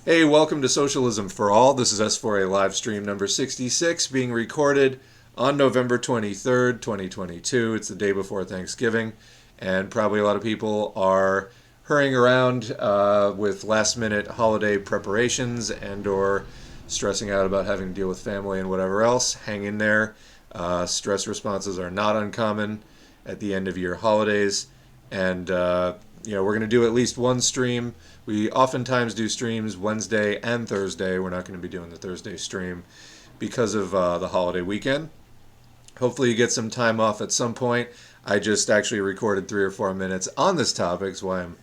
Hey, welcome to Socialism for All. This is S4A Livestream number 66 being recorded on November 23rd, 2022. It's the day before Thanksgiving, and probably a lot of people are hurrying around with last-minute holiday preparations and/or stressing out about having to deal with family and whatever else. Hang in there. Stress responses are not uncommon at the end of year holidays, and we're going to do at least one stream. We oftentimes do streams Wednesday and Thursday. We're not going to be doing the Thursday stream because of the holiday weekend. Hopefully you get some time off at some point. I just actually recorded 3 or 4 minutes on this topic, so why I'm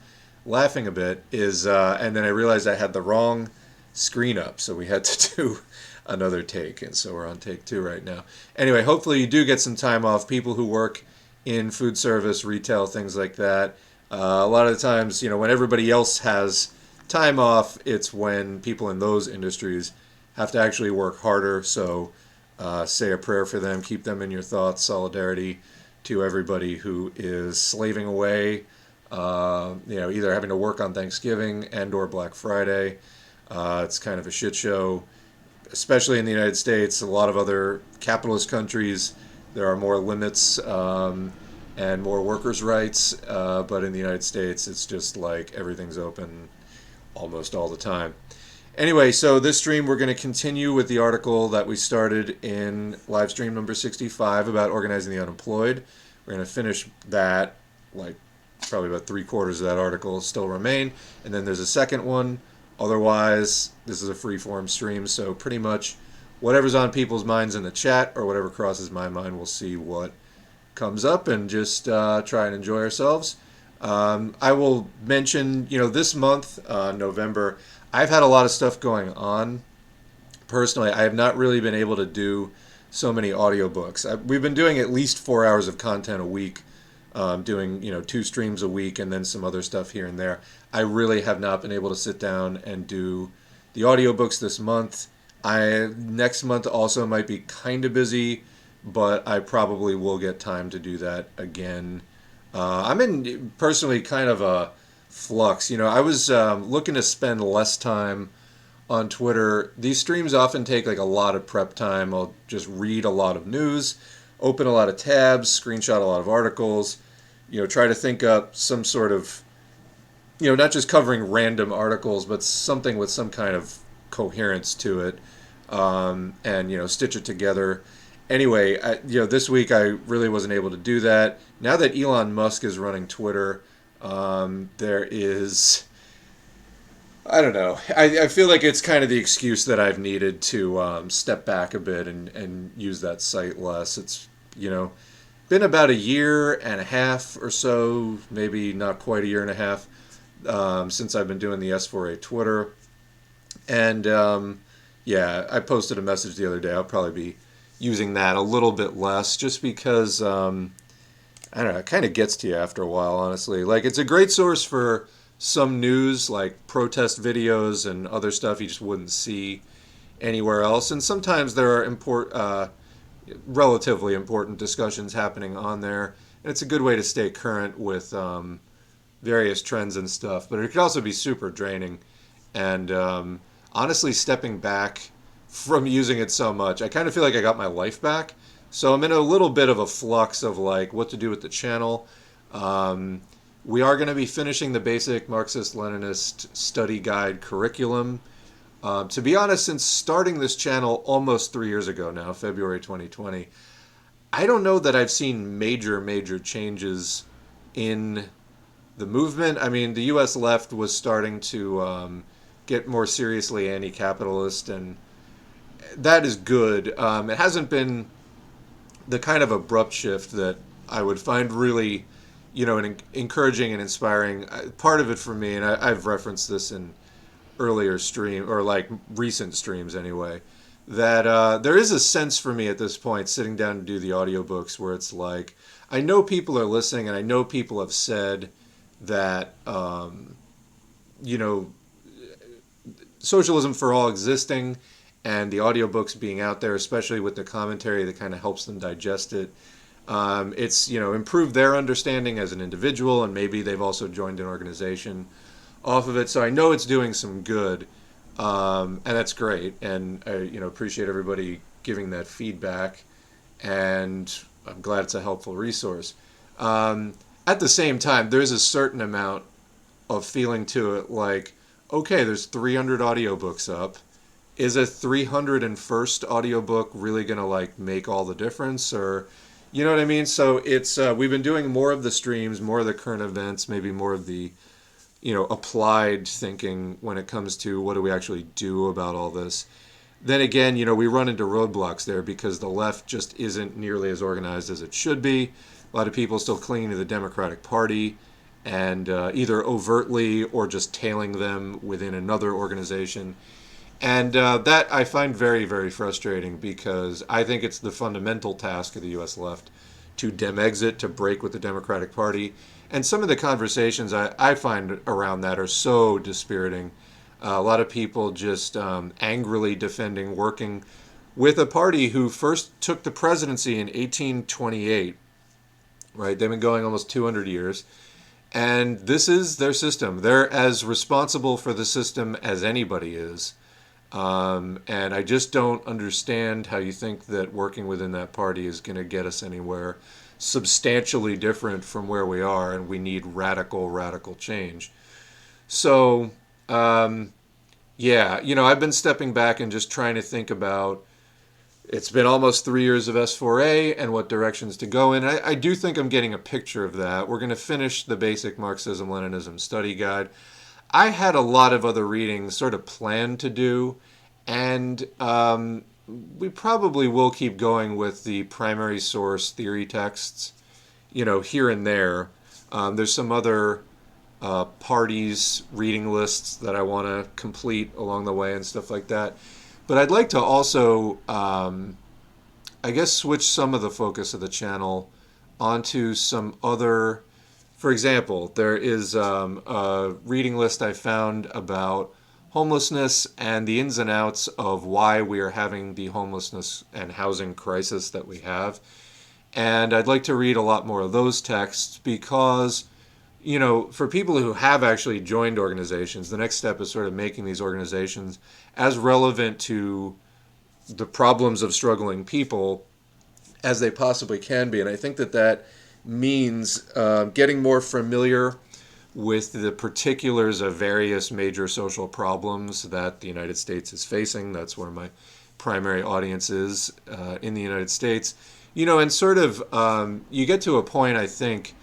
laughing a bit is, and then I realized I had the wrong screen up, so we had to do another take, and so we're on take 2 right now. Anyway, hopefully you do get some time off. People who work in food service, retail, things like that. A lot of the times, when everybody else has time off, it's when people in those industries have to actually work harder. So say a prayer for them, keep them in your thoughts, solidarity to everybody who is slaving away, either having to work on Thanksgiving and/or Black Friday. It's kind of a shit show, especially in the United States. A lot of other capitalist countries, there are more limits and more workers' rights, but in the United States, it's just like everything's open almost all the time. Anyway, so this stream, we're going to continue with the article that we started in live stream number 65 about organizing the unemployed. We're going to finish that, like probably about 3/4 of that article still remain, and then there's a second one. Otherwise, this is a free-form stream, so pretty much whatever's on people's minds in the chat or whatever crosses my mind, we'll see what comes up and just try and enjoy ourselves. I will mention, this month, November, I've had a lot of stuff going on. Personally, I have not really been able to do so many audiobooks. We've been doing at least 4 hours of content a week, doing 2 streams a week and then some other stuff here and there. I really have not been able to sit down and do the audiobooks this month. Next month also might be kind of busy, but I probably will get time to do that again. I'm in personally kind of a flux. I was looking to spend less time on Twitter. These streams often take like a lot of prep time. I'll just read a lot of news, open a lot of tabs, screenshot a lot of articles, try to think up some sort of, not just covering random articles, but something with some kind of coherence to it, and stitch it together. Anyway, this week I really wasn't able to do that. Now that Elon Musk is running Twitter, there is, I don't know, I feel like it's kind of the excuse that I've needed to step back a bit and use that site less. It's, been about a year and a half or so, maybe not quite a year and a half, since I've been doing the S4A Twitter. And I posted a message the other day. I'll probably be using that a little bit less just because, I don't know, it kind of gets to you after a while, honestly. Like, it's a great source for some news, like protest videos and other stuff you just wouldn't see anywhere else. And sometimes there are relatively important discussions happening on there. And it's a good way to stay current with various trends and stuff. But it could also be super draining. And honestly, stepping back from using it so much, I kind of feel like I got my life back. So I'm in a little bit of a flux of like what to do with the channel. We are going to be finishing the basic Marxist-Leninist study guide curriculum. To be honest, since starting this channel almost 3 years ago now, February 2020, I don't know that I've seen major changes in the movement. I mean, the U.S. left was starting to get more seriously anti-capitalist, and that is good. It hasn't been the kind of abrupt shift that I would find really, encouraging and inspiring. Part of it for me, and I've referenced this in earlier stream, or like recent streams anyway, that there is a sense for me at this point, sitting down to do the audiobooks, where it's like, I know people are listening, and I know people have said that, Socialism for All existing, and the audiobooks being out there, especially with the commentary that kind of helps them digest it, it's improved their understanding as an individual, and maybe they've also joined an organization off of it. So I know it's doing some good. and that's great. And I, appreciate everybody giving that feedback, and I'm glad it's a helpful resource. At the same time, there's a certain amount of feeling to it, like, okay, there's 300 audiobooks up. Is a 301st audiobook really going to like make all the difference, or you know what I mean? So it's we've been doing more of the streams, more of the current events, maybe more of the applied thinking when it comes to what do we actually do about all this. Then again, we run into roadblocks there because the left just isn't nearly as organized as it should be. A lot of people still clinging to the Democratic Party, and either overtly or just tailing them within another organization. And that I find very, very frustrating because I think it's the fundamental task of the U.S. left to dem exit, to break with the Democratic Party. And some of the conversations I find around that are so dispiriting. A lot of people just angrily defending working with a party who first took the presidency in 1828, right? They've been going almost 200 years. And this is their system. They're as responsible for the system as anybody is. And I just don't understand how you think that working within that party is going to get us anywhere substantially different from where we are, and we need radical, radical change. So, yeah, I've been stepping back and just trying to think about it's been almost 3 years of S4A and what directions to go in. I do think I'm getting a picture of that. We're going to finish the basic Marxism-Leninism study guide. I had a lot of other readings sort of planned to do, and we probably will keep going with the primary source theory texts, here and there. There's some other parties' reading lists that I want to complete along the way and stuff like that. But I'd like to also, I guess, switch some of the focus of the channel onto some other. For example, there is a reading list I found about homelessness and the ins and outs of why we are having the homelessness and housing crisis that we have. And I'd like to read a lot more of those texts because, for people who have actually joined organizations, the next step is sort of making these organizations as relevant to the problems of struggling people as they possibly can be. And I think that means getting more familiar with the particulars of various major social problems that the United States is facing. That's where my primary audience is in the United States. And sort of you get to a point, I think,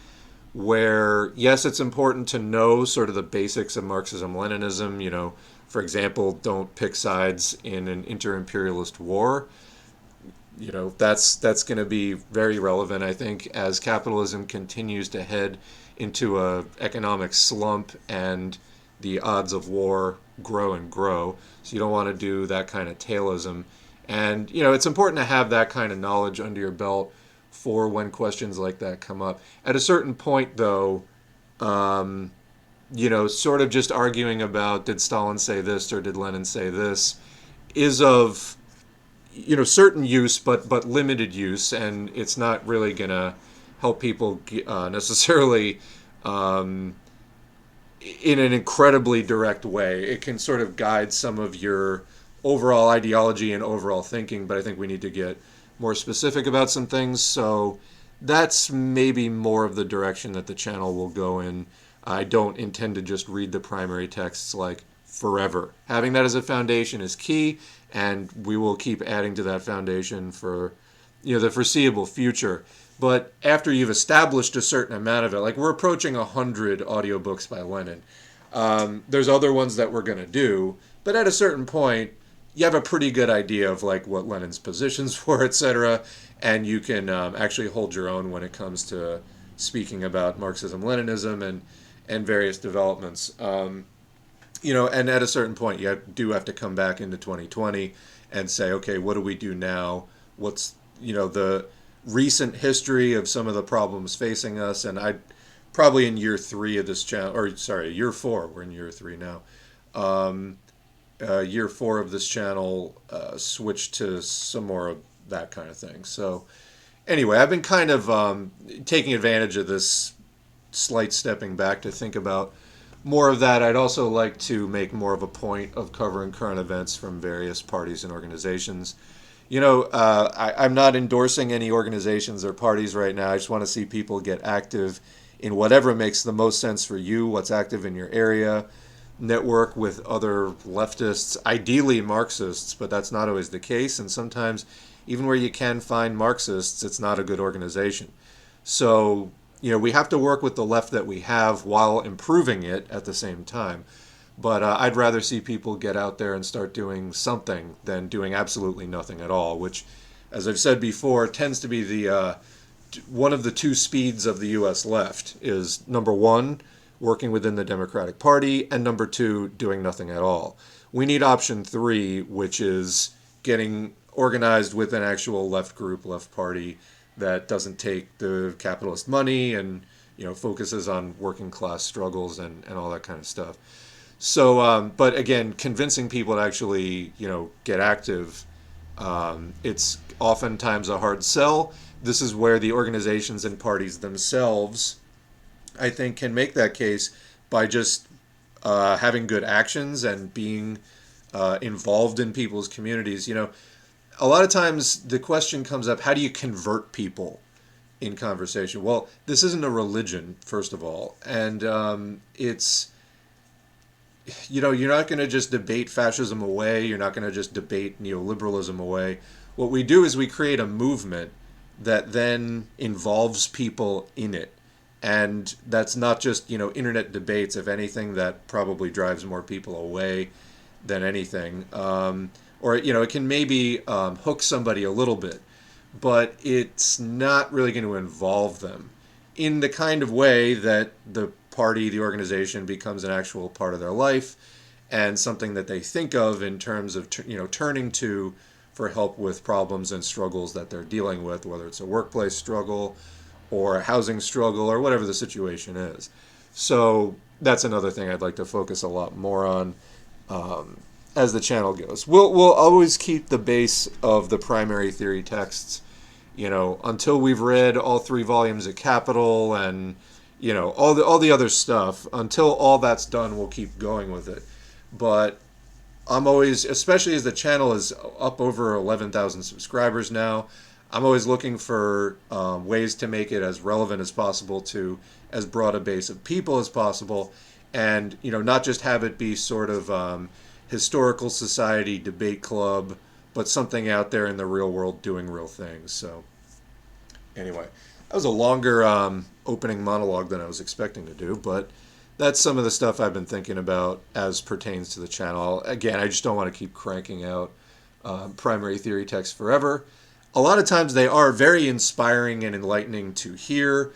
where, yes, it's important to know sort of the basics of Marxism-Leninism. For example, don't pick sides in an inter-imperialist war. That's going to be very relevant, I think, as capitalism continues to head into a economic slump and the odds of war grow and grow. So you don't want to do that kind of tailism. And, it's important to have that kind of knowledge under your belt for when questions like that come up. At a certain point, though, sort of just arguing about did Stalin say this or did Lenin say this is of certain use, but limited use, and it's not really gonna help people necessarily in an incredibly direct way. It can sort of guide some of your overall ideology and overall thinking, but I think we need to get more specific about some things. So that's maybe more of the direction that the channel will go in. I don't intend to just read the primary texts like forever. Having that as a foundation is key, and we will keep adding to that foundation for the foreseeable future. But after you've established a certain amount of it, like we're approaching 100 audiobooks by Lenin. There's other ones that we're going to do, but at a certain point, you have a pretty good idea of like what Lenin's positions were, etc., and you can actually hold your own when it comes to speaking about Marxism-Leninism and various developments. And at a certain point, you do have to come back into 2020 and say, okay, what do we do now? What's, the recent history of some of the problems facing us? And I probably in year 3 of this channel, or sorry, year 4, we're in year 3 now. Year 4 of this channel, switch to some more of that kind of thing. So anyway, I've been kind of taking advantage of this slight stepping back to think about more of that. I'd also like to make more of a point of covering current events from various parties and organizations. I'm not endorsing any organizations or parties right now. I just want to see people get active in whatever makes the most sense for you, what's active in your area, network with other leftists, ideally Marxists, but that's not always the case. And sometimes, even where you can find Marxists, it's not a good organization. So, we have to work with the left that we have while improving it at the same time. But I'd rather see people get out there and start doing something than doing absolutely nothing at all, which, as I've said before, tends to be the one of the two speeds of the U.S. left is number one, working within the Democratic Party, and number two, doing nothing at all. We need option three, which is getting organized with an actual left group, left party that doesn't take the capitalist money and focuses on working class struggles and all that kind of stuff. So, but again, convincing people to actually get active, it's oftentimes a hard sell. This is where the organizations and parties themselves, I think, can make that case by just having good actions and being involved in people's communities. A lot of times the question comes up, how do you convert people in conversation? Well, this isn't a religion, first of all, and it's you're not going to just debate fascism away. You're not going to just debate neoliberalism away. What we do is we create a movement that then involves people in it. And that's not just, internet debates. If anything, that probably drives more people away than anything. Or, it can maybe hook somebody a little bit, but it's not really going to involve them in the kind of way that the party, the organization becomes an actual part of their life and something that they think of in terms of, turning to for help with problems and struggles that they're dealing with, whether it's a workplace struggle or a housing struggle or whatever the situation is. So that's another thing I'd like to focus a lot more on as the channel goes. We'll always keep the base of the primary theory texts, until we've read all 3 volumes of Capital and all the other stuff. Until all that's done, we'll keep going with it. But I'm always, especially as the channel is up over 11,000 subscribers now, I'm always looking for ways to make it as relevant as possible to as broad a base of people as possible, and not just have it be sort of historical society debate club, but something out there in the real world doing real things. So anyway, that was a longer opening monologue than I was expecting to do, but that's some of the stuff I've been thinking about as pertains to the channel. Again, I just don't want to keep cranking out primary theory texts forever. A lot of times they are very inspiring and enlightening to hear.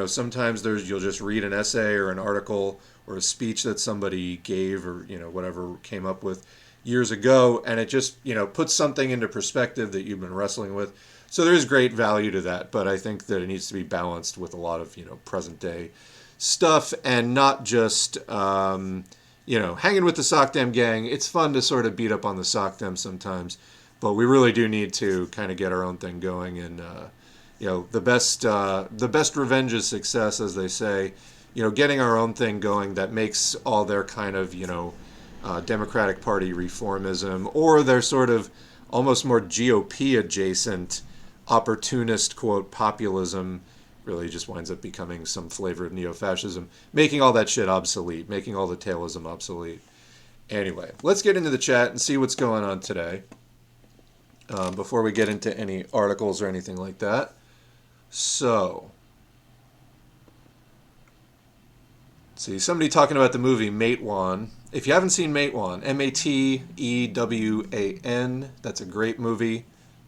Sometimes you'll just read an essay or an article or a speech that somebody gave or whatever came up with years ago, and it just puts something into perspective that you've been wrestling with. So there's great value to that, but I think that it needs to be balanced with a lot of present day stuff and not just hanging with the SOCDEM gang. It's fun to sort of beat up on the SOCDEM sometimes, but we really do need to kind of get our own thing going. And the best revenge is success, as they say. Getting our own thing going that makes all their kind of Democratic Party reformism or their sort of almost more GOP adjacent opportunist quote populism really just winds up becoming some flavor of neo-fascism, making all that shit obsolete, making all the tailism obsolete. Anyway, let's get into the chat and see what's going on today before we get into any articles or anything like that. So, let's see, somebody talking about the movie Matewan. If you haven't seen Matewan, Matewan, that's a great movie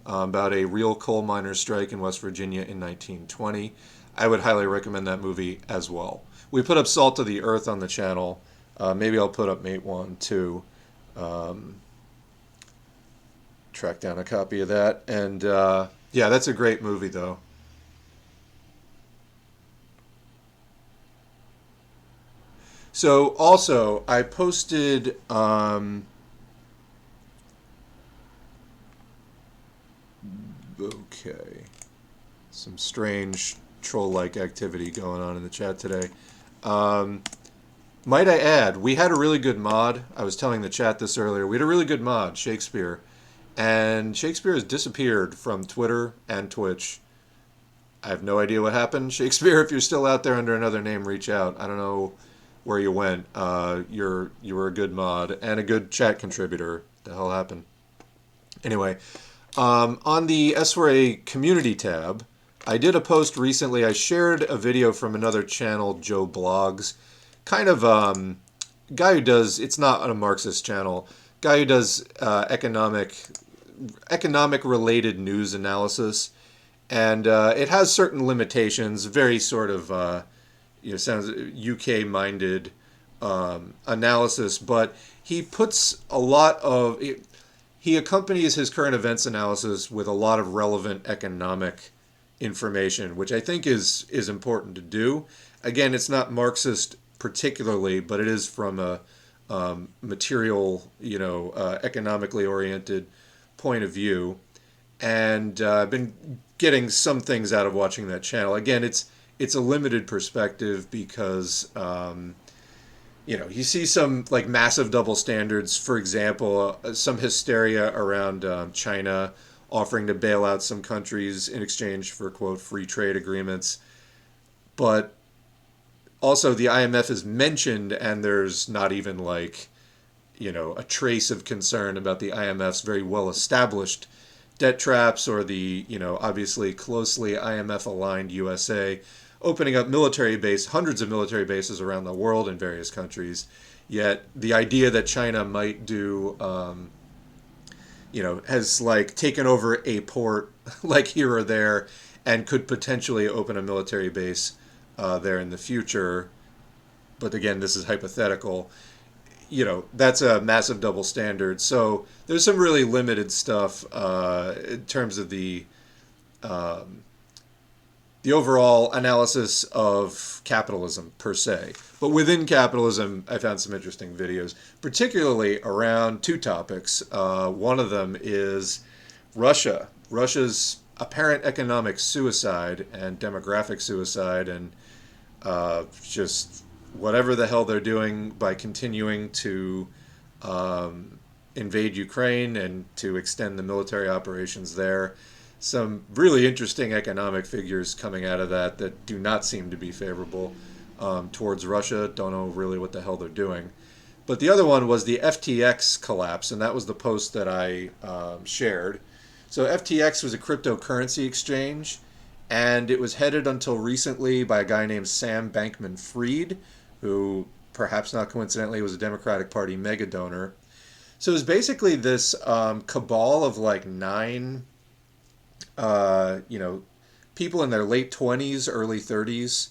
about a real coal miners' strike in West Virginia in 1920. I would highly recommend that movie as well. We put up Salt of the Earth on the channel. Maybe I'll put up Matewan too. Track down a copy of that. And yeah, that's a great movie though. So also, I posted okay, some strange troll-like activity going on in the chat today. Might I add, we had a really good mod. I was telling the chat this earlier. We had a really good mod, Shakespeare. And Shakespeare has disappeared from Twitter and Twitch. I have no idea what happened. Shakespeare, if you're still out there under another name, reach out. I don't know where you went. You were a good mod and a good chat contributor. The hell happened? Anyway, on the S4A community tab, I did a post recently. I shared a video from another channel, Joe Blogs, kind of guy who does. It's not a Marxist channel. Guy who does economic related news analysis, and it has certain limitations. Very sort of sounds UK minded analysis, but he puts a lot of he accompanies his current events analysis with a lot of relevant economic information, which I think is important to do. Again, it's not Marxist particularly, but it is from a material, economically oriented point of view. And I've been getting some things out of watching that channel. Again, it's a limited perspective because you see some like massive double standards. For example, some hysteria around China offering to bail out some countries in exchange for, quote, free trade agreements. But also the IMF is mentioned, and there's not even like, a trace of concern about the IMF's very well established debt traps or the, obviously closely IMF aligned USA opening up hundreds of military bases around the world in various countries. Yet the idea that China might do, has like taken over a port like here or there and could potentially open a military base there in the future. But again, this is hypothetical. That's a massive double standard. So there's some really limited stuff in terms of the overall analysis of capitalism per se. But within capitalism, I found some interesting videos, particularly around two topics. One of them is Russia. Russia's apparent economic suicide and demographic suicide, and just whatever the hell they're doing by continuing to invade Ukraine and to extend the military operations there. Some really interesting economic figures coming out of that do not seem to be favorable towards Russia. Don't know really what the hell they're doing. But the other one was the FTX collapse, and that was the post that I shared. So FTX was a cryptocurrency exchange, and it was headed until recently by a guy named Sam Bankman-Fried, who perhaps not coincidentally was a Democratic Party mega donor. So it was basically this cabal of like nine people in their late 20s, early 30s,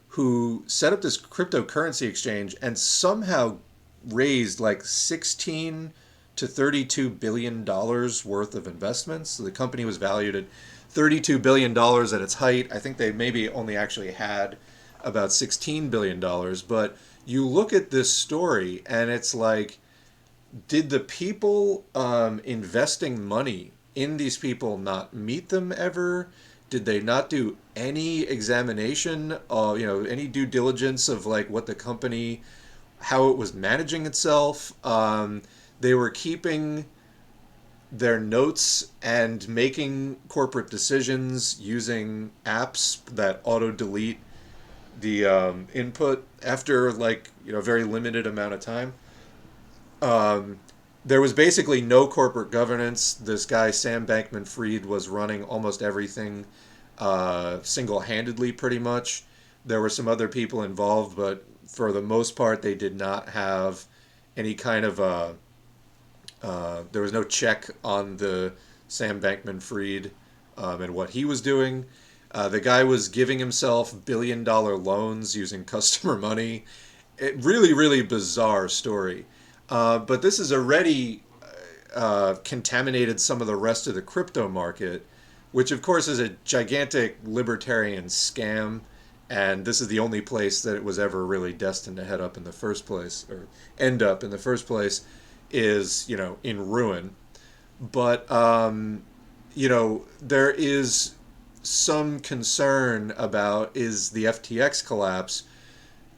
who set up this cryptocurrency exchange and somehow raised like 16 to $32 billion worth of investments. So the company was valued at $32 billion at its height. I think they maybe only actually had about $16 billion. But you look at this story and it's like, did the people investing money in these people not meet them ever? Did they not do any examination of, any due diligence of like what the company, how it was managing itself? They were keeping their notes and making corporate decisions using apps that auto delete the input after like, a very limited amount of time. There was basically no corporate governance. This guy, Sam Bankman-Fried, was running almost everything single-handedly, pretty much. There were some other people involved, but for the most part, they did not have any kind of there was no check on the Sam Bankman-Fried and what he was doing. The guy was giving himself billion-dollar loans using customer money. Really, really bizarre story. But this has already contaminated some of the rest of the crypto market, which of course is a gigantic libertarian scam. And this is the only place that it was ever really destined to head up in the first place, or end up in the first place, is, in ruin. But, there is some concern about, is the FTX collapse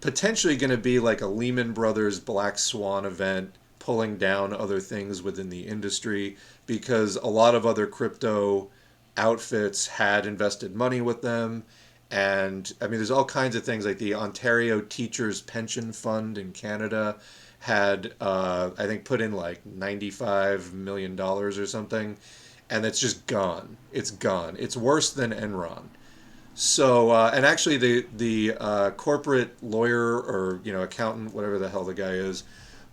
potentially going to be like a Lehman Brothers Black Swan event, pulling down other things within the industry because a lot of other crypto outfits had invested money with them. And I mean, there's all kinds of things like the Ontario Teachers Pension Fund in Canada had, I think, put in like $95 million or something, and it's just gone. It's gone. It's worse than Enron. So, and actually, the corporate lawyer or accountant, whatever the hell the guy is,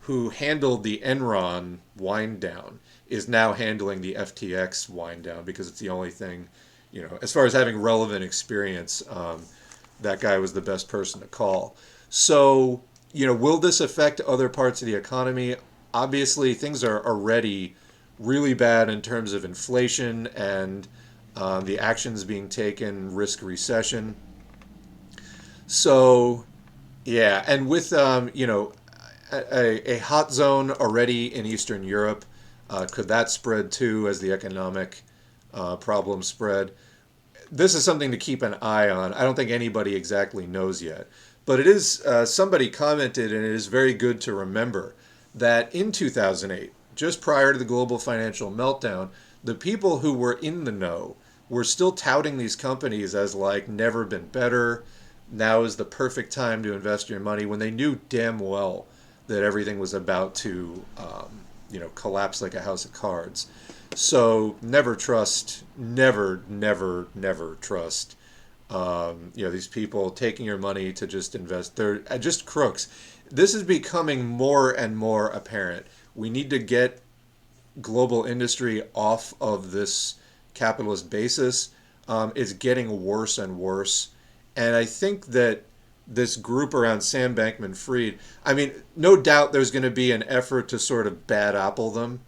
who handled the Enron wind down, is now handling the FTX wind down because it's the only thing, as far as having relevant experience, that guy was the best person to call. So, will this affect other parts of the economy? Obviously, things are already really bad in terms of inflation and the actions being taken risk recession. So, yeah, and with a hot zone already in Eastern Europe, could that spread too as the economic problems spread? This is something to keep an eye on. I don't think anybody exactly knows yet, but it is somebody commented, and it is very good to remember that in 2008, just prior to the global financial meltdown, the people who were in the know were still touting these companies as like never been better. Now is the perfect time to invest your money when they knew damn well that everything was about to, collapse like a house of cards. So never trust, never trust, these people taking your money to just invest. They're just crooks. This is becoming more and more apparent. We need to get global industry off of this capitalist basis. It's getting worse and worse. And I think that this group around Sam Bankman-Fried, I mean, no doubt there's going to be an effort to sort of bad apple them.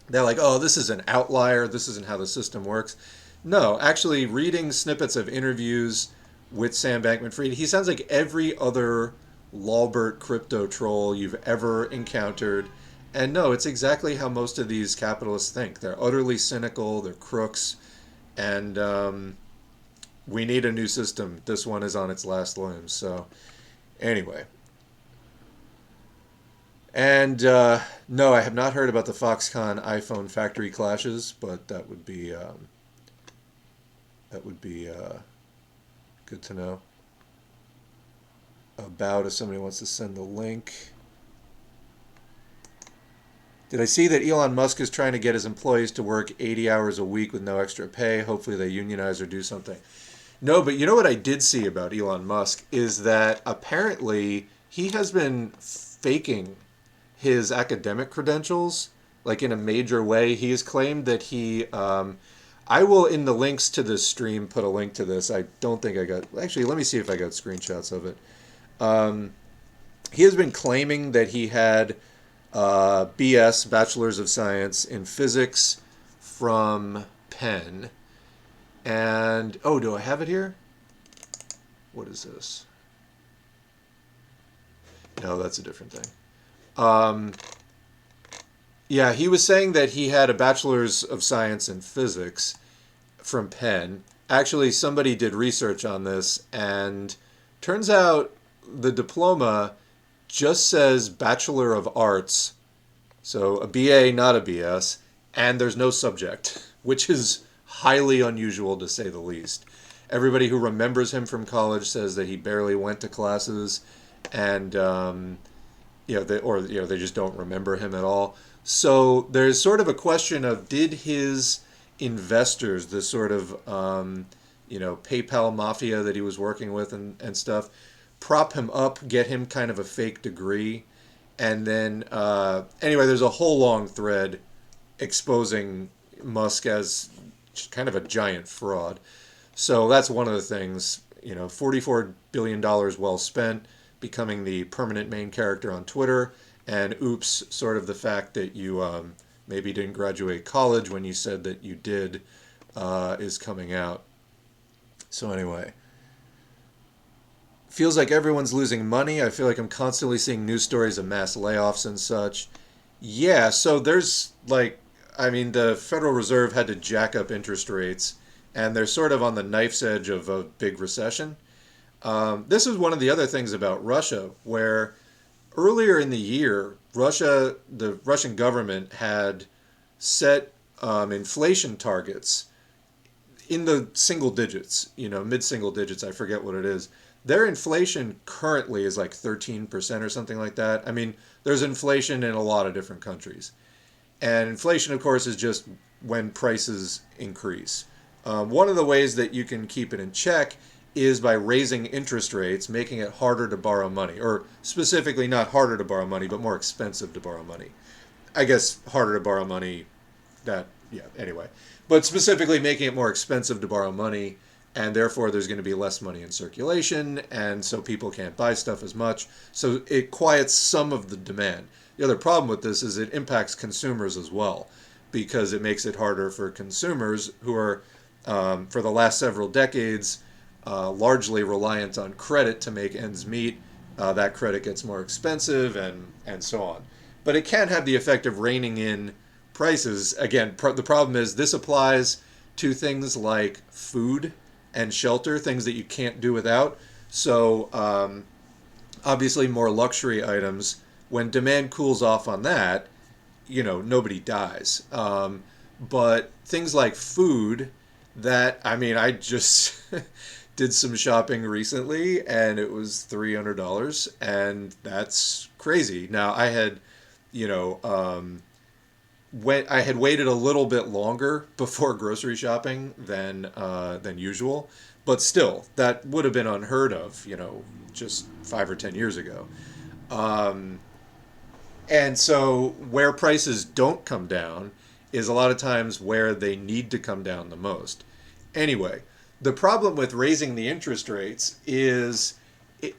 They're like, oh, this is an outlier. This isn't how the system works. No, actually, reading snippets of interviews with Sam Bankman-Fried, he sounds like every other Lawbert crypto troll you've ever encountered. And no, it's exactly how most of these capitalists think. They're utterly cynical. They're crooks. And we need a new system. This one is on its last limbs. So anyway. And no, I have not heard about the Foxconn iPhone factory clashes, but that would be good to know about if somebody wants to send the link. Did I see that Elon Musk is trying to get his employees to work 80 hours a week with no extra pay? Hopefully they unionize or do something. No, but you know what I did see about Elon Musk is that apparently he has been faking his academic credentials, like in a major way. He has claimed that I will, in the links to this stream, put a link to this. I don't think I got, actually, let me see if I got screenshots of it. He has been claiming that he had BS, Bachelor's of Science, in physics from Penn. And, oh, do I have it here? What is this? No, that's a different thing. Yeah, he was saying that he had a Bachelor's of Science in Physics from Penn. Actually, somebody did research on this, and turns out the diploma just says Bachelor of Arts, so a BA, not a BS, and there's no subject, which is highly unusual to say the least. Everybody who remembers him from college says that he barely went to classes, and they just don't remember him at all. So there's sort of a question of, did his investors, this sort of PayPal mafia that he was working with and stuff, prop him up, get him kind of a fake degree, and then anyway, there's a whole long thread exposing Musk as kind of a giant fraud. So that's one of the things, $44 billion well spent, becoming the permanent main character on Twitter, and oops, sort of the fact that you maybe didn't graduate college when you said that you did is coming out. So anyway, feels like everyone's losing money. I feel like I'm constantly seeing news stories of mass layoffs and such. Yeah, so there's the Federal Reserve had to jack up interest rates, and they're sort of on the knife's edge of a big recession. This is one of the other things about Russia, where earlier in the year, the Russian government had set inflation targets in the single digits, mid single digits. I forget what it is. Their inflation currently is like 13% or something like that. I mean, there's inflation in a lot of different countries. And inflation, of course, is just when prices increase. One of the ways that you can keep it in check is by raising interest rates, making it harder to borrow money, or specifically not harder to borrow money, but more expensive to borrow money. I guess harder to borrow money, yeah, anyway. But specifically making it more expensive to borrow money, and therefore there's going to be less money in circulation, and so people can't buy stuff as much. So it quiets some of the demand. The other problem with this is it impacts consumers as well, because it makes it harder for consumers who are, for the last several decades, largely reliant on credit to make ends meet. That credit gets more expensive, and so on. But it can have the effect of reining in prices. Again, the problem is this applies to things like food and shelter, things that you can't do without. So obviously more luxury items, when demand cools off on that, nobody dies. But things like food, I mean, I just did some shopping recently and it was $300, and that's crazy. Now I had, you know, I had waited a little bit longer before grocery shopping than usual, but still, that would have been unheard of, just 5 or 10 years ago. Um, and so, where prices don't come down is a lot of times where they need to come down the most. Anyway, the problem with raising the interest rates is,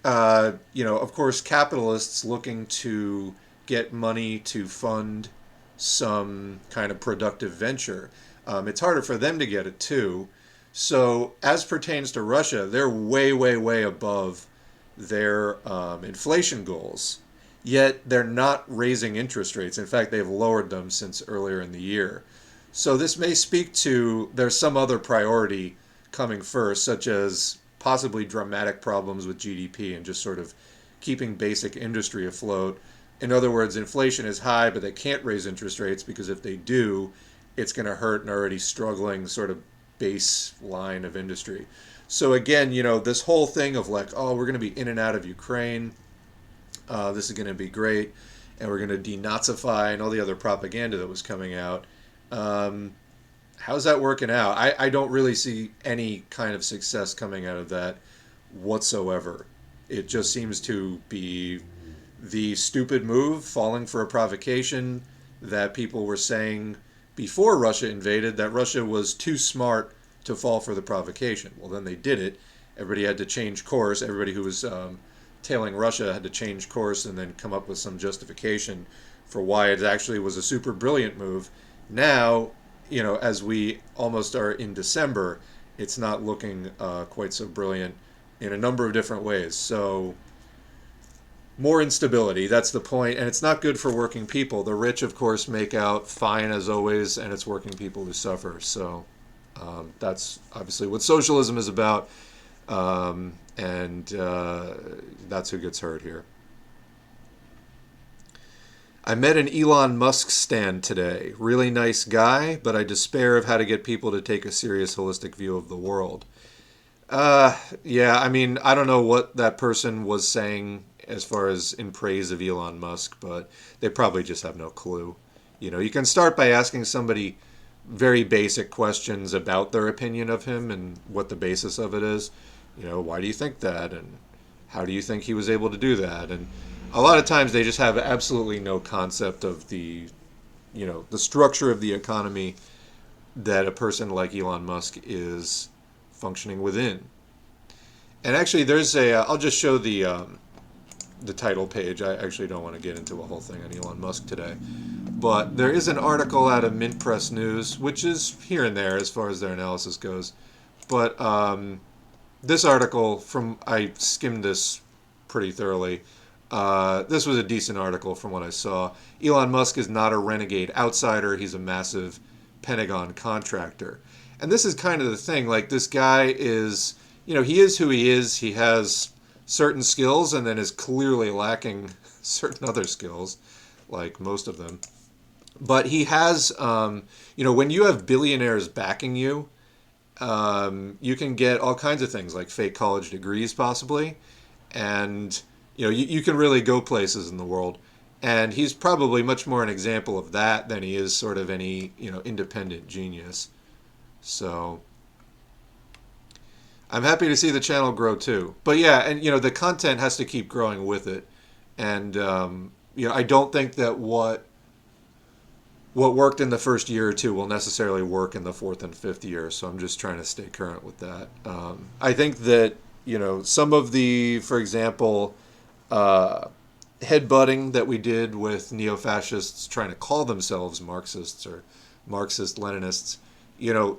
of course, capitalists looking to get money to fund some kind of productive venture. It's harder for them to get it too. So, as pertains to Russia, they're way, way, way above their inflation goals. Yet they're not raising interest rates. In fact, they've lowered them since earlier in the year. So this may speak to there's some other priority coming first, such as possibly dramatic problems with GDP and just sort of keeping basic industry afloat. In other words, inflation is high, but they can't raise interest rates because if they do, it's going to hurt an already struggling sort of baseline of industry. So again, this whole thing of like, oh, we're going to be in and out of Ukraine. This is going to be great, and we're going to denazify and all the other propaganda that was coming out. Um, how's that working out? I don't really see any kind of success coming out of that whatsoever. It just seems to be the stupid move, falling for a provocation that people were saying before Russia invaded, that Russia was too smart to fall for the provocation. Well, then they did it. Everybody had to change course. Everybody who was tailing Russia had to change course and then come up with some justification for why it actually was a super brilliant move. Now, as we almost are in December, it's not looking quite so brilliant in a number of different ways. So, more instability, that's the point, and it's not good for working people. The rich, of course, make out fine as always, and it's working people who suffer. So, that's obviously what socialism is about. And that's who gets hurt here. I met an Elon Musk stan today. Really nice guy, but I despair of how to get people to take a serious holistic view of the world. Yeah, I mean, I don't know what that person was saying as far as in praise of Elon Musk, but they probably just have no clue. You can start by asking somebody very basic questions about their opinion of him and what the basis of it is. Why do you think that? And how do you think he was able to do that? And a lot of times they just have absolutely no concept of the structure of the economy that a person like Elon Musk is functioning within. And actually, I'll just show the title page. I actually don't want to get into a whole thing on Elon Musk today. But there is an article out of Mint Press News, which is here and there as far as their analysis goes. But this article, I skimmed this pretty thoroughly. This was a decent article from what I saw. Elon Musk is not a renegade outsider. He's a massive Pentagon contractor. And this is kind of the thing. Like, this guy is, he is who he is. He has certain skills and then is clearly lacking certain other skills, like most of them. But he has, when you have billionaires backing you, you can get all kinds of things like fake college degrees, possibly, and you can really go places in the world. And he's probably much more an example of that than he is sort of any independent genius. So I'm happy to see the channel grow too. But yeah, and the content has to keep growing with it. And I don't think that what worked in the first year or two will necessarily work in the fourth and fifth year. So I'm just trying to stay current with that. I think that some of the, for example, headbutting that we did with neo-fascists trying to call themselves Marxists or Marxist-Leninists,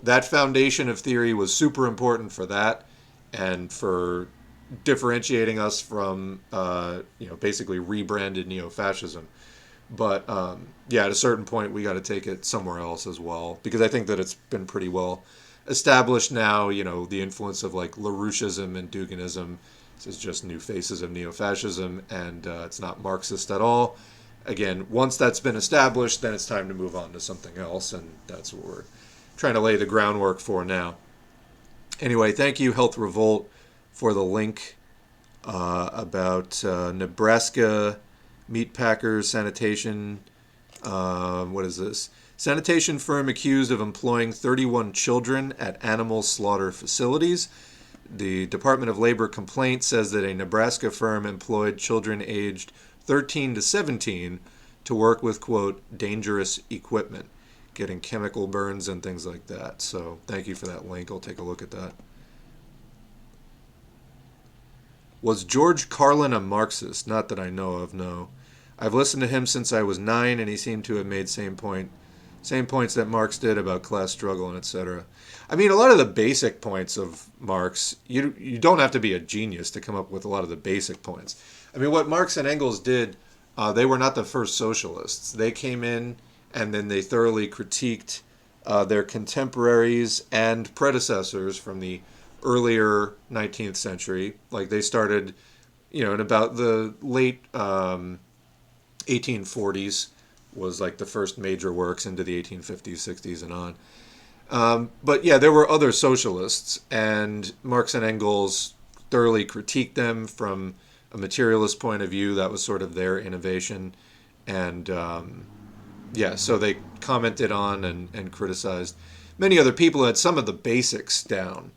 that foundation of theory was super important for that and for differentiating us from, basically rebranded neo-fascism. But yeah, at a certain point, we got to take it somewhere else as well, because I think that it's been pretty well established now. The influence of like LaRoucheism and Duginism. This is just new faces of neo-fascism, and it's not Marxist at all. Again, once that's been established, then it's time to move on to something else, and that's what we're trying to lay the groundwork for now. Anyway, thank you, Health Revolt, for the link about Nebraska meat packers sanitation. What is this? Sanitation firm accused of employing 31 children at animal slaughter facilities. The Department of Labor complaint says that a Nebraska firm employed children aged 13 to 17 to work with, quote, dangerous equipment, getting chemical burns and things like that. So thank you for that link. I'll take a look at that. Was George Carlin a Marxist? Not that I know of, no. I've listened to him since I was 9, and he seemed to have made same points that Marx did about class struggle and etc. I mean, a lot of the basic points of Marx, you don't have to be a genius to come up with a lot of the basic points. I mean, what Marx and Engels did, they were not the first socialists. They came in and then they thoroughly critiqued their contemporaries and predecessors from the earlier 19th century. Like they started, in about the late 1840s was like the first major works into the 1850s, 60s, and on. But yeah, there were other socialists, and Marx and Engels thoroughly critiqued them from a materialist point of view. That was sort of their innovation. And yeah, so they commented on and criticized many other people who had some of the basics down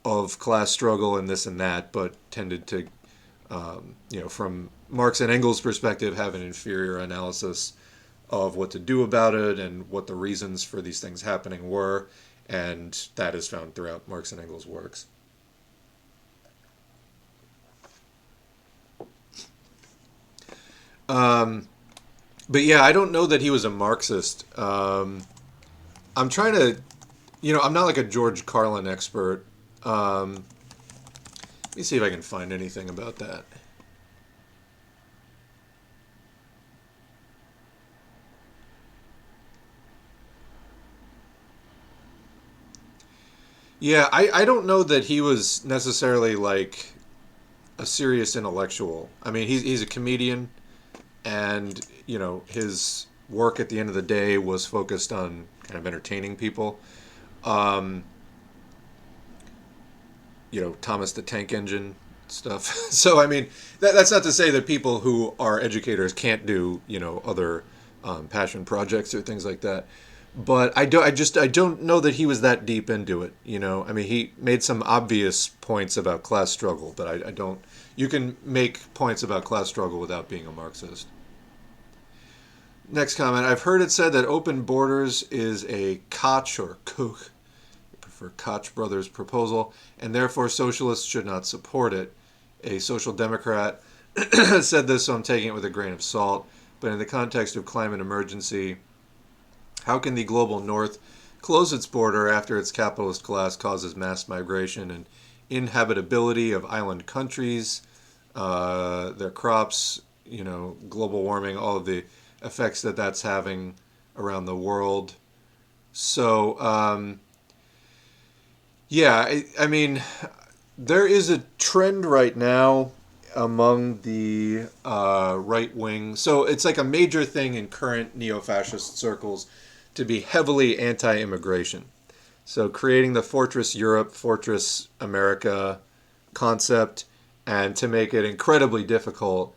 of class struggle and this and that, but tended to, from Marx and Engels' perspective, have an inferior analysis of what to do about it and what the reasons for these things happening were, and that is found throughout Marx and Engels' works. But yeah, I don't know that he was a Marxist. I'm trying to, I'm not like a George Carlin expert. Let me see if I can find anything about that. Yeah, I don't know that he was necessarily like a serious intellectual. I mean, he's a comedian, and his work at the end of the day was focused on kind of entertaining people. Um, Thomas the Tank Engine stuff. So I mean, that's not to say that people who are educators can't do other passion projects or things like that. But I don't know that he was that deep into it. I mean, he made some obvious points about class struggle, but I don't. You can make points about class struggle without being a Marxist. Next comment. I've heard it said that open borders is a Koch or Koch, I prefer Koch brothers proposal, and therefore socialists should not support it. A social democrat said this, so I'm taking it with a grain of salt. But in the context of climate emergency, how can the global north close its border after its capitalist class causes mass migration and inhabitability of island countries, their crops, global warming, all of the effects that that's having around the world? So, yeah, I mean, there is a trend right now among the right wing. So it's like a major thing in current neo fascist circles to be heavily anti immigration. So creating the Fortress Europe, Fortress America concept, and to make it incredibly difficult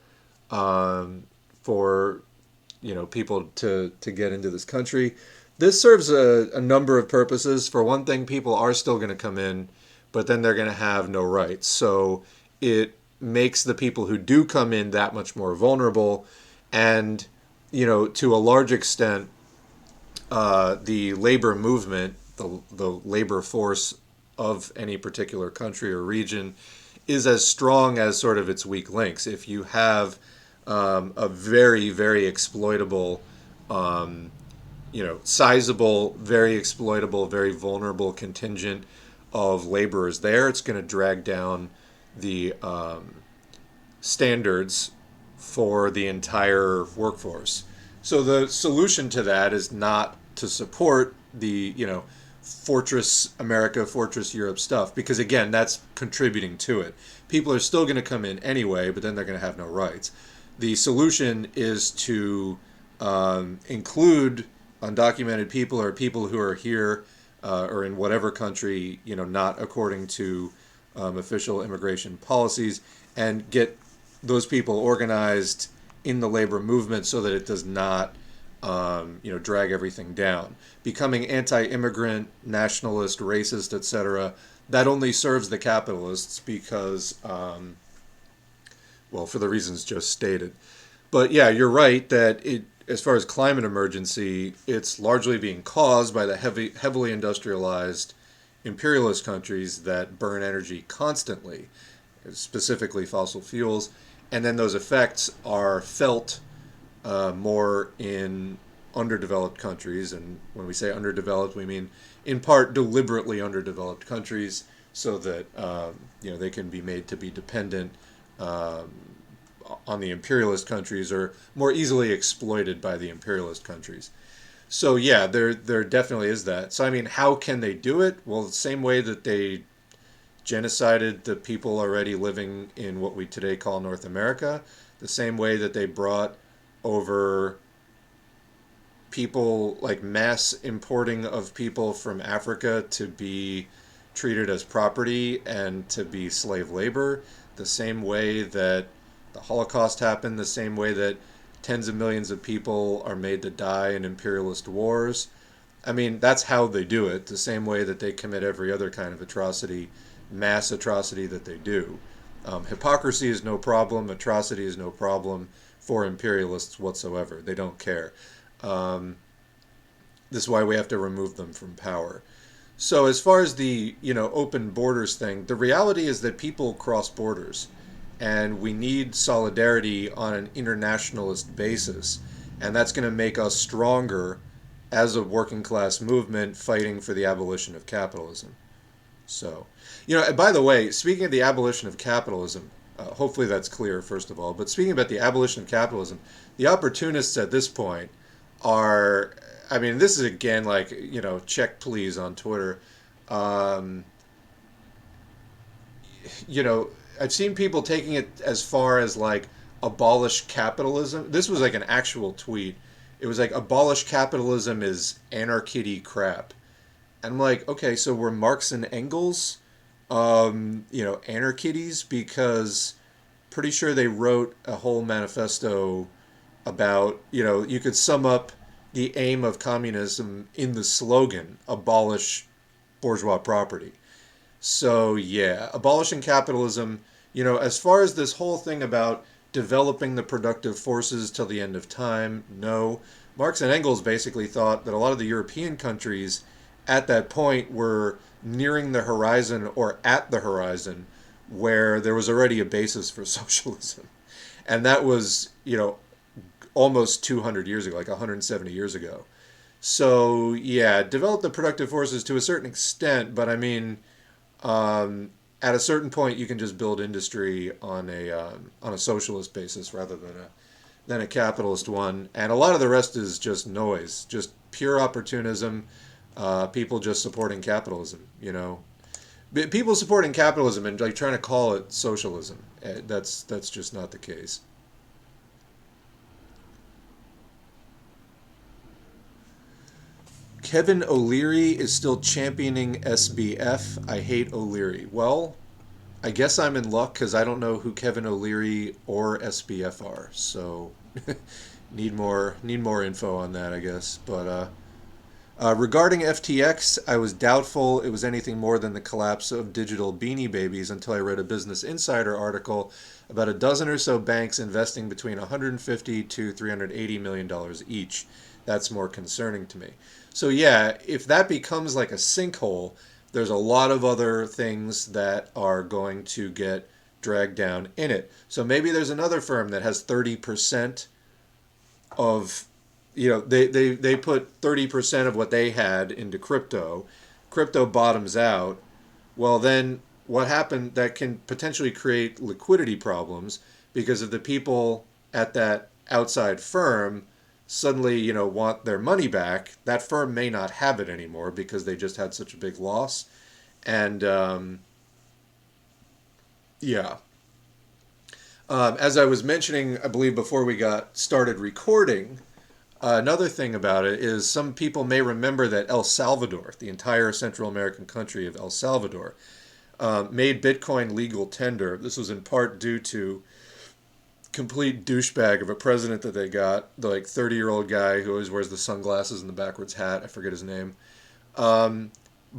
for people to get into this country. This serves a number of purposes. For one thing, people are still going to come in, but then they're going to have no rights. So it makes the people who do come in that much more vulnerable, and to a large extent, the labor movement, the labor force of any particular country or region, is as strong as sort of its weak links. If you have a very, very exploitable, sizable, very exploitable, very vulnerable contingent of laborers there, it's going to drag down the standards for the entire workforce. So the solution to that is not to support the, Fortress America, Fortress Europe stuff, because again, that's contributing to it. People are still going to come in anyway, but then they're going to have no rights. The solution is to include undocumented people or people who are here or in whatever country, not according to official immigration policies, and get those people organized in the labor movement so that it does not, drag everything down. Becoming anti-immigrant, nationalist, racist, etc., that only serves the capitalists because, for the reasons just stated. But yeah, you're right that as far as climate emergency, it's largely being caused by the heavily industrialized imperialist countries that burn energy constantly, specifically fossil fuels, and then those effects are felt more in underdeveloped countries. And when we say underdeveloped, we mean in part deliberately underdeveloped countries, so that they can be made to be dependent on the imperialist countries or more easily exploited by the imperialist countries. So yeah, there definitely is that. So I mean, how can they do it? Well, the same way that they genocided the people already living in what we today call North America, the same way that they brought over people, like mass importing of people from Africa to be treated as property and to be slave labor, the same way that the Holocaust happened, the same way that tens of millions of people are made to die in imperialist wars. I mean, that's how they do it, the same way that they commit every other kind of atrocity, mass atrocity that they do. Hypocrisy is no problem, atrocity is no problem for imperialists whatsoever. They don't care. This is why we have to remove them from power. So as far as the open borders thing, the reality is that people cross borders, and we need solidarity on an internationalist basis, and that's going to make us stronger as a working class movement fighting for the abolition of capitalism. So, and by the way, speaking of the abolition of capitalism, hopefully that's clear, first of all, but speaking about the abolition of capitalism, the opportunists at this point are, I mean, this is again like, check please on Twitter. Um, I've seen people taking it as far as like abolish capitalism. This was like an actual tweet. It was like abolish capitalism is anarchy crap. And I'm like, okay, so were Marx and Engels, anarchists? Because pretty sure they wrote a whole manifesto about, you could sum up the aim of communism in the slogan, abolish bourgeois property. So yeah, abolishing capitalism, as far as this whole thing about developing the productive forces till the end of time, no. Marx and Engels basically thought that a lot of the European countries at that point were nearing the horizon or at the horizon where there was already a basis for socialism. And that was, almost 200 years ago, like 170 years ago. So, yeah, develop the productive forces to a certain extent, but I mean, at a certain point, you can just build industry on a socialist basis rather than a capitalist one, and a lot of the rest is just noise, just pure opportunism, people just supporting capitalism. People supporting capitalism and like trying to call it socialism. That's just not the case. Kevin O'Leary is still championing SBF. I hate O'Leary. Well, I guess I'm in luck because I don't know who Kevin O'Leary or SBF are. So need more info on that, I guess. But regarding FTX, I was doubtful it was anything more than the collapse of digital beanie babies until I read a Business Insider article about a dozen or so banks investing between 150 to $380 million each. That's more concerning to me. So yeah, if that becomes like a sinkhole, there's a lot of other things that are going to get dragged down in it. So maybe there's another firm that has 30% of, they put 30% of what they had into crypto bottoms out. Well, then what happened that can potentially create liquidity problems because if the people at that outside firm suddenly want their money back, that firm may not have it anymore because they just had such a big loss. And yeah, as I was mentioning, I believe before we got started recording, another thing about it is some people may remember that El Salvador, the entire Central American country of El Salvador, made Bitcoin legal tender. This was in part due to complete douchebag of a president that they got, the like 30-year-old guy who always wears the sunglasses and the backwards hat. I forget his name. Um,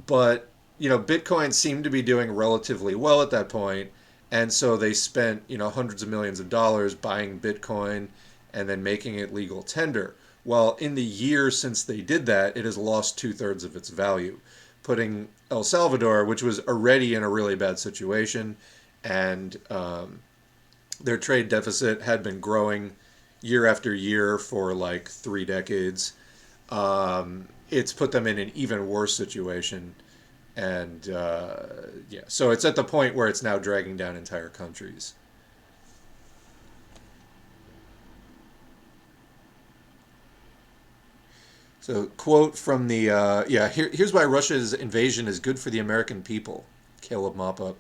but Bitcoin seemed to be doing relatively well at that point, and so they spent hundreds of millions of dollars buying Bitcoin and then making it legal tender. Well, in the year since they did that, it has lost two-thirds of its value, putting El Salvador, which was already in a really bad situation, and their trade deficit had been growing year after year for like 3 decades. It's put them in an even worse situation. And yeah, so it's at the point where it's now dragging down entire countries. So, quote from the here's why Russia's invasion is good for the American people. Caleb Moppa.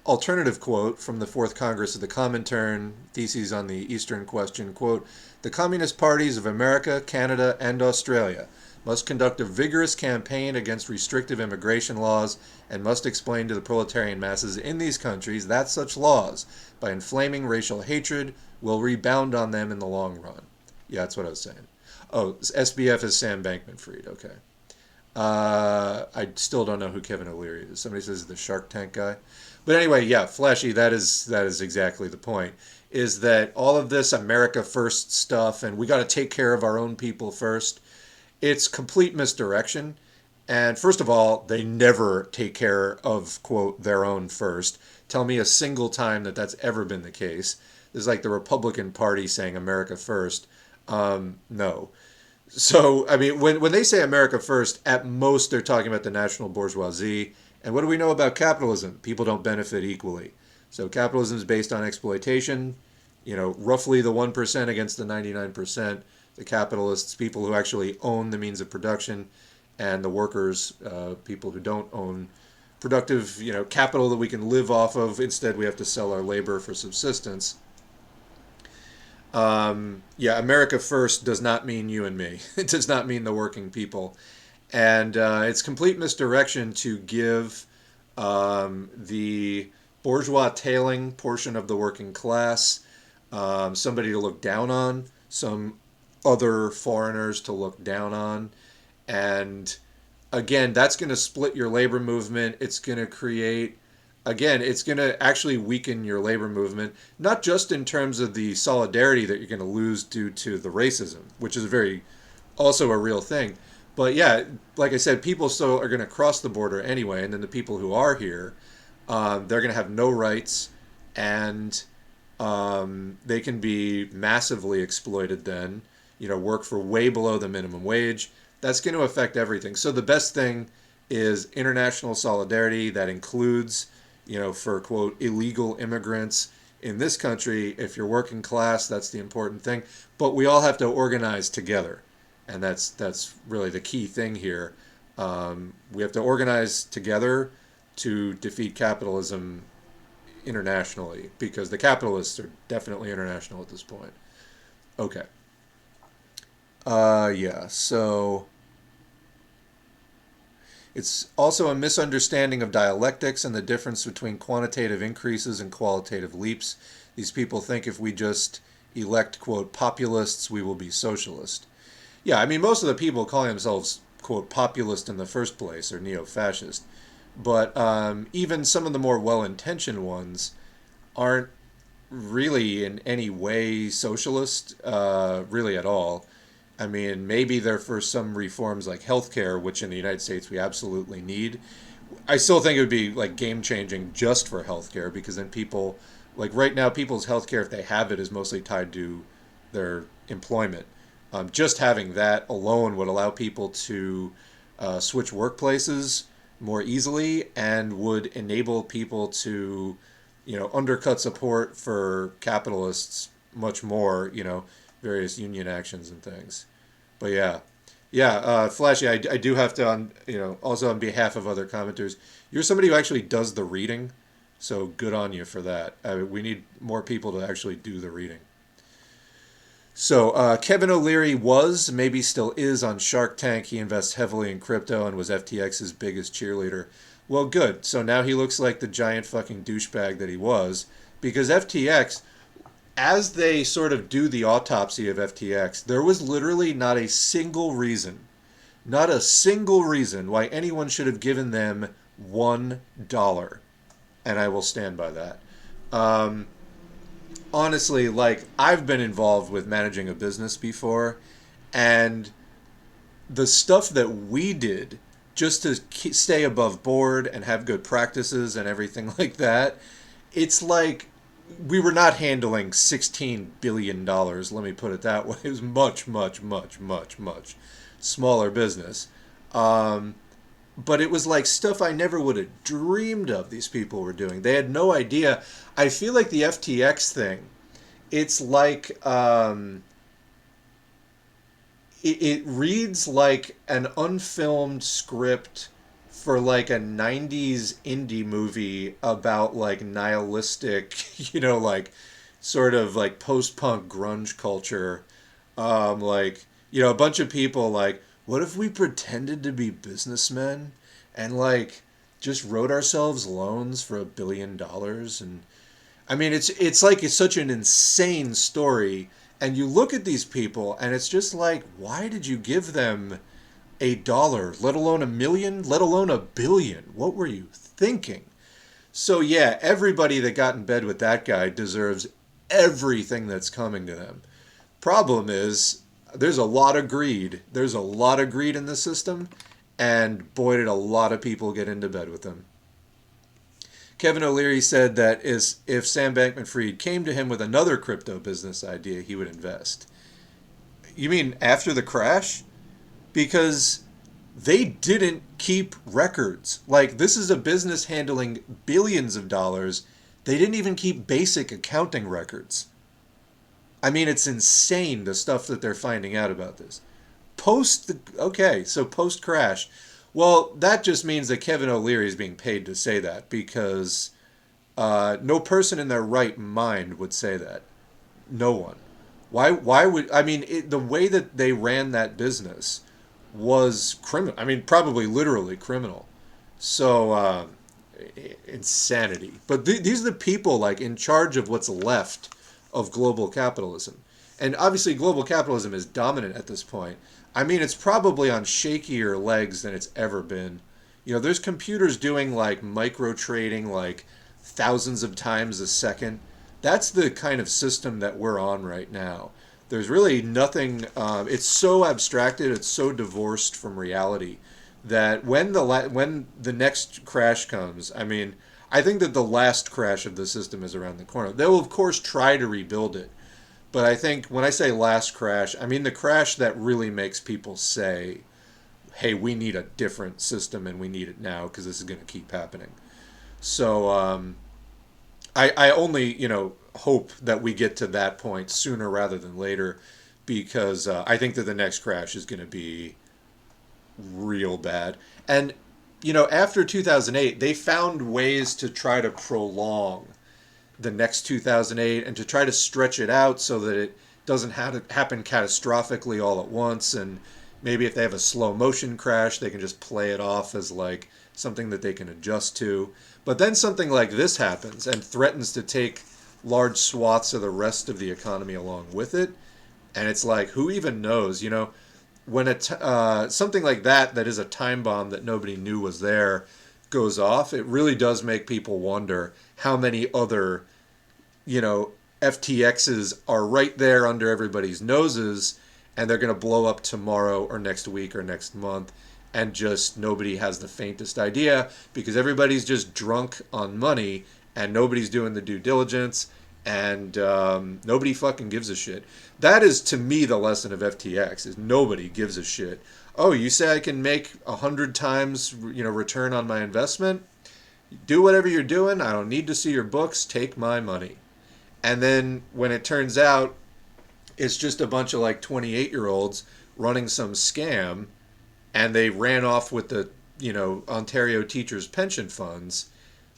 Alternative quote from the Fourth Congress of the Comintern, Theses on the Eastern Question, quote, the Communist parties of America, Canada, and Australia must conduct a vigorous campaign against restrictive immigration laws and must explain to the proletarian masses in these countries that such laws, by inflaming racial hatred, will rebound on them in the long run. Yeah, that's what I was saying. Oh, SBF is Sam Bankman-Fried. Okay. I still don't know who Kevin O'Leary is. Somebody says the Shark Tank guy. But anyway, yeah, Flashy, that is exactly the point. Is that all of this America first stuff and we got to take care of our own people first? It's complete misdirection. And first of all, they never take care of, quote, their own first. Tell me a single time that that's ever been the case. This is like the Republican Party saying America first. No. So, I mean, when they say America first, at most they're talking about the national bourgeoisie. And what do we know about capitalism? People don't benefit equally. So capitalism is based on exploitation, roughly the 1% against the 99%. The capitalists, people who actually own the means of production, and the workers, people who don't own productive, capital that we can live off of. Instead, we have to sell our labor for subsistence. Yeah, America first does not mean you and me. It does not mean the working people. And it's complete misdirection to give the bourgeois tailing portion of the working class somebody to look down on, some other foreigners to look down on. And again, that's going to split your labor movement. It's going to create, again, it's going to actually weaken your labor movement, not just in terms of the solidarity that you're going to lose due to the racism, which is also a real thing. But yeah, like I said, people still are going to cross the border anyway, and then the people who are here, they're going to have no rights, and they can be massively exploited then, work for way below the minimum wage. That's going to affect everything. So the best thing is international solidarity that includes, for quote, illegal immigrants in this country. If you're working class, that's the important thing. But we all have to organize together. And that's really the key thing here. We have to organize together to defeat capitalism internationally, because the capitalists are definitely international at this point. Okay. Yeah, so it's also a misunderstanding of dialectics and the difference between quantitative increases and qualitative leaps. These people think if we just elect, quote, populists, we will be socialist. Yeah, I mean, most of the people calling themselves, quote, populist in the first place are neo fascist. But even some of the more well intentioned ones aren't really in any way socialist, really at all. I mean, maybe they're for some reforms like healthcare, which in the United States we absolutely need. I still think it would be like game changing just for healthcare, because then people, like right now, people's healthcare, if they have it, is mostly tied to their employment. Just having that alone would allow people to switch workplaces more easily, and would enable people to, undercut support for capitalists much more, various union actions and things. But yeah, yeah, Flashy, I do have to, also on behalf of other commenters, you're somebody who actually does the reading, so good on you for that. We need more people to actually do the reading. So Kevin O'Leary was, maybe still is, on Shark Tank. He invests heavily in crypto and was FTX's biggest cheerleader. Well, good. So now he looks like the giant fucking douchebag that he was, because FTX, as they sort of do the autopsy of FTX, there was literally not a single reason why anyone should have given them $1. And I will stand by that. Honestly, like, I've been involved with managing a business before, and the stuff that we did just to stay above board and have good practices and everything like that, it's like we were not handling $16 billion. Let me put it that way. It was much, much, much, much, much smaller business. Um, but it was like stuff I never would have dreamed of these people were doing. They had no idea. I feel like the FTX thing, it's like it reads like an unfilmed script for like a 90s indie movie about like nihilistic, like sort of like post-punk grunge culture. Like, a bunch of people like, what if we pretended to be businessmen and like just wrote ourselves loans for $1 billion? And I mean, it's like it's such an insane story. And you look at these people, and it's just like, why did you give them $1, let alone $1 million, let alone $1 billion? What were you thinking? So yeah, everybody that got in bed with that guy deserves everything that's coming to them. Problem is, there's a lot of greed. There's a lot of greed in the system, and boy, did a lot of people get into bed with them. Kevin O'Leary said that if Sam Bankman-Fried came to him with another crypto business idea, he would invest. You mean after the crash? Because they didn't keep records. Like, this is a business handling billions of dollars. They didn't even keep basic accounting records. I mean, it's insane the stuff that they're finding out about this. Post crash. Well, that just means that Kevin O'Leary is being paid to say that, because no person in their right mind would say that. No one. Why would, I mean, the way that they ran that business was criminal. I mean, probably literally criminal. So, insanity. But these are the people like in charge of what's left of global capitalism. And obviously global capitalism is dominant at this point. I mean, it's probably on shakier legs than it's ever been. There's computers doing like micro trading like thousands of times a second. That's the kind of system that we're on right now. There's really nothing. It's so abstracted. It's so divorced from reality that when the next crash comes, I mean, I think that the last crash of the system is around the corner. They'll of course try to rebuild it, but I think when I say last crash, I mean the crash that really makes people say, "Hey, we need a different system, and we need it now because this is going to keep happening." So I only hope that we get to that point sooner rather than later, because I think that the next crash is going to be real bad. And, after 2008, they found ways to try to prolong the next 2008 and to try to stretch it out so that it doesn't have to happen catastrophically all at once. And maybe if they have a slow motion crash, they can just play it off as like something that they can adjust to. But then something like this happens and threatens to take large swaths of the rest of the economy along with it. And it's like, who even knows? When something like that is a time bomb that nobody knew was there, goes off, it really does make people wonder how many other, FTXs are right there under everybody's noses, and they're going to blow up tomorrow or next week or next month, and just nobody has the faintest idea because everybody's just drunk on money and nobody's doing the due diligence, and nobody fucking gives a shit. That is, to me, the lesson of FTX, is nobody gives a shit. Oh, you say I can make 100 times, return on my investment? Do whatever you're doing. I don't need to see your books. Take my money. And then when it turns out it's just a bunch of like 28-year-olds running some scam, and they ran off with the, Ontario teachers' pension funds,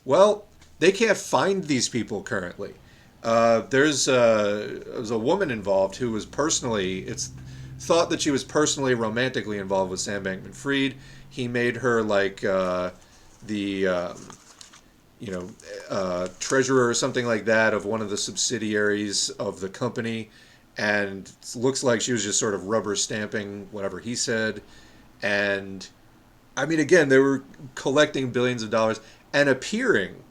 well, they can't find these people currently. There's a woman involved who was it's thought that she was personally romantically involved with Sam Bankman-Fried. He made her like the treasurer or something like that of one of the subsidiaries of the company, and it looks like she was just sort of rubber stamping whatever he said. And I mean, again, they were collecting billions of dollars and appearing.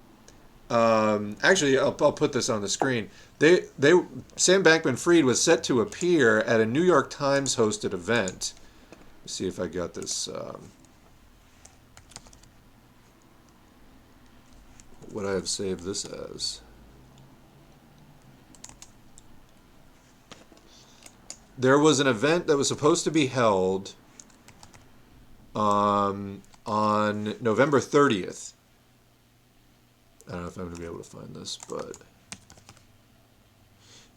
Actually, I'll put this on the screen. Sam Bankman-Fried was set to appear at a New York Times hosted event. Let's see if I got this. What I have saved this as. There was an event that was supposed to be held on November 30th. I don't know if I'm going to be able to find this, but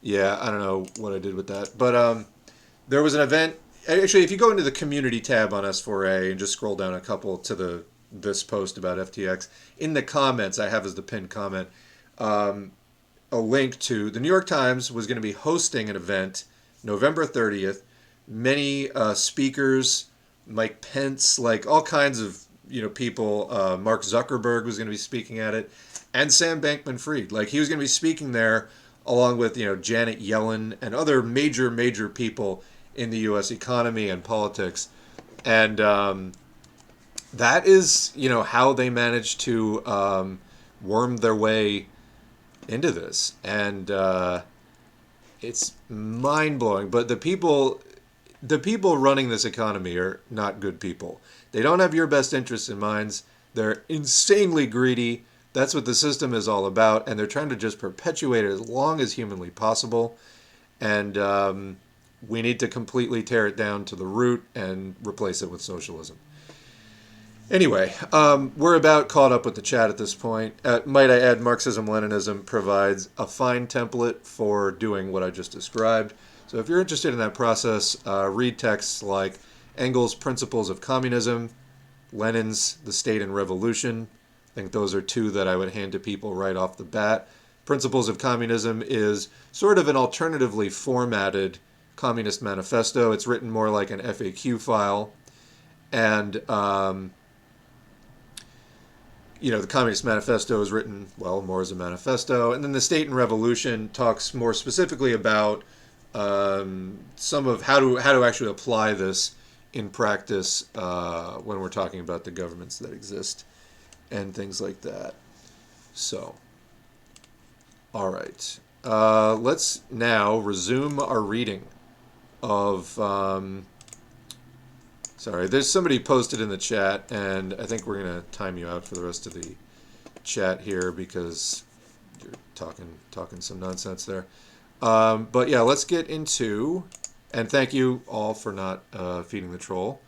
yeah, I don't know what I did with that. But there was an event. Actually, if you go into the community tab on S4A and just scroll down a couple to this post about FTX, in the comments, I have as the pinned comment, a link to the New York Times was going to be hosting an event November 30th. Many speakers, Mike Pence, like all kinds of people. Mark Zuckerberg was going to be speaking at it. And Sam Bankman-Fried, like he was going to be speaking there along with Janet Yellen and other major people in the U.S. economy and politics, and that is how they managed to worm their way into this, and it's mind blowing. But the people running this economy are not good people. They don't have your best interests in mind. They're insanely greedy. That's what the system is all about, and they're trying to just perpetuate it as long as humanly possible. And we need to completely tear it down to the root and replace it with socialism. Anyway, we're about caught up with the chat at this point. Might I add, Marxism-Leninism provides a fine template for doing what I just described. So if you're interested in that process, read texts like Engels' Principles of Communism, Lenin's The State and Revolution. I think those are two that I would hand to people right off the bat. Principles of Communism is sort of an alternatively formatted Communist Manifesto. It's written more like an FAQ file. And, the Communist Manifesto is written, well, more as a manifesto. And then The State and Revolution talks more specifically about some of how to actually apply this in practice when we're talking about the governments that exist and things like that. So, all right. Let's now resume our reading of... sorry, there's somebody posted in the chat, and I think we're going to time you out for the rest of the chat here because you're talking some nonsense there. But yeah, let's get into... And thank you all for not feeding the troll.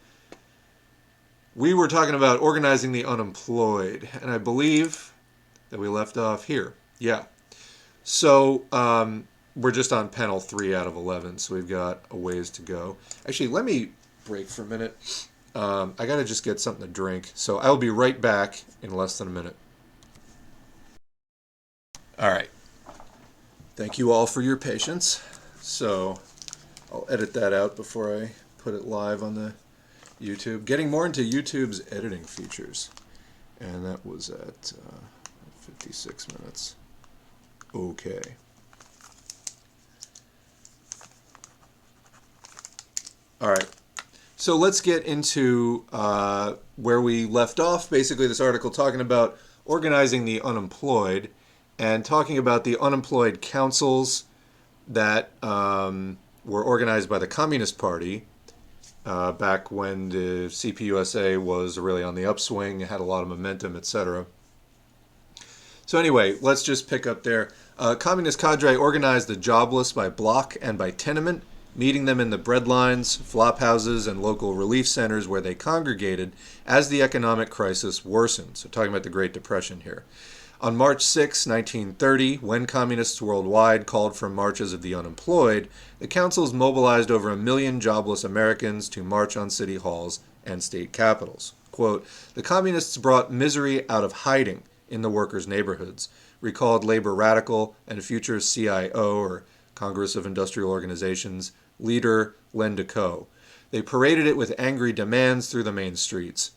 We were talking about organizing the unemployed, and I believe that we left off here. Yeah. So we're just on panel 3 out of 11, so we've got a ways to go. Actually, let me break for a minute. I gotta just get something to drink. So I'll be right back in less than a minute. All right. Thank you all for your patience. So I'll edit that out before I put it live on the YouTube. Getting more into YouTube's editing features. And that was at 56 minutes. Okay. All right. So let's get into where we left off. Basically, this article talking about organizing the unemployed and talking about the unemployed councils that were organized by the Communist Party back when the CPUSA was really on the upswing, had a lot of momentum, etc. So anyway, let's just pick up there. Communist cadre organized the jobless by block and by tenement, meeting them in the breadlines, flop houses, and local relief centers where they congregated as the economic crisis worsened. So talking about the Great Depression here. On March 6, 1930, when communists worldwide called for marches of the unemployed, the councils mobilized over 1 million jobless Americans to march on city halls and state capitals. Quote, the communists brought misery out of hiding in the workers' neighborhoods, recalled labor radical and future CIO, or Congress of Industrial Organizations, leader Len DeCaux. They paraded it with angry demands through the main streets.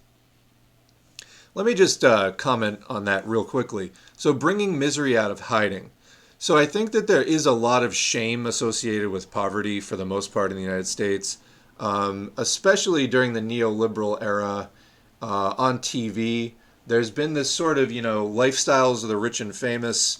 Let me just comment on that real quickly. So bringing misery out of hiding. So I think that there is a lot of shame associated with poverty for the most part in the United States, especially during the neoliberal era on TV. There's been this sort of, lifestyles of the rich and famous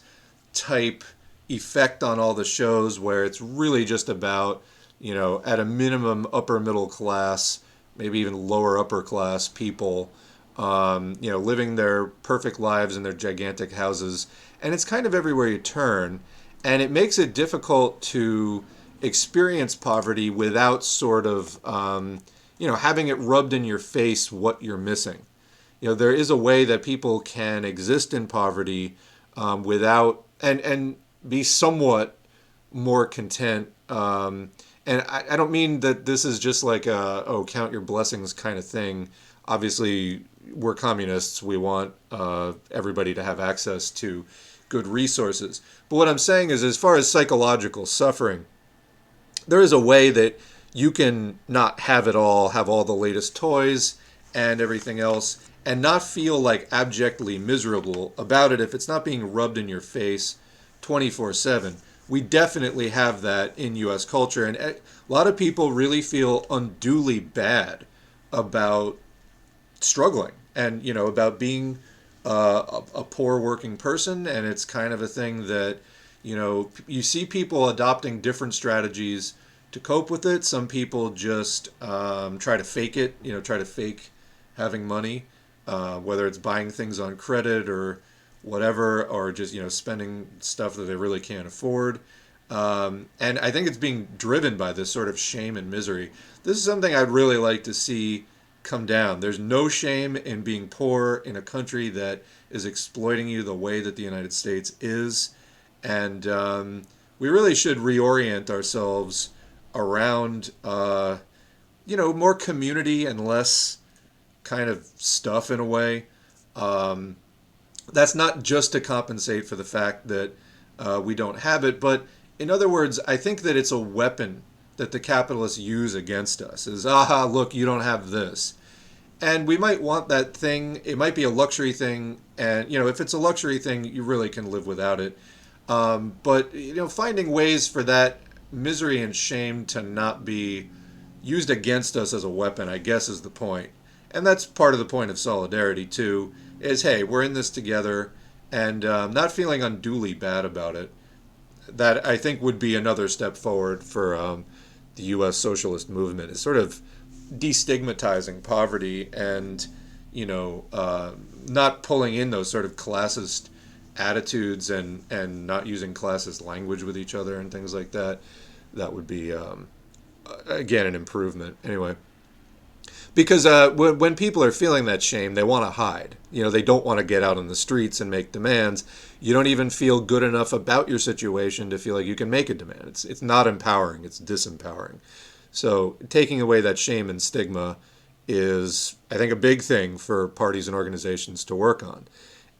type effect on all the shows where it's really just about, at a minimum upper middle class, maybe even lower upper class people, living their perfect lives in their gigantic houses. And it's kind of everywhere you turn. And it makes it difficult to experience poverty without sort of, having it rubbed in your face what you're missing. There is a way that people can exist in poverty without, and be somewhat more content. And I don't mean that this is just like count your blessings kind of thing. Obviously, we're communists. We want everybody to have access to good resources. But what I'm saying is, as far as psychological suffering, there is a way that you can not have it all, have all the latest toys and everything else, and not feel like abjectly miserable about it if it's not being rubbed in your face 24/7. We definitely have that in U.S. culture, and a lot of people really feel unduly bad about struggling and, about being a poor working person. And it's kind of a thing that, you see people adopting different strategies to cope with it. Some people just try to fake it, try to fake having money, whether it's buying things on credit or whatever, or just, spending stuff that they really can't afford. And I think it's being driven by this sort of shame and misery. This is something I'd really like to see come down. There's no shame in being poor in a country that is exploiting you the way that the United States is. And we really should reorient ourselves around, more community and less kind of stuff in a way. That's not just to compensate for the fact that we don't have it, but in other words, I think that it's a weapon that the capitalists use against us. Is, look, you don't have this. And we might want that thing. It might be a luxury thing. And, if it's a luxury thing, you really can live without it. But, finding ways for that misery and shame to not be used against us as a weapon, I guess, is the point. And that's part of the point of solidarity, too, is, hey, we're in this together, and not feeling unduly bad about it. That, I think, would be another step forward for the U.S. socialist movement, is sort of destigmatizing poverty and, not pulling in those sort of classist attitudes and not using classist language with each other and things like that. That would be, again, an improvement. Anyway. Because when people are feeling that shame, they want to hide. They don't want to get out on the streets and make demands. You don't even feel good enough about your situation to feel like you can make a demand. It's not empowering. It's disempowering. So taking away that shame and stigma is, I think, a big thing for parties and organizations to work on.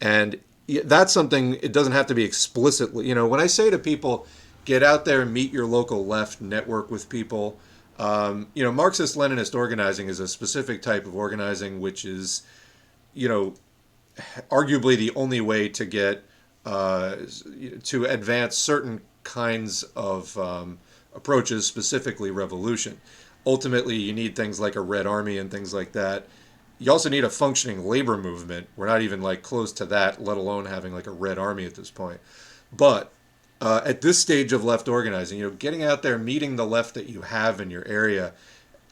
And that's something, it doesn't have to be explicitly, when I say to people, get out there and meet your local left, network with people. Marxist-Leninist organizing is a specific type of organizing, which is, arguably the only way to get to advance certain kinds of approaches, specifically revolution. Ultimately, you need things like a Red Army and things like that. You also need a functioning labor movement. We're not even like close to that, let alone having like a Red Army at this point. But at this stage of left organizing, getting out there, meeting the left that you have in your area,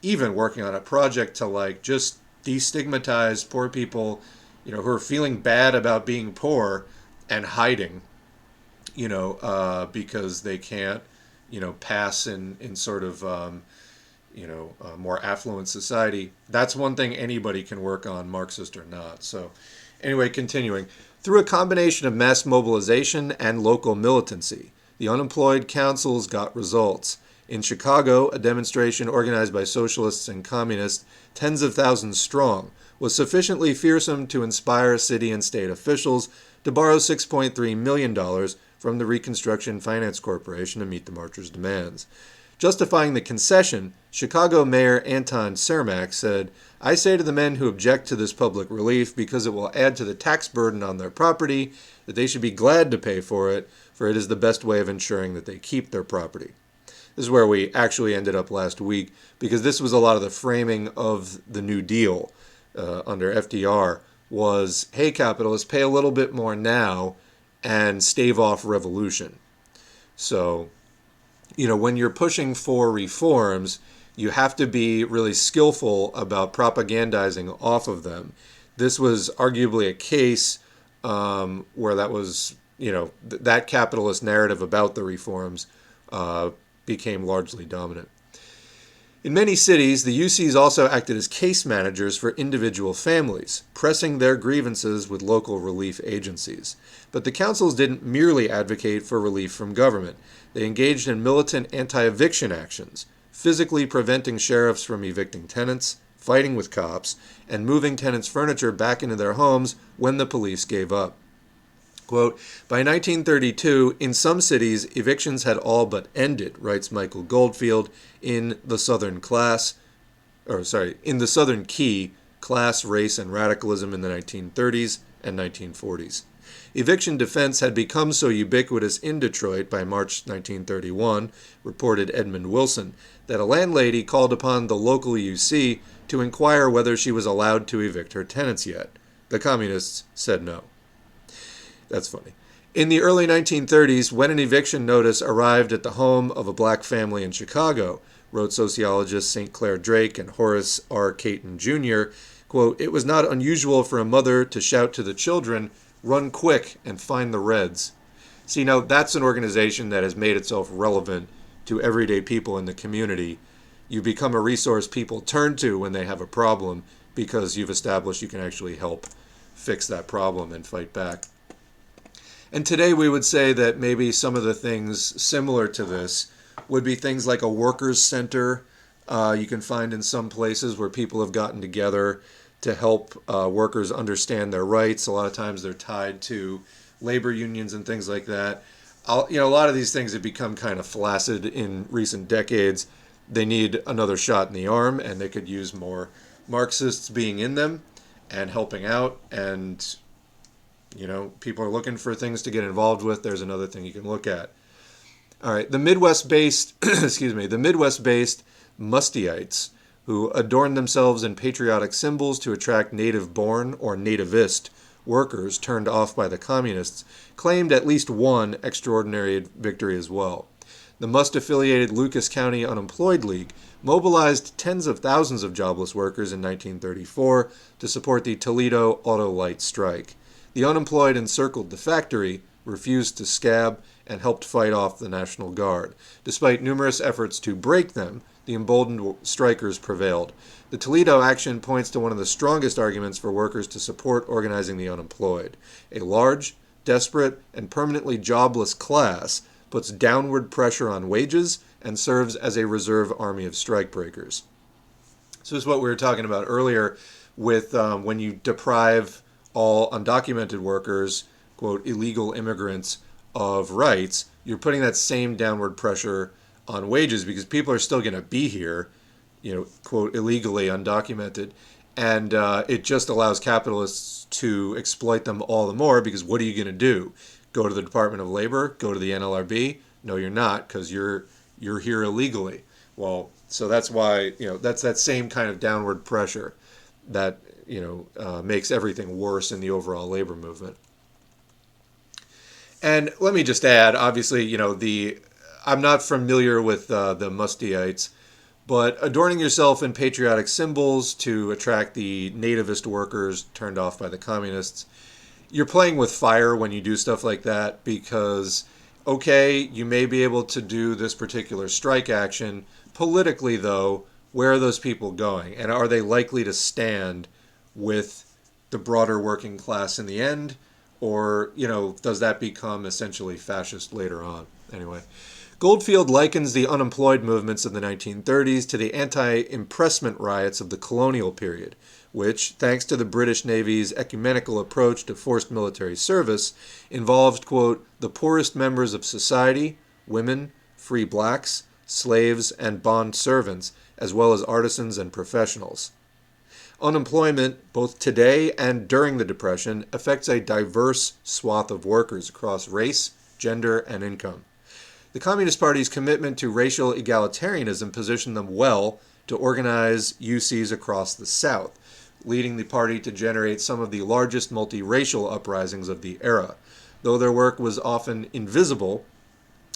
even working on a project to like just destigmatize poor people, who are feeling bad about being poor and hiding, because they can't, pass in sort of, more affluent society. That's one thing anybody can work on, Marxist or not. So anyway, continuing. Through a combination of mass mobilization and local militancy, the unemployed councils got results. In Chicago, a demonstration organized by socialists and communists, tens of thousands strong, was sufficiently fearsome to inspire city and state officials to borrow $6.3 million from the Reconstruction Finance Corporation to meet the marchers' demands. Justifying the concession, Chicago Mayor Anton Cermak said, "I say to the men who object to this public relief because it will add to the tax burden on their property that they should be glad to pay for it is the best way of ensuring that they keep their property." This is where we actually ended up last week, because this was a lot of the framing of the New Deal under FDR was, hey, capitalists, pay a little bit more now and stave off revolution. So, when you're pushing for reforms, you have to be really skillful about propagandizing off of them. This was arguably a case where that was, that capitalist narrative about the reforms became largely dominant. In many cities, the UCs also acted as case managers for individual families, pressing their grievances with local relief agencies. But the councils didn't merely advocate for relief from government. They engaged in militant anti-eviction actions, physically preventing sheriffs from evicting tenants, fighting with cops, and moving tenants' furniture back into their homes when the police gave up. Quote, "By 1932, in some cities, evictions had all but ended," writes Michael Goldfield in The Southern Key, Class, Race, and Radicalism in the 1930s and 1940s. Eviction defense had become so ubiquitous in Detroit by March 1931, reported Edmund Wilson, that a landlady called upon the local UC to inquire whether she was allowed to evict her tenants yet. The communists said no. That's funny. In the early 1930s, when an eviction notice arrived at the home of a black family in Chicago, wrote sociologists St. Clair Drake and Horace R. Caton Jr., quote, "It was not unusual for a mother to shout to the children, 'Run quick and find the Reds.'" See, now that's an organization that has made itself relevant to everyday people in the community. You become a resource people turn to when they have a problem because you've established you can actually help fix that problem and fight back. And today we would say that maybe some of the things similar to this would be things like a workers' center you can find in some places where people have gotten together to help workers understand their rights. A lot of times they're tied to labor unions and things like that. A lot of these things have become kind of flaccid in recent decades. They need another shot in the arm, and they could use more Marxists being in them and helping out. And people are looking for things to get involved with. There's another thing you can look at. All right, the Midwest-based, the Midwest-based Mustyites, who adorned themselves in patriotic symbols to attract native-born or nativist workers turned off by the communists, claimed at least one extraordinary victory as well. The Must-affiliated Lucas County Unemployed League mobilized tens of thousands of jobless workers in 1934 to support the Toledo Auto Light strike. The unemployed encircled the factory, refused to scab, and helped fight off the National Guard. Despite numerous efforts to break them, the emboldened strikers prevailed. The Toledo action points to one of the strongest arguments for workers to support organizing the unemployed. A large, desperate, and permanently jobless class puts downward pressure on wages and serves as a reserve army of strikebreakers. So this is what we were talking about earlier with when you deprive all undocumented workers, quote, illegal immigrants, of rights, you're putting that same downward pressure on wages because people are still going to be here, quote, illegally undocumented. And it just allows capitalists to exploit them all the more because what are you going to do? Go to the Department of Labor? Go to the NLRB? No, you're not because you're here illegally. Well, so that's why, that's that same kind of downward pressure that, makes everything worse in the overall labor movement. And let me just add, obviously, I'm not familiar with the Mustyites, but adorning yourself in patriotic symbols to attract the nativist workers turned off by the communists, you're playing with fire when you do stuff like that because, okay, you may be able to do this particular strike action. Politically, though, where are those people going? And are they likely to stand with the broader working class in the end? Or, does that become essentially fascist later on? Anyway, Goldfield likens the unemployed movements of the 1930s to the anti-impressment riots of the colonial period, which, thanks to the British Navy's ecumenical approach to forced military service, involved, quote, the poorest members of society, women, free blacks, slaves, and bond servants, as well as artisans and professionals. Unemployment, both today and during the Depression, affects a diverse swath of workers across race, gender, and income. The Communist Party's commitment to racial egalitarianism positioned them well to organize UCs across the South, leading the party to generate some of the largest multiracial uprisings of the era. Though their work was often invisible,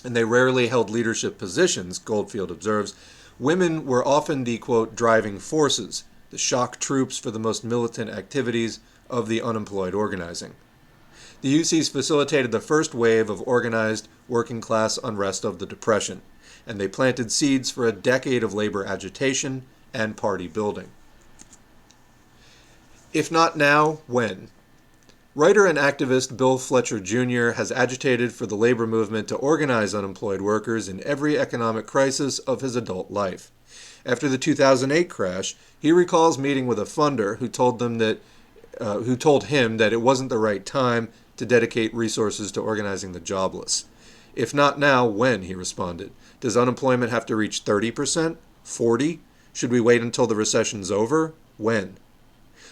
and they rarely held leadership positions, Goldfield observes, women were often the, quote, driving forces, the shock troops for the most militant activities of the unemployed organizing. The UCs facilitated the first wave of organized working-class unrest of the Depression, and they planted seeds for a decade of labor agitation and party building. If not now, when? Writer and activist Bill Fletcher Jr. has agitated for the labor movement to organize unemployed workers in every economic crisis of his adult life. After the 2008 crash, he recalls meeting with a funder who told him that it wasn't the right time to dedicate resources to organizing the jobless. If not now, when? He responded. Does unemployment have to reach 30%? 40%? Should we wait until the recession's over? When?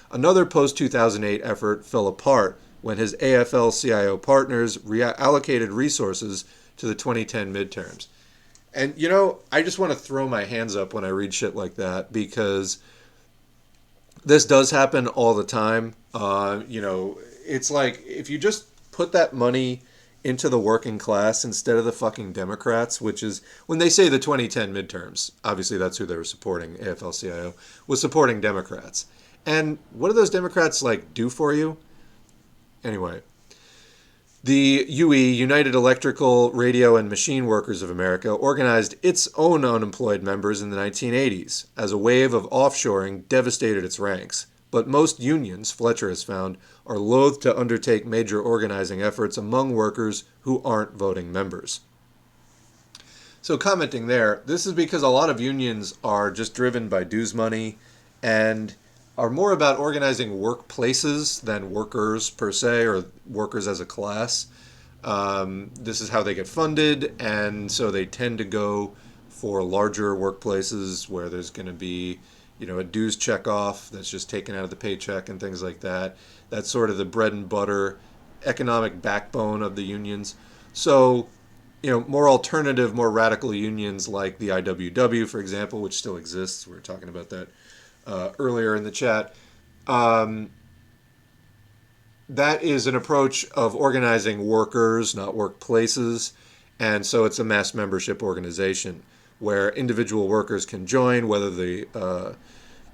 Another post-2008 effort fell apart when his AFL-CIO partners reallocated resources to the 2010 midterms. And, I just want to throw my hands up when I read shit like that because this does happen all the time. It's like if you just put that money into the working class instead of the fucking Democrats, which is when they say the 2010 midterms, obviously that's who they were supporting, AFL-CIO, was supporting Democrats. And what do those Democrats do for you? Anyway, the UE, United Electrical, Radio, and Machine Workers of America, organized its own unemployed members in the 1980s as a wave of offshoring devastated its ranks. But most unions, Fletcher has found, are loath to undertake major organizing efforts among workers who aren't voting members. So commenting there, this is because a lot of unions are just driven by dues money and are more about organizing workplaces than workers per se or workers as a class. This is how they get funded, and so they tend to go for larger workplaces where there's going to be a dues check off that's just taken out of the paycheck and things like that. That's sort of the bread and butter economic backbone of the unions. So, more alternative, more radical unions like the IWW, for example, which still exists. We were talking about that earlier in the chat. That is an approach of organizing workers, not workplaces. And so it's a mass membership organization where individual workers can join, whether the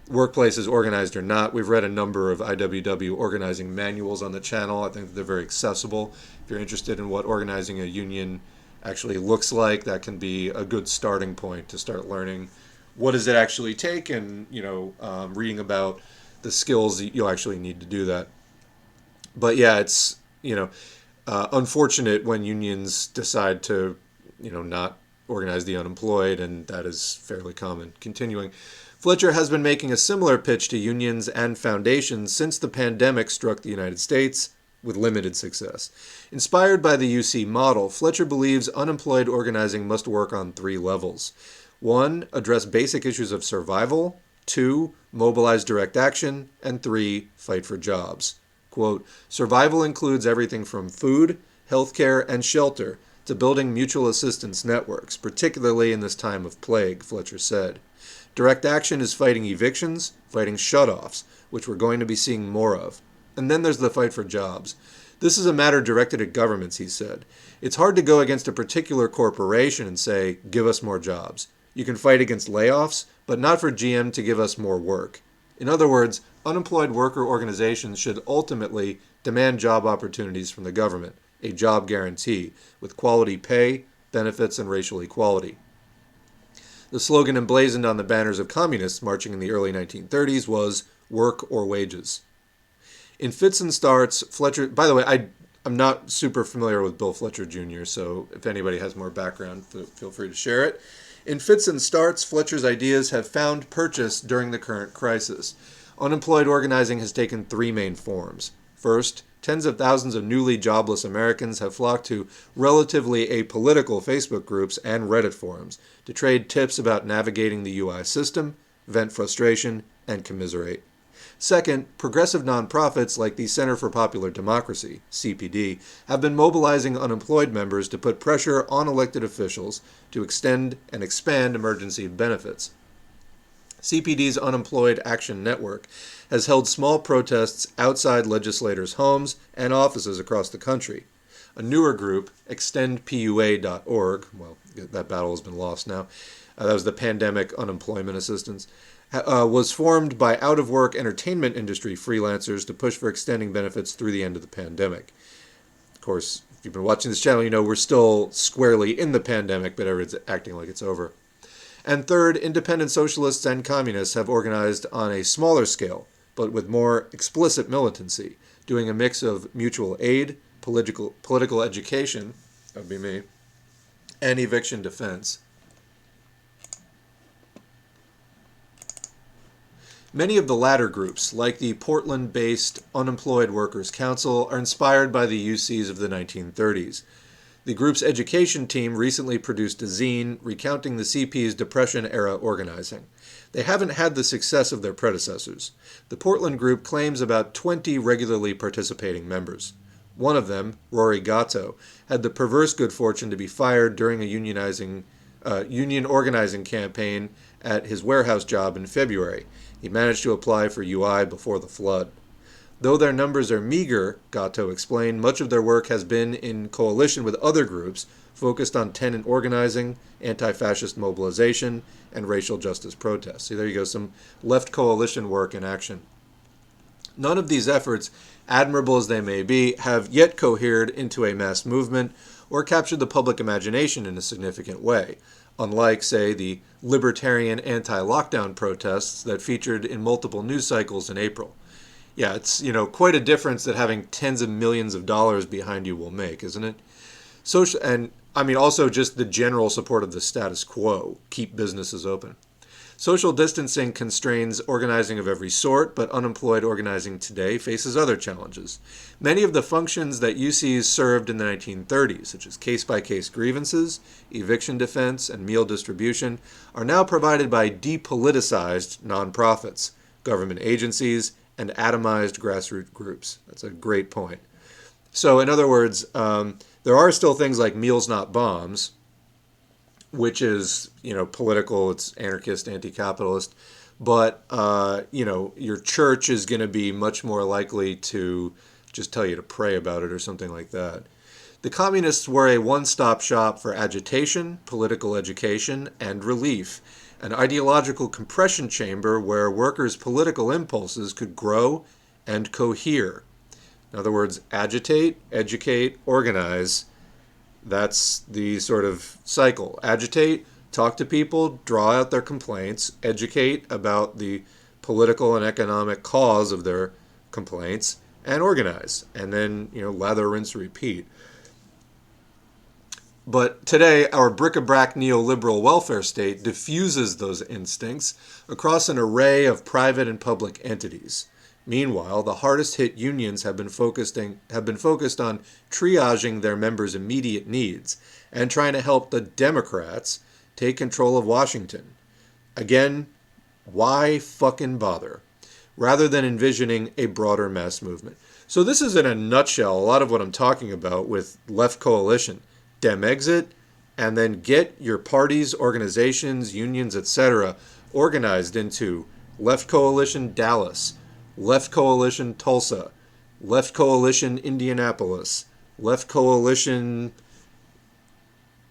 workplace is organized or not. We've read a number of IWW organizing manuals on the channel. I think they're very accessible. If you're interested in what organizing a union actually looks like, that can be a good starting point to start learning what does it actually take and, reading about the skills that you'll actually need to do that. But yeah, it's, unfortunate when unions decide to, not organize the unemployed, and that is fairly common. Continuing, Fletcher has been making a similar pitch to unions and foundations since the pandemic struck the United States, with limited success. Inspired by the UC model, Fletcher believes unemployed organizing must work on 3 levels. 1. Address basic issues of survival. 2. Mobilize direct action. And 3. Fight for jobs. Quote, survival includes everything from food, healthcare, and shelter to building mutual assistance networks, particularly in this time of plague, Fletcher said. Direct action is fighting evictions, fighting shutoffs, which we're going to be seeing more of. And then there's the fight for jobs. This is a matter directed at governments, he said. It's hard to go against a particular corporation and say, give us more jobs. You can fight against layoffs, but not for GM to give us more work. In other words, unemployed worker organizations should ultimately demand job opportunities from the government, a job guarantee, with quality pay, benefits, and racial equality. The slogan emblazoned on the banners of communists marching in the early 1930s was, work or wages. In fits and starts, Fletcher, by the way, I'm not super familiar with Bill Fletcher Jr., so if anybody has more background, feel free to share it. In fits and starts, Fletcher's ideas have found purchase during the current crisis. Unemployed organizing has taken 3 main forms. First, tens of thousands of newly jobless Americans have flocked to relatively apolitical Facebook groups and Reddit forums to trade tips about navigating the UI system, vent frustration, and commiserate. Second, progressive nonprofits like the Center for Popular Democracy, CPD, have been mobilizing unemployed members to put pressure on elected officials to extend and expand emergency benefits. CPD's Unemployed Action Network has held small protests outside legislators' homes and offices across the country. A newer group, extendpua.org, well, that battle has been lost now, that was the Pandemic Unemployment Assistance, was formed by out-of-work entertainment industry freelancers to push for extending benefits through the end of the pandemic. Of course, if you've been watching this channel, you know we're still squarely in the pandemic, but everyone's acting like it's over. And third, independent socialists and communists have organized on a smaller scale, but with more explicit militancy, doing a mix of mutual aid, political education, that would be me, and eviction defense. Many of the latter groups, like the Portland-based Unemployed Workers Council, are inspired by the UCs of the 1930s. The group's education team recently produced a zine recounting the CP's Depression-era organizing. They haven't had the success of their predecessors. The Portland group claims about 20 regularly participating members. One of them, Rory Gatto, had the perverse good fortune to be fired during a union organizing campaign at his warehouse job in February. He managed to apply for UI before the flood. Though their numbers are meager, Gatto explained, much of their work has been in coalition with other groups focused on tenant organizing, anti-fascist mobilization, and racial justice protests. See, there you go, some left coalition work in action. None of these efforts, admirable as they may be, have yet cohered into a mass movement or captured the public imagination in a significant way, unlike, say, the libertarian anti-lockdown protests that featured in multiple news cycles in April. Yeah, it's, quite a difference that having tens of millions of dollars behind you will make, isn't it? Also just the general support of the status quo, keep businesses open. Social distancing constrains organizing of every sort, but unemployed organizing today faces other challenges. Many of the functions that UCs served in the 1930s, such as case-by-case grievances, eviction defense, and meal distribution, are now provided by depoliticized nonprofits, government agencies, and atomized grassroots groups. That's a great point. So, in other words, there are still things like Meals Not Bombs, which is, political, it's anarchist, anti-capitalist, but, your church is going to be much more likely to just tell you to pray about it or something like that. The communists were a one-stop shop for agitation, political education, and relief, an ideological compression chamber where workers' political impulses could grow and cohere. In other words, agitate, educate, organize. That's the sort of cycle. Agitate, talk to people, draw out their complaints, educate about the political and economic cause of their complaints, and organize. And then, lather, rinse, repeat. But today, our bric-a-brac neoliberal welfare state diffuses those instincts across an array of private and public entities. Meanwhile, the hardest hit unions have been focused on triaging their members' immediate needs and trying to help the Democrats take control of Washington. Again, why fucking bother? Rather than envisioning a broader mass movement. So this is in a nutshell a lot of what I'm talking about with left coalition. Dem exit, and then get your parties, organizations, unions, etc. organized into Left Coalition Dallas, Left Coalition Tulsa, Left Coalition Indianapolis, Left Coalition,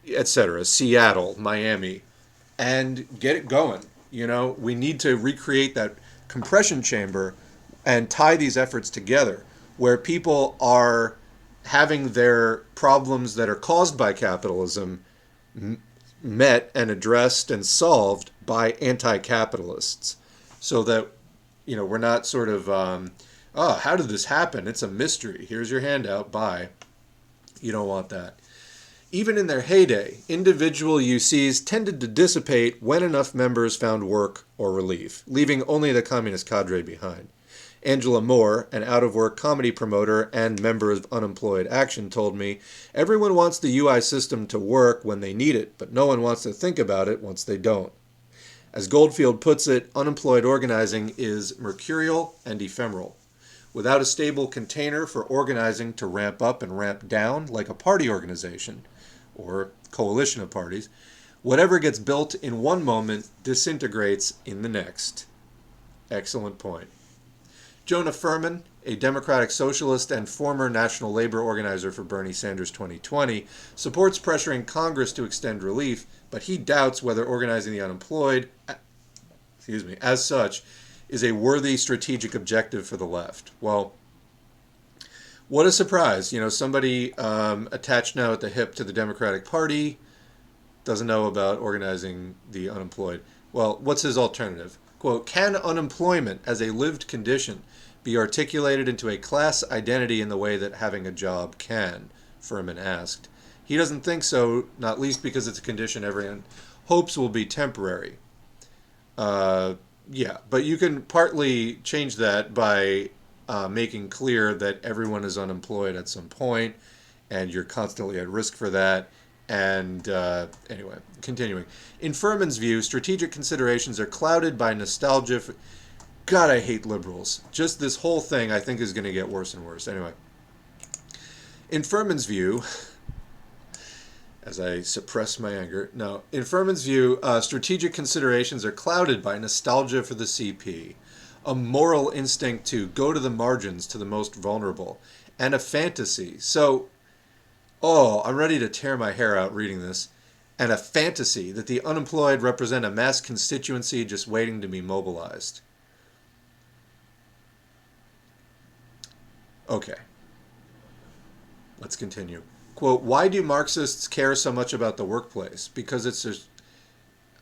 etc., Seattle, Miami, and get it going. You know, we need to recreate that compression chamber and tie these efforts together where people are having their problems that are caused by capitalism met and addressed and solved by anti-capitalists, so that we're not sort of oh, how did this happen, it's a mystery, here's your handout, bye. You don't want that. Even in their heyday, individual UCs tended to dissipate when enough members found work or relief, leaving only the communist cadre behind. Angela Moore, an out-of-work comedy promoter and member of Unemployed Action, told me, "Everyone wants the UI system to work when they need it, but no one wants to think about it once they don't." As Goldfield puts it, unemployed organizing is mercurial and ephemeral. Without a stable container for organizing to ramp up and ramp down like a party organization, or coalition of parties, whatever gets built in one moment disintegrates in the next. Excellent point. Jonah Furman, a Democratic Socialist and former National Labor Organizer for Bernie Sanders 2020, supports pressuring Congress to extend relief, but he doubts whether organizing the unemployed, as such, is a worthy strategic objective for the left. Well, what a surprise. Somebody attached now at the hip to the Democratic Party doesn't know about organizing the unemployed. Well, what's his alternative? Quote, "Can unemployment as a lived condition be articulated into a class identity in the way that having a job can?" Furman asked. He doesn't think so, not least because it's a condition everyone hopes will be temporary. Yeah, but you can partly change that by making clear that everyone is unemployed at some point, and you're constantly at risk for that. And anyway, continuing. In Furman's view, strategic considerations are clouded by nostalgia. God, I hate liberals. Just this whole thing, I think, is going to get worse and worse. Anyway, in Furman's view, as I suppress my anger, no, in Furman's view, strategic considerations are clouded by nostalgia for the CP, a moral instinct to go to the margins, to the most vulnerable, and a fantasy. So, I'm ready to tear my hair out reading this. And a fantasy that the unemployed represent a mass constituency just waiting to be mobilized. Okay. Let's continue. Quote, "Why do Marxists care so much about the workplace? Because it's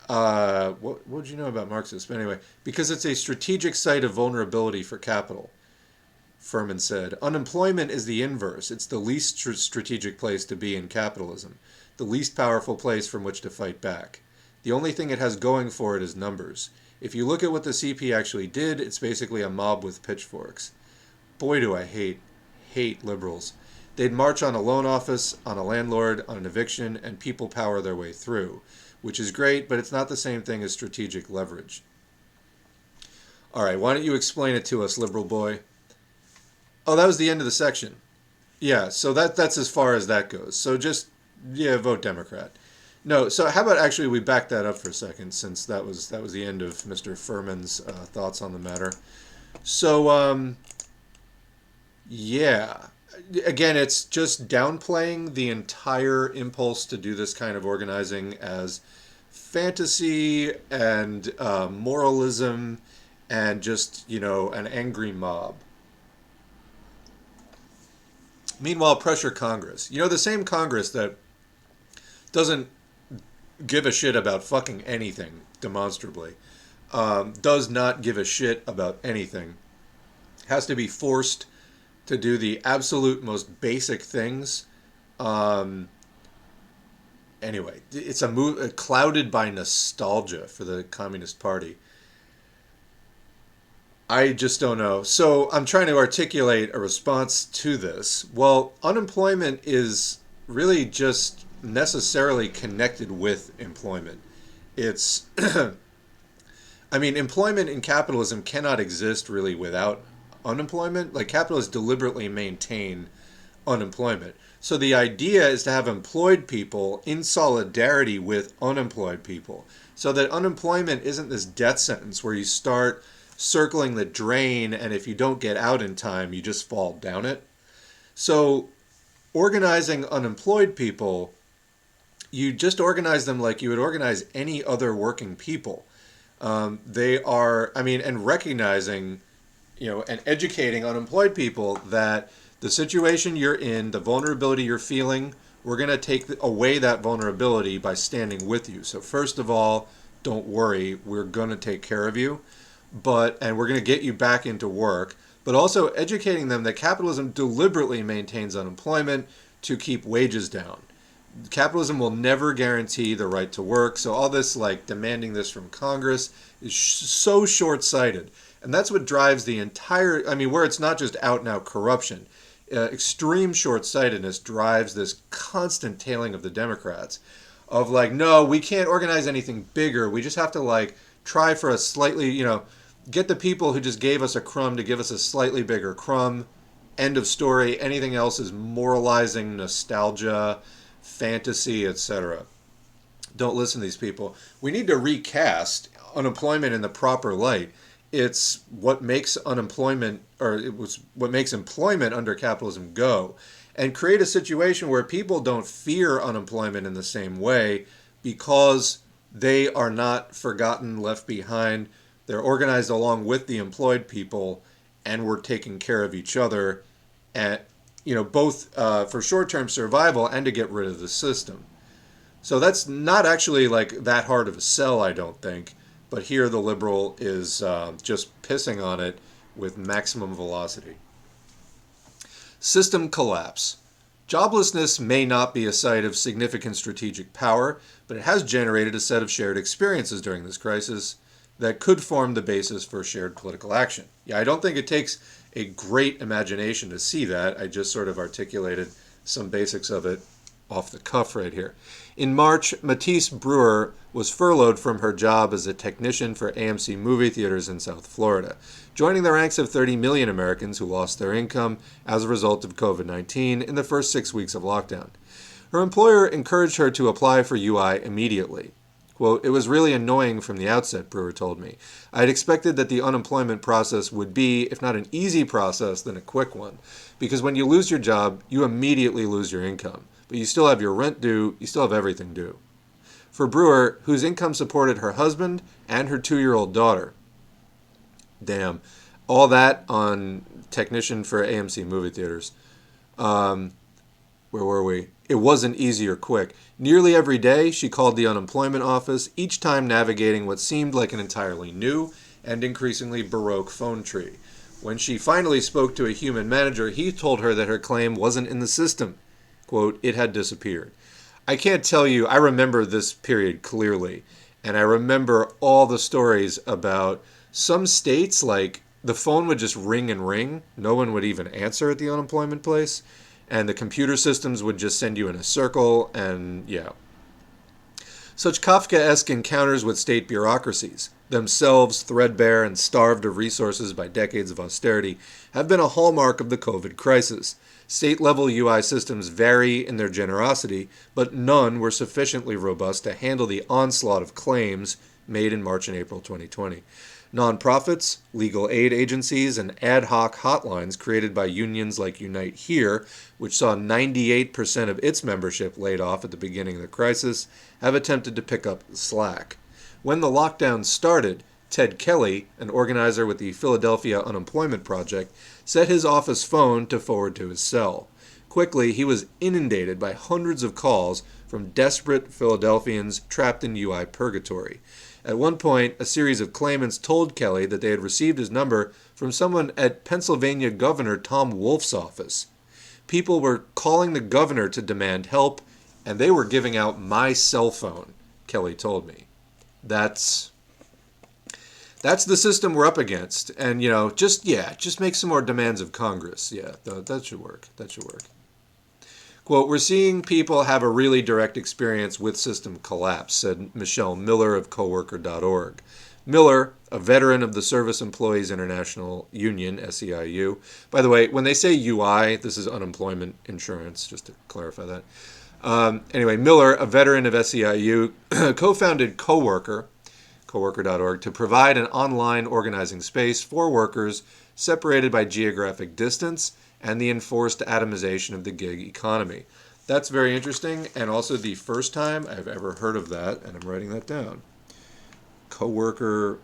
a... what would you know about Marxists? But anyway, because it's a strategic site of vulnerability for capital." Furman said, "Unemployment is the inverse. It's the least strategic place to be in capitalism, the least powerful place from which to fight back. The only thing it has going for it is numbers. If you look at what the CP actually did, it's basically a mob with pitchforks. Boy, do I hate liberals. They'd march on a loan office, on a landlord, on an eviction, and people power their way through, which is great, but it's not the same thing as strategic leverage." All right, why don't you explain it to us, liberal boy? Oh, that was the end of the section. Yeah, so that's as far as that goes. So just, vote Democrat. No, so how about actually we back that up for a second, since that was the end of Mr. Furman's thoughts on the matter. So, yeah. Again, it's just downplaying the entire impulse to do this kind of organizing as fantasy and moralism and just, an angry mob. Meanwhile, pressure Congress. The same Congress that doesn't give a shit about fucking anything, demonstrably, does not give a shit about anything, has to be forced to do the absolute most basic things, anyway, it's clouded by nostalgia for the Communist Party. I just don't know. So I'm trying to articulate a response to this. Well, unemployment is really just necessarily connected with employment. It's, I mean, employment in capitalism cannot exist really without unemployment. Like, capitalists deliberately maintain unemployment. So the idea is to have employed people in solidarity with unemployed people, so that unemployment isn't this death sentence where you start circling the drain, and if you don't get out in time, you just fall down it. So organizing unemployed people, you just organize them like you would organize any other working people. They are, I mean, and recognizing, and educating unemployed people that the situation you're in, the vulnerability you're feeling, we're going to take away that vulnerability by standing with you. So first of all, don't worry, we're going to take care of you, and we're going to get you back into work. But also educating them that capitalism deliberately maintains unemployment to keep wages down. Capitalism will never guarantee the right to work. So all this, like, demanding this from Congress is so short-sighted. And that's what drives the entire, I mean, where it's not just out and out corruption. Extreme short-sightedness drives this constant tailing of the Democrats of, like, no, we can't organize anything bigger. We just have to, like, try for a slightly, get the people who just gave us a crumb to give us a slightly bigger crumb. End of story. Anything else is moralizing, nostalgia, fantasy, etc. Don't listen to these people. We need to recast unemployment in the proper light. It's what makes unemployment, or it was what makes employment under capitalism go, and create a situation where people don't fear unemployment in the same way because they are not forgotten, left behind. They're organized along with the employed people, and we're taking care of each other, and both for short-term survival and to get rid of the system. So that's not actually like that hard of a sell, I don't think. But here the liberal is just pissing on it with maximum velocity. System collapse. Joblessness may not be a site of significant strategic power, but it has generated a set of shared experiences during this crisis that could form the basis for shared political action. Yeah, I don't think it takes a great imagination to see that. I just sort of articulated some basics of it off the cuff right here. In March, Matisse Brewer was furloughed from her job as a technician for AMC movie theaters in South Florida, joining the ranks of 30 million Americans who lost their income as a result of COVID-19 in the first 6 weeks of lockdown. Her employer encouraged her to apply for UI immediately. Quote, "It was really annoying from the outset," Brewer told me. "I had expected that the unemployment process would be, if not an easy process, then a quick one. Because when you lose your job, you immediately lose your income. But you still have your rent due, you still have everything due." For Brewer, whose income supported her husband and her 2-year-old daughter. Damn. All that on technician for AMC movie theaters. Where were we? It wasn't easy or quick. Nearly every day, she called the unemployment office, each time navigating what seemed like an entirely new and increasingly baroque phone tree. When she finally spoke to a human manager, he told her that her claim wasn't in the system. Quote, "It had disappeared." I can't tell you, I remember this period clearly, and I remember all the stories about some states, like, the phone would just ring and ring. No one would even answer at the unemployment place. And the computer systems would just send you in a circle, and yeah. Such Kafkaesque encounters with state bureaucracies, themselves threadbare and starved of resources by decades of austerity, have been a hallmark of the COVID crisis. State-level UI systems vary in their generosity, but none were sufficiently robust to handle the onslaught of claims made in March and April 2020. Nonprofits, legal aid agencies, and ad hoc hotlines created by unions like Unite Here, which saw 98% of its membership laid off at the beginning of the crisis, have attempted to pick up the slack. When the lockdown started, Ted Kelly, an organizer with the Philadelphia Unemployment Project, set his office phone to forward to his cell. Quickly, he was inundated by hundreds of calls from desperate Philadelphians trapped in UI purgatory. At one point, a series of claimants told Kelly that they had received his number from someone at Pennsylvania Governor Tom Wolf's office. People were calling the governor to demand help, and they were giving out my cell phone, Kelly told me. That's the system we're up against. And, just make some more demands of Congress. Yeah, that should work. That should work. Quote, we're seeing people have a really direct experience with system collapse, said Michelle Miller of coworker.org. Miller, a veteran of the Service Employees International Union, SEIU. By the way, when they say UI, this is unemployment insurance, just to clarify that. Anyway, Miller, a veteran of SEIU, co-founded coworker.org, to provide an online organizing space for workers separated by geographic distance and the enforced atomization of the gig economy. That's very interesting, and also the first time I've ever heard of that, and I'm writing that down. Coworker.org.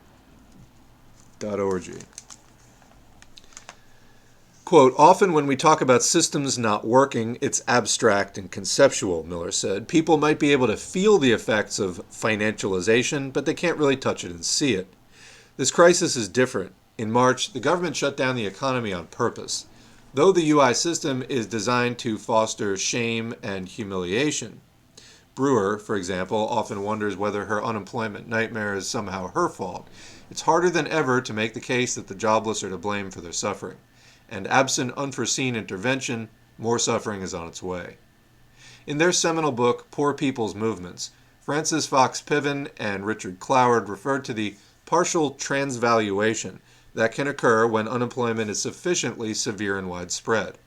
Quote, often when we talk about systems not working, it's abstract and conceptual, Miller said. People might be able to feel the effects of financialization, but they can't really touch it and see it. This crisis is different. In March, the government shut down the economy on purpose. Though the UI system is designed to foster shame and humiliation, Brewer, for example, often wonders whether her unemployment nightmare is somehow her fault. It's harder than ever to make the case that the jobless are to blame for their suffering. And absent unforeseen intervention, more suffering is on its way. In their seminal book, Poor People's Movements, Francis Fox Piven and Richard Cloward referred to the partial transvaluation that can occur when unemployment is sufficiently severe and widespread.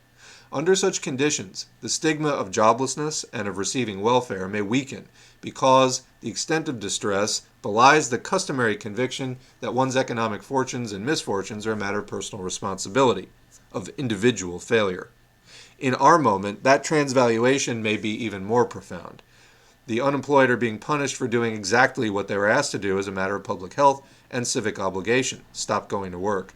Under such conditions, the stigma of joblessness and of receiving welfare may weaken because the extent of distress belies the customary conviction that one's economic fortunes and misfortunes are a matter of personal responsibility, of individual failure. In our moment, that transvaluation may be even more profound. The unemployed are being punished for doing exactly what they were asked to do as a matter of public health and civic obligation, stop going to work.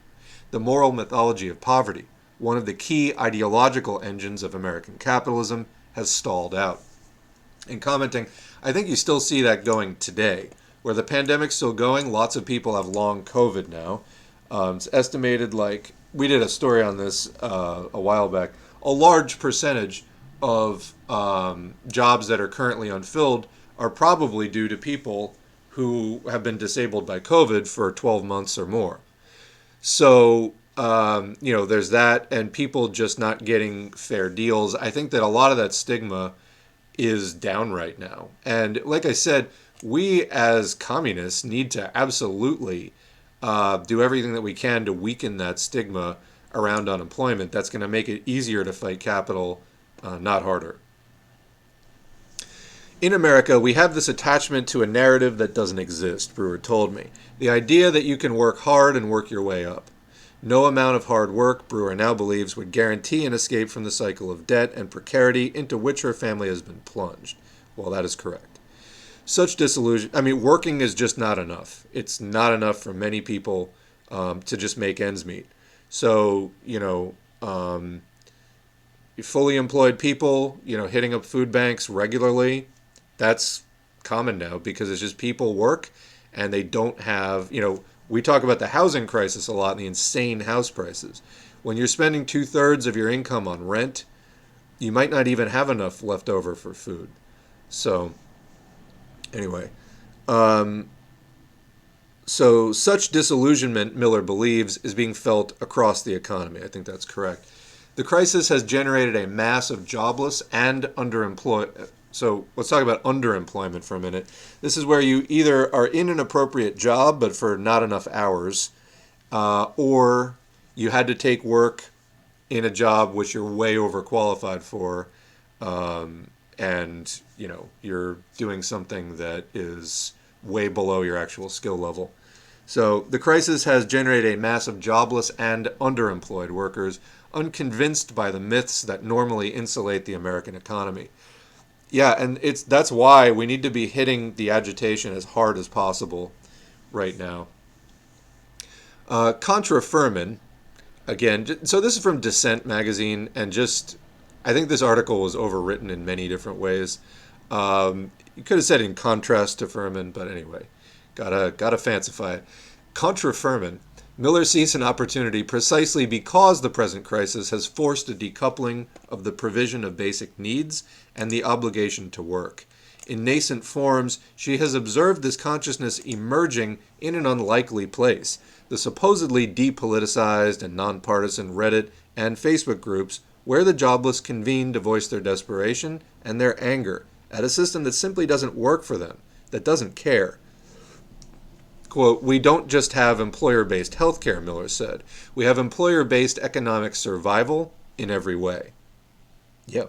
The moral mythology of poverty, one of the key ideological engines of American capitalism, has stalled out. And commenting, I think you still see that going today. Where the pandemic's still going, lots of people have long COVID now. It's estimated, we did a story on this a while back, a large percentage of jobs that are currently unfilled are probably due to people who have been disabled by COVID for 12 months or more. So, there's that, and people just not getting fair deals. I think that a lot of that stigma is down right now. And like I said, we as communists need to absolutely do everything that we can to weaken that stigma around unemployment. That's going to make it easier to fight capital, not harder. In America, we have this attachment to a narrative that doesn't exist, Brewer told me. The idea that you can work hard and work your way up. No amount of hard work, Brewer now believes, would guarantee an escape from the cycle of debt and precarity into which her family has been plunged. Well, that is correct. Such disillusion, working is just not enough. It's not enough for many people to just make ends meet. So, fully employed people, hitting up food banks regularly, that's common now because it's just people work and they don't have, we talk about the housing crisis a lot and the insane house prices. When you're spending 2/3 of your income on rent, you might not even have enough left over for food. So, anyway, so such disillusionment, Miller believes, is being felt across the economy. I think that's correct. The crisis has generated a mass of jobless and underemployed. So let's talk about underemployment for a minute. This is where you either are in an appropriate job but for not enough hours, or you had to take work in a job which you're way overqualified for, and you're doing something that is way below your actual skill level. So the crisis has generated a mass of jobless and underemployed workers, unconvinced by the myths that normally insulate the American economy. Yeah, and that's why we need to be hitting the agitation as hard as possible right now. Contra Furman, again, so this is from Dissent magazine, and I think this article was overwritten in many different ways. You could have said in contrast to Furman, but anyway, gotta fancify it. Contra Furman, Miller sees an opportunity precisely because the present crisis has forced a decoupling of the provision of basic needs and the obligation to work. In nascent forms, she has observed this consciousness emerging in an unlikely place. The supposedly depoliticized and nonpartisan Reddit and Facebook groups where the jobless convene to voice their desperation and their anger at a system that simply doesn't work for them, that doesn't care. Quote, "We don't just have employer-based healthcare," Miller said. "We have employer-based economic survival in every way." Yeah.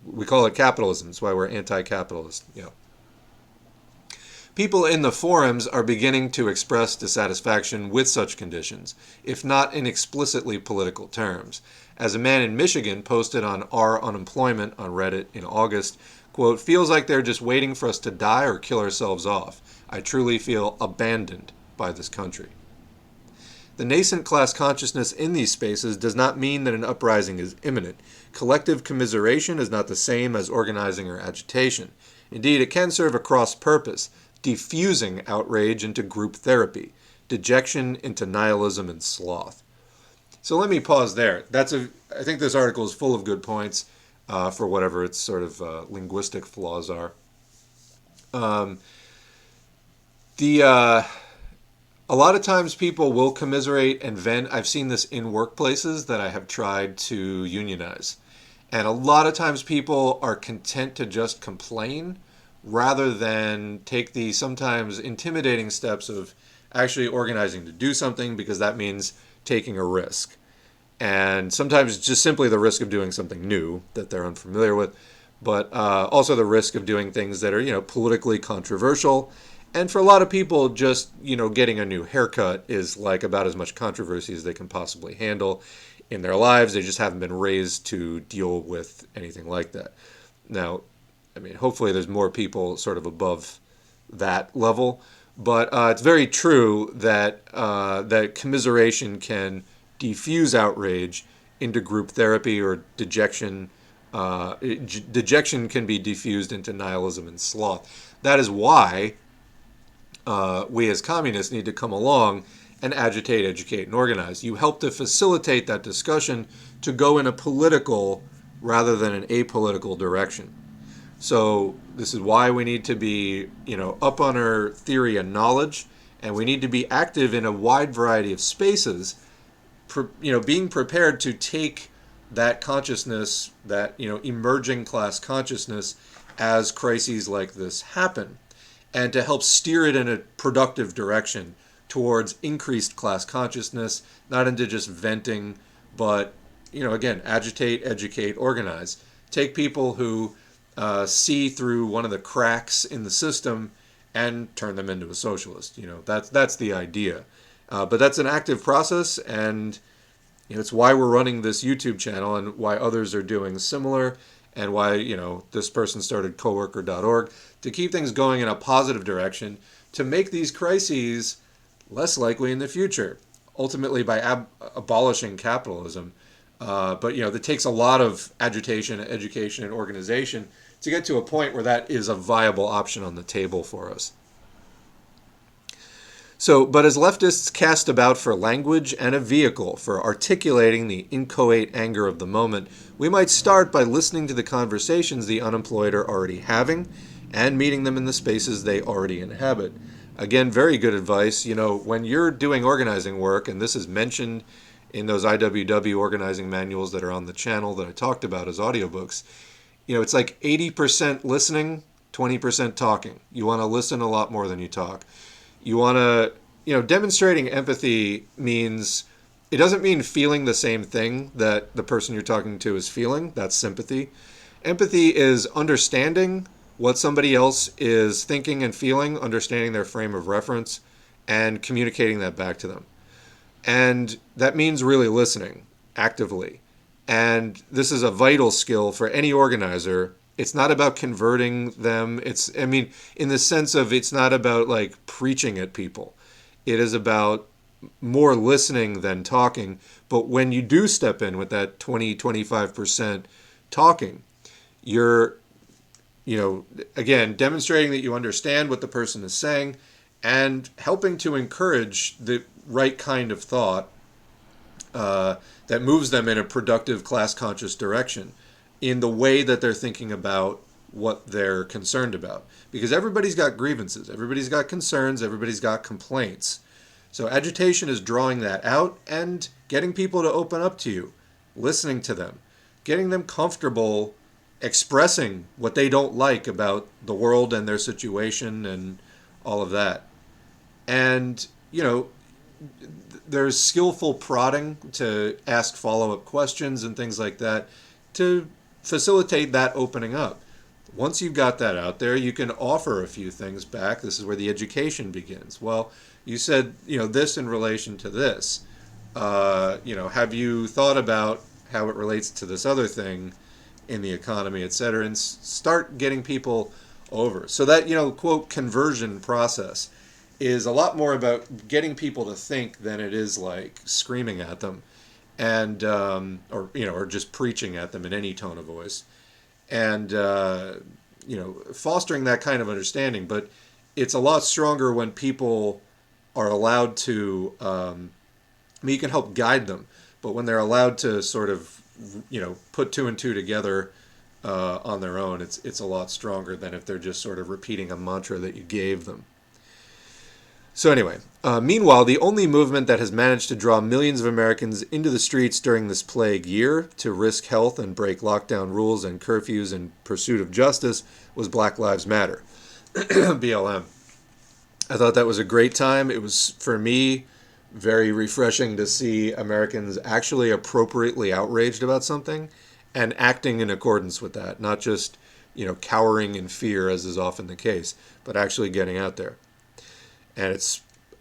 We call it capitalism. That's why we're anti-capitalist. Yeah. People in the forums are beginning to express dissatisfaction with such conditions, if not in explicitly political terms. As a man in Michigan posted on our unemployment on Reddit in August, quote, "Feels like they're just waiting for us to die or kill ourselves off. I truly feel abandoned by this country." The nascent class consciousness in these spaces does not mean that an uprising is imminent. Collective commiseration is not the same as organizing or agitation. Indeed, it can serve a cross purpose, diffusing outrage into group therapy, dejection into nihilism and sloth. So let me pause there. I think this article is full of good points for whatever its sort of linguistic flaws are. A lot of times people will commiserate and vent. I've seen this in workplaces that I have tried to unionize. And a lot of times people are content to just complain rather than take the sometimes intimidating steps of actually organizing to do something, because that means taking a risk. And sometimes it's just simply the risk of doing something new that they're unfamiliar with, but also the risk of doing things that are, politically controversial. And for a lot of people, just, getting a new haircut is like about as much controversy as they can possibly handle in their lives. They just haven't been raised to deal with anything like that. Now, hopefully there's more people sort of above that level, but it's very true that that commiseration can diffuse outrage into group therapy or dejection. Dejection can be diffused into nihilism and sloth. That is why we as communists need to come along and agitate, educate, and organize. You help to facilitate that discussion to go in a political rather than an apolitical direction. So this is why we need to be, up on our theory and knowledge, and we need to be active in a wide variety of spaces, being prepared to take that consciousness, that, emerging class consciousness as crises like this happen, and to help steer it in a productive direction towards increased class consciousness, not into just venting, but, again, agitate, educate, organize. Take people who see through one of the cracks in the system and turn them into a socialist. That's the idea. But that's an active process, and it's why we're running this YouTube channel and why others are doing similar, and why this person started coworker.org, to keep things going in a positive direction, to make these crises less likely in the future, ultimately by abolishing capitalism. But it takes a lot of agitation, education, and organization to get to a point where that is a viable option on the table for us. So, but as leftists cast about for language and a vehicle for articulating the inchoate anger of the moment, we might start by listening to the conversations the unemployed are already having and meeting them in the spaces they already inhabit. Again, very good advice. When you're doing organizing work, and this is mentioned in those IWW organizing manuals that are on the channel that I talked about as audiobooks, it's like 80% listening, 20% talking. You want to listen a lot more than you talk. You want to, demonstrating empathy means, it doesn't mean feeling the same thing that the person you're talking to is feeling. That's sympathy. Empathy is understanding what somebody else is thinking and feeling, understanding their frame of reference, and communicating that back to them. And that means really listening actively. And this is a vital skill for any organizer. It's not about converting them. In the sense of, it's not about like preaching at people. It is about more listening than talking. But when you do step in with that 20-25% talking, you're, again, demonstrating that you understand what the person is saying and helping to encourage right kind of thought that moves them in a productive class conscious direction in the way that they're thinking about what they're concerned about. Because everybody's got grievances, everybody's got concerns, everybody's got complaints. So agitation is drawing that out and getting people to open up to you, listening to them, getting them comfortable expressing what they don't like about the world and their situation and all of that. And, there's skillful prodding to ask follow-up questions and things like that to facilitate that opening up. Once you've got that out there, you can offer a few things back. This is where the education begins. Well, you said, this in relation to this. Have you thought about how it relates to this other thing in the economy, et cetera, and start getting people over. So that, quote, conversion process is a lot more about getting people to think than it is like screaming at them and, or just preaching at them in any tone of voice. And, fostering that kind of understanding. But it's a lot stronger when people are allowed to, you can help guide them, but when they're allowed to sort of, put two and two together on their own, it's a lot stronger than if they're just sort of repeating a mantra that you gave them. So anyway, meanwhile, the only movement that has managed to draw millions of Americans into the streets during this plague year to risk health and break lockdown rules and curfews in pursuit of justice was Black Lives Matter, BLM. I thought that was a great time. It was, for me, very refreshing to see Americans actually appropriately outraged about something and acting in accordance with that, not just, cowering in fear, as is often the case, but actually getting out there. And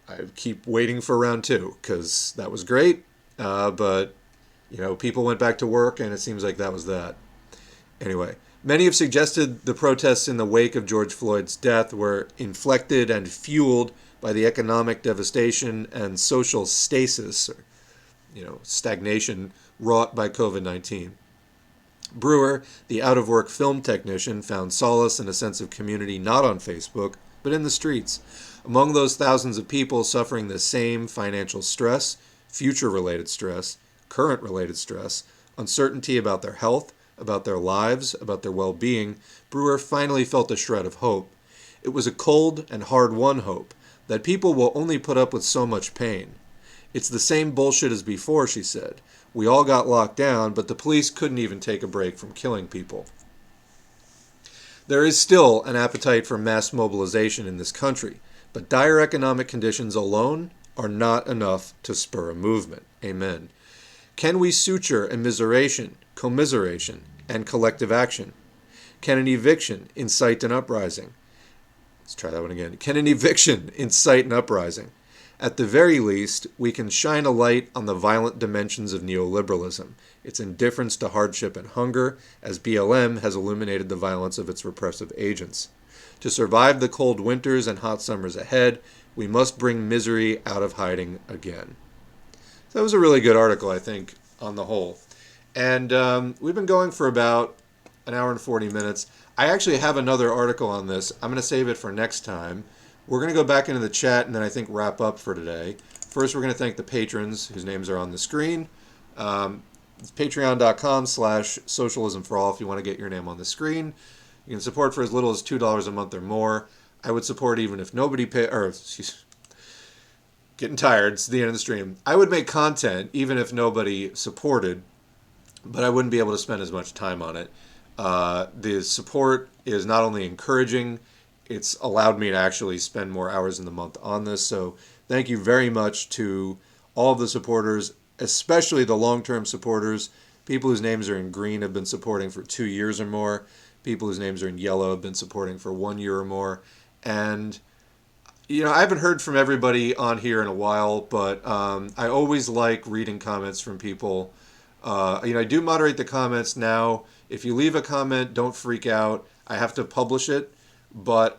I keep waiting for round two because that was great, but, people went back to work and it seems like that was that. Anyway, many have suggested the protests in the wake of George Floyd's death were inflected and fueled by the economic devastation and social stasis, or, stagnation wrought by COVID-19. Brewer, the out-of-work film technician, found solace and a sense of community not on Facebook, but in the streets. Among those thousands of people suffering the same financial stress, future-related stress, current-related stress, uncertainty about their health, about their lives, about their well-being, Brewer finally felt a shred of hope. It was a cold and hard-won hope, that people will only put up with so much pain. It's the same bullshit as before, she said. We all got locked down, but the police couldn't even take a break from killing people. There is still an appetite for mass mobilization in this country, but dire economic conditions alone are not enough to spur a movement. Amen. Can we suture immiseration, commiseration, and collective action? Can an eviction incite an uprising? Let's try that one again. Can an eviction incite an uprising? At the very least, we can shine a light on the violent dimensions of neoliberalism, its indifference to hardship and hunger, as BLM has illuminated the violence of its repressive agents. To survive the cold winters and hot summers ahead, we must bring misery out of hiding again. So that was a really good article, I think, on the whole. And we've been going for about an hour and 40 minutes. I actually have another article on this. I'm going to save it for next time. We're going to go back into the chat and then I think wrap up for today. First, we're going to thank the patrons whose names are on the screen. It's patreon.com/socialism for all if you want to get your name on the screen. You can support for as little as $2 a month or more. I would support even if nobody getting tired. It's the end of the stream. I would make content even if nobody supported, but I wouldn't be able to spend as much time on it. The support is not only encouraging, it's allowed me to actually spend more hours in the month on this. So thank you very much to all of the supporters, especially the long-term supporters. People whose names are in green have been supporting for 2 years or more. People whose names are in yellow have been supporting for 1 year or more. And, I haven't heard from everybody on here in a while, but I always like reading comments from people. I do moderate the comments now. If you leave a comment, don't freak out. I have to publish it. But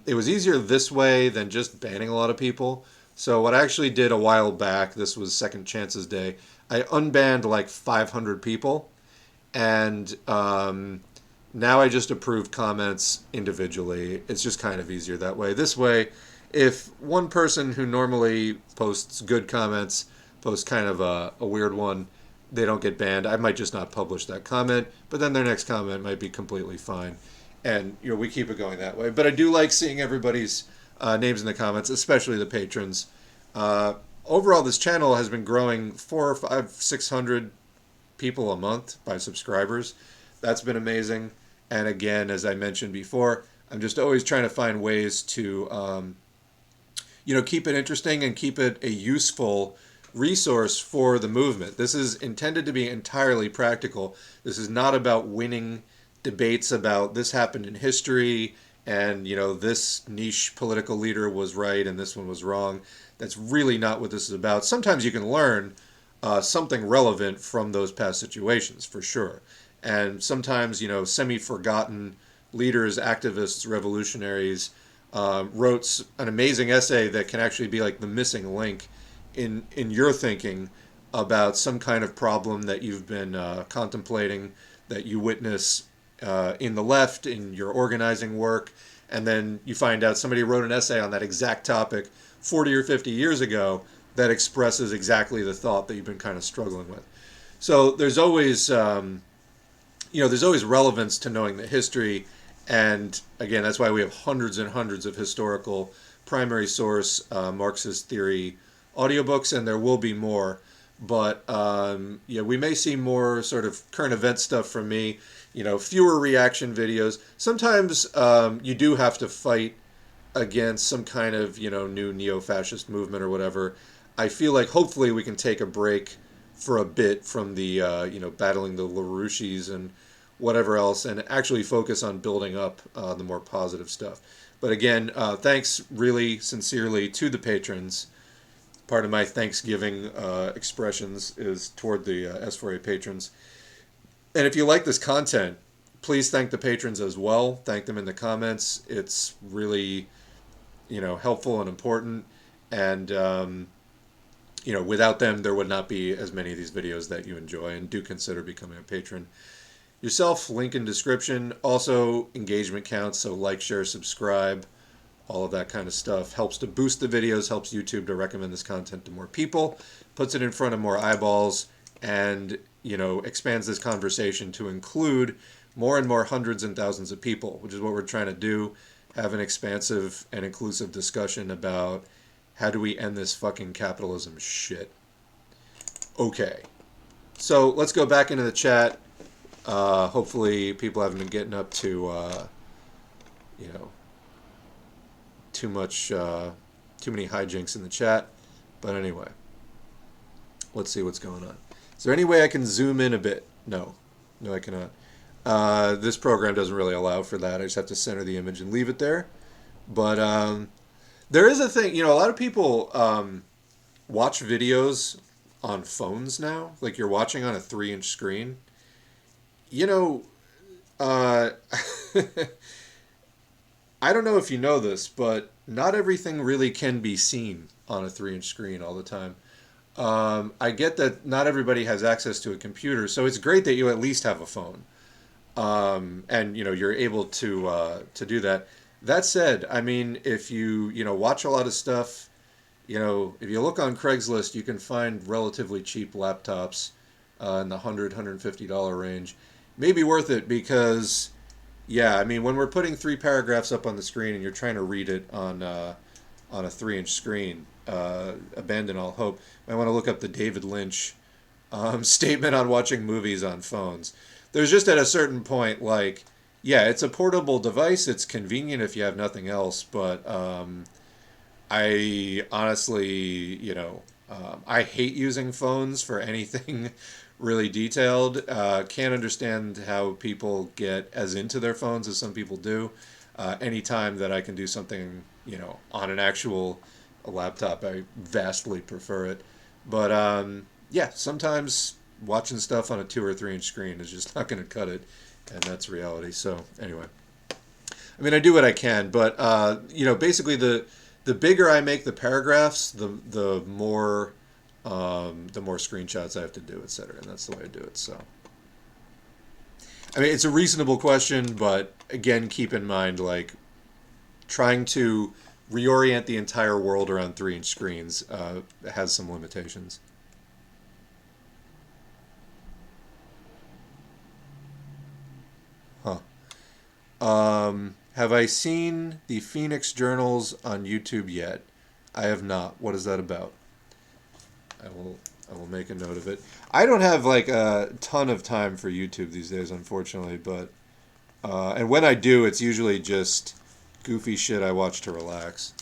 it was easier this way than just banning a lot of people. So what I actually did a while back, this was Second Chances Day, I unbanned like 500 people. And now I just approve comments individually. It's just kind of easier that way. This way, if one person who normally posts good comments posts kind of a weird one, they don't get banned. I might just not publish that comment, but then their next comment might be completely fine. And we keep it going that way. But I do like seeing everybody's names in the comments, especially the patrons. Overall, this channel has been growing 400, 500, 600 people a month by subscribers. That's been amazing. And again, as I mentioned before, I'm just always trying to find ways to, keep it interesting and keep it a useful resource for the movement. This is intended to be entirely practical. This is not about winning debates about this happened in history and this niche political leader was right and this one was wrong. That's really not what this is about. Sometimes you can learn something relevant from those past situations, for sure. And sometimes, semi-forgotten leaders, activists, revolutionaries wrote an amazing essay that can actually be like the missing link in your thinking about some kind of problem that you've been contemplating, that you witness in the left, in your organizing work, and then you find out somebody wrote an essay on that exact topic 40 or 50 years ago that expresses exactly the thought that you've been kind of struggling with. So there's always, there's always relevance to knowing the history, and again, that's why we have hundreds and hundreds of historical primary source Marxist theory audiobooks, and there will be more. But we may see more sort of current event stuff from me. Fewer reaction videos. Sometimes you do have to fight against some kind of new neo-fascist movement or whatever. I feel like hopefully we can take a break for a bit from the battling the LaRouches and whatever else, and actually focus on building up the more positive stuff. But again, thanks really sincerely to the patrons. Part of my Thanksgiving expressions is toward the S4A patrons. And if you like this content, please thank the patrons as well. Thank them in the comments. It's really, helpful and important. And, without them, there would not be as many of these videos that you enjoy. And do consider becoming a patron yourself. Link in description. Also, engagement counts. So like, share, subscribe. All of that kind of stuff helps to boost the videos, helps YouTube to recommend this content to more people, puts it in front of more eyeballs, and expands this conversation to include more and more hundreds and thousands of people, which is what we're trying to do. Have an expansive and inclusive discussion about how do we end this fucking capitalism shit. Okay, so let's go back into the chat. Hopefully people haven't been getting up to too many hijinks in the chat. But anyway, let's see what's going on. Is there any way I can zoom in a bit? No, I cannot. This program doesn't really allow for that. I just have to center the image and leave it there. But there is a thing, a lot of people watch videos on phones now. Like you're watching on a 3-inch screen. I don't know if you know this, but not everything really can be seen on a 3-inch screen all the time. I get that not everybody has access to a computer, so it's great that you at least have a phone, and you're able to do that. That said, I mean, if you watch a lot of stuff, if you look on Craigslist, you can find relatively cheap laptops in the $100-$150 range. Maybe worth it because, yeah, I mean, when we're putting 3 paragraphs up on the screen and you're trying to read it on a 3-inch screen, abandon all hope. I want to look up the David Lynch statement on watching movies on phones. There's just at a certain point, like, yeah, it's a portable device. It's convenient if you have nothing else. But I honestly, I hate using phones for anything really detailed. Can't understand how people get as into their phones as some people do. Anytime that I can do something, on an actual laptop, I vastly prefer it. But yeah, sometimes watching stuff on a 2 or 3-inch screen is just not going to cut it, and that's reality. So anyway, I mean, I do what I can, but basically the bigger I make the paragraphs, the more screenshots I have to do, etc. And that's the way I do it. So I mean, it's a reasonable question, but again, keep in mind, like, trying to reorient the entire world around 3-inch screens has some limitations. Huh. Have I seen the Phoenix Journals on YouTube yet? I have not. What is that about? I will I will make a note of it. I don't have like a ton of time for YouTube these days, unfortunately, but and when I do, it's usually just goofy shit I watch to relax.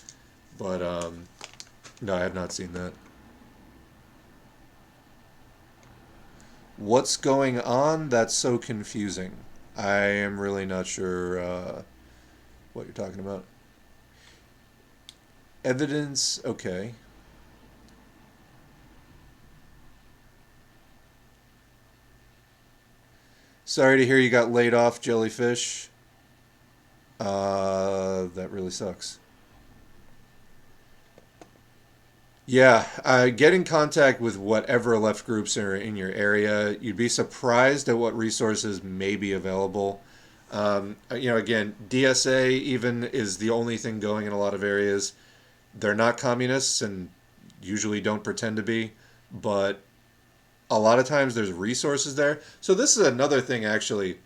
But no, I have not seen that. What's going on? That's so confusing. I am really not sure what you're talking about. Evidence, okay. Sorry to hear you got laid off, Jellyfish. That really sucks. Yeah, get in contact with whatever left groups are in your area. You'd be surprised at what resources may be available. Again, DSA even is the only thing going in a lot of areas. They're not communists and usually don't pretend to be, but a lot of times there's resources there. So this is another thing actually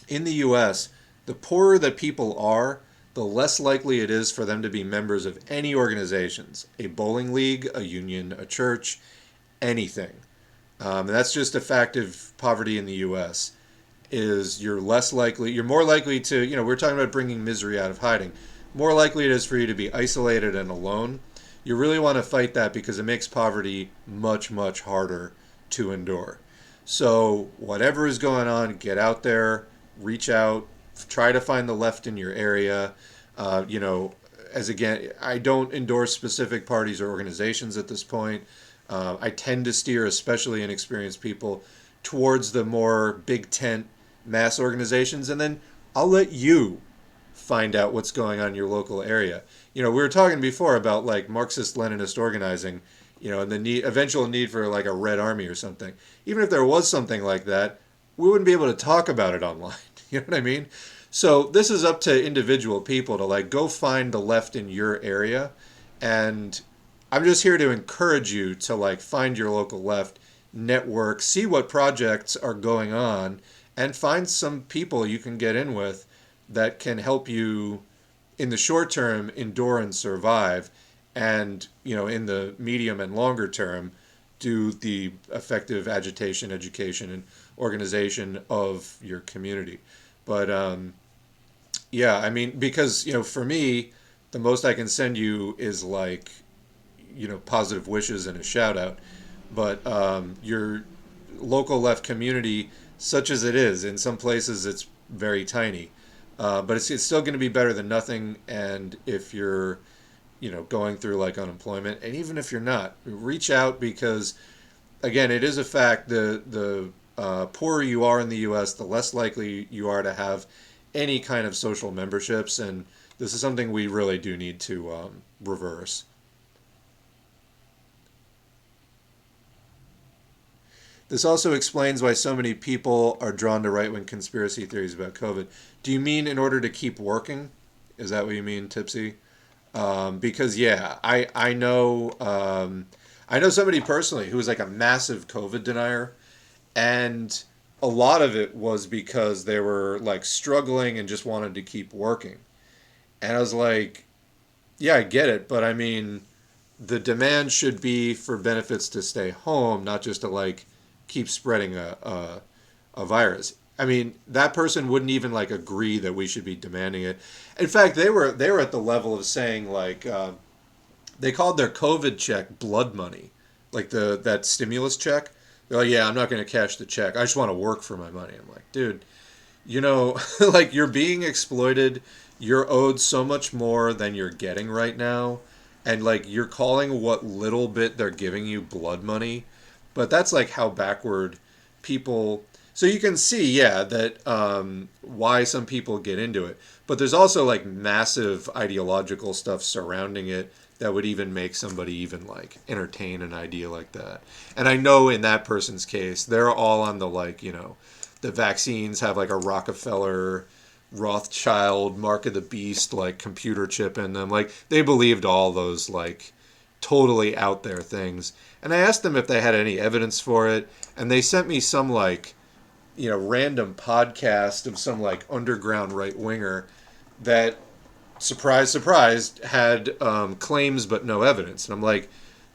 in the US, the poorer that people are, the less likely it is for them to be members of any organizations, a bowling league, a union, a church, anything. And that's just a fact of poverty in the US. Is you're more likely to, we're talking about bringing misery out of hiding. More likely it is for you to be isolated and alone. You really want to fight that because it makes poverty much, much harder to endure. So, whatever is going on, get out there, reach out, try to find the left in your area. You know, as again, I don't endorse specific parties or organizations at this point. I tend to steer, especially inexperienced people, towards the more big tent mass organizations, and then I'll let you find out what's going on in your local area. We were talking before about like Marxist Leninist organizing, and the eventual need for like a Red Army or something. Even if there was something like that, we wouldn't be able to talk about it online. You know what I mean? So this is up to individual people to like go find the left in your area, and I'm just here to encourage you to like find your local left, network, see what projects are going on, and find some people you can get in with that can help you in the short term endure and survive, and in the medium and longer term do the effective agitation, education, and organization of your community. But yeah, I mean, because for me, the most I can send you is like positive wishes and a shout out. But your local left community, such as it is, in some places it's very tiny, but it's still going to be better than nothing. And if you're going through like unemployment, and even if you're not, reach out because again, it is a fact. The poorer you are in the U.S., the less likely you are to have any kind of social memberships, and this is something we really do need to reverse. This also explains why so many people are drawn to right wing conspiracy theories about COVID. Do you mean in order to keep working? Is that what you mean, Tipsy? Because yeah, I know somebody personally who was like a massive COVID denier, and a lot of it was because they were like struggling and just wanted to keep working. And I was like, yeah, I get it, but I mean, the demand should be for benefits to stay home, not just to like keep spreading a virus. I mean, that person wouldn't even like agree that we should be demanding it. In fact, they were at the level of saying like they called their COVID check blood money, like the that stimulus check. They're like, yeah, I'm not going to cash the check. I just want to work for my money. I'm like, dude, like you're being exploited. You're owed so much more than you're getting right now, and like you're calling what little bit they're giving you blood money. But that's like how backward people. So you can see, yeah, that why some people get into it. But there's also like massive ideological stuff surrounding it that would even make somebody even like entertain an idea like that. And I know in that person's case, they're all on the like, the vaccines have like a Rockefeller Rothschild, Mark of the Beast, like computer chip in them. Like they believed all those like totally out there things. And I asked them if they had any evidence for it, and they sent me some like, random podcast of some like underground right winger that, surprise, surprise, had claims but no evidence. And I'm like,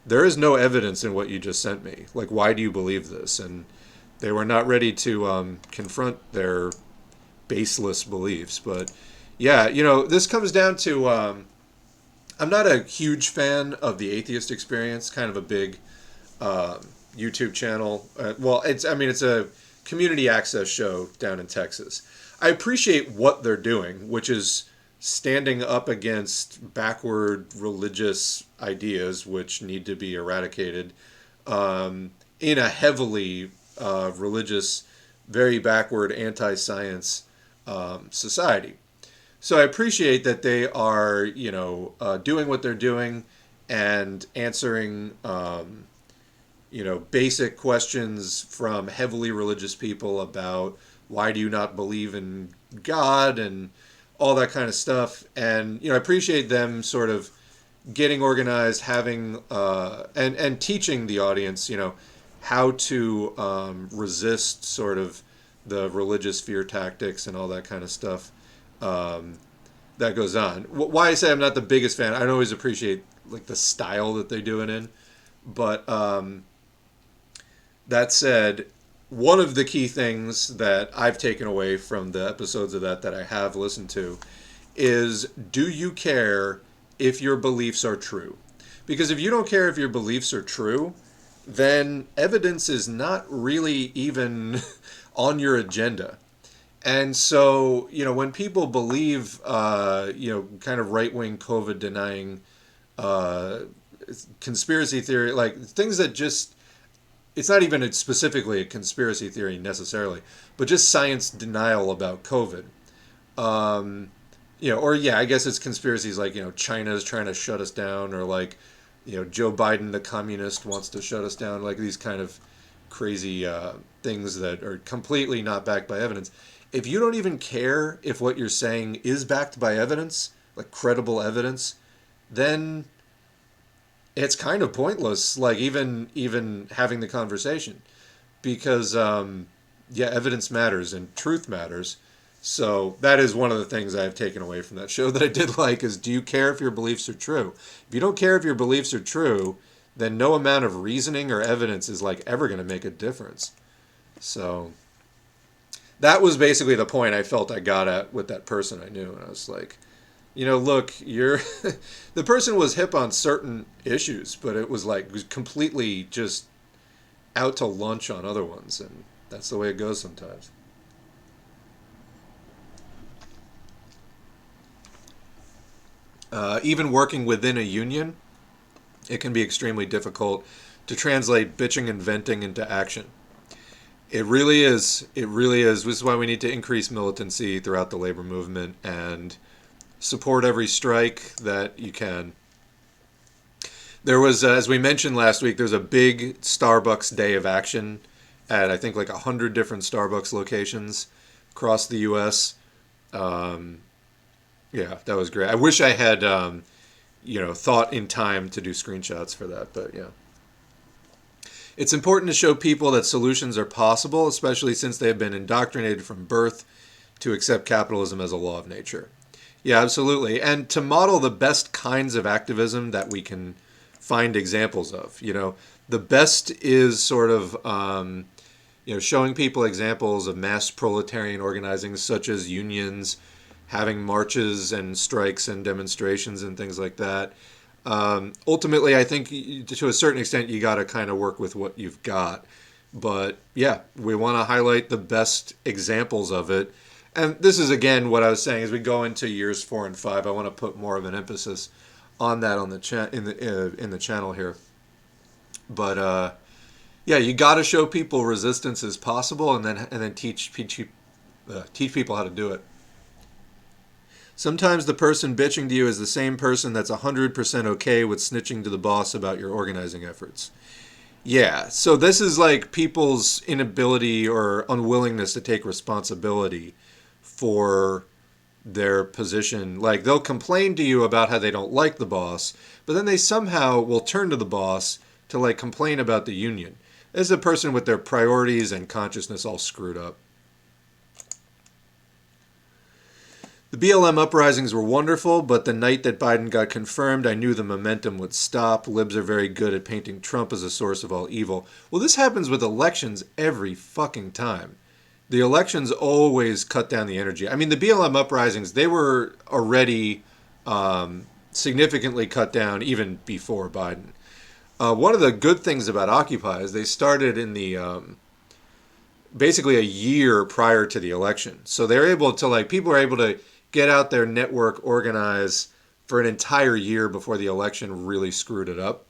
there is no evidence in what you just sent me. Like, why do you believe this? And they were not ready to confront their baseless beliefs. But yeah, this comes down to I'm not a huge fan of the atheist experience, kind of a big YouTube channel. It's a community access show down in Texas. I appreciate what they're doing, which is standing up against backward religious ideas which need to be eradicated in a heavily religious, very backward, anti-science society. So I appreciate that they are, doing what they're doing and answering, basic questions from heavily religious people about why do you not believe in God and all that kind of stuff. And, I appreciate them sort of getting organized, having, and teaching the audience, how to resist sort of the religious fear tactics and all that kind of stuff that goes on. Why I say I'm not the biggest fan, I don't always appreciate like the style that they do it in. But that said, one of the key things that I've taken away from the episodes of that I have listened to is, do you care if your beliefs are true? Because if you don't care if your beliefs are true, then evidence is not really even on your agenda. And so, when people believe, kind of right-wing COVID denying conspiracy theory, like things that just, it's not even specifically a conspiracy theory necessarily, but just science denial about COVID. I guess it's conspiracies like, China's trying to shut us down, or like, Joe Biden, the communist, wants to shut us down, like these kind of crazy things that are completely not backed by evidence. If you don't even care if what you're saying is backed by evidence, like credible evidence, then it's kind of pointless, like even having the conversation, because evidence matters and truth matters. So that is one of the things I've taken away from that show that I did like, is, do you care if your beliefs are true? If you don't care if your beliefs are true, then no amount of reasoning or evidence is like ever going to make a difference. So that was basically the point I felt I got at with that person I knew. And I was like, look, you're the person was hip on certain issues, but it was completely just out to lunch on other ones. And that's the way it goes sometimes. Even working within a union, it can be extremely difficult to translate bitching and venting into action. It really is. It really is. This is why we need to increase militancy throughout the labor movement and support every strike that you can. There was, as we mentioned last week, there's a big Starbucks day of action at, I think, like 100 different Starbucks locations across the U.S. Yeah, that was great. I wish I had, thought in time to do screenshots for that, but yeah. It's important to show people that solutions are possible, especially since they have been indoctrinated from birth to accept capitalism as a law of nature. Yeah, absolutely. And to model the best kinds of activism that we can find examples of. The best is sort of, showing people examples of mass proletarian organizing, such as unions, having marches and strikes and demonstrations and things like that. Ultimately, I think to a certain extent, you got to kind of work with what you've got. But yeah, we want to highlight the best examples of it. And this is, again, what I was saying, as we go into years 4 and 5, I want to put more of an emphasis on that on the in the channel here. But you got to show people resistance is possible, and then teach people how to do it. Sometimes the person bitching to you is the same person that's 100% okay with snitching to the boss about your organizing efforts. Yeah, so this is like people's inability or unwillingness to take responsibility for their position. Like, they'll complain to you about how they don't like the boss, but then they somehow will turn to the boss to like complain about the union. This is a person with their priorities and consciousness all screwed up. The BLM uprisings were wonderful, but the night that Biden got confirmed, I knew the momentum would stop. Libs are very good at painting Trump as a source of all evil. Well, this happens with elections every fucking time. The elections always cut down the energy. I mean, the BLM uprisings, they were already significantly cut down even before Biden. One of the good things about Occupy is they started in the basically a year prior to the election. So they're able to, like, people are able to get out their network, organize for an entire year before the election really screwed it up.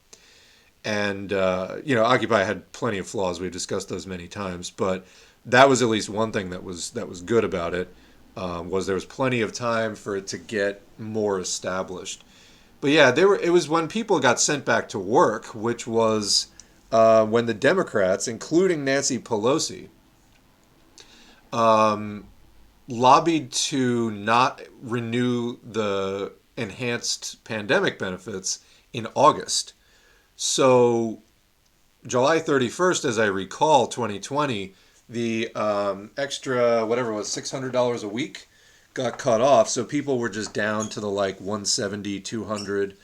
And, Occupy had plenty of flaws. We've discussed those many times. But that was at least one thing that was good about it, was there was plenty of time for it to get more established. But yeah, it was when people got sent back to work, which was when the Democrats, including Nancy Pelosi, lobbied to not renew the enhanced pandemic benefits in August. So July 31st, as I recall, 2020, the extra, whatever it was, $600 a week got cut off. So people were just down to the like 170, 200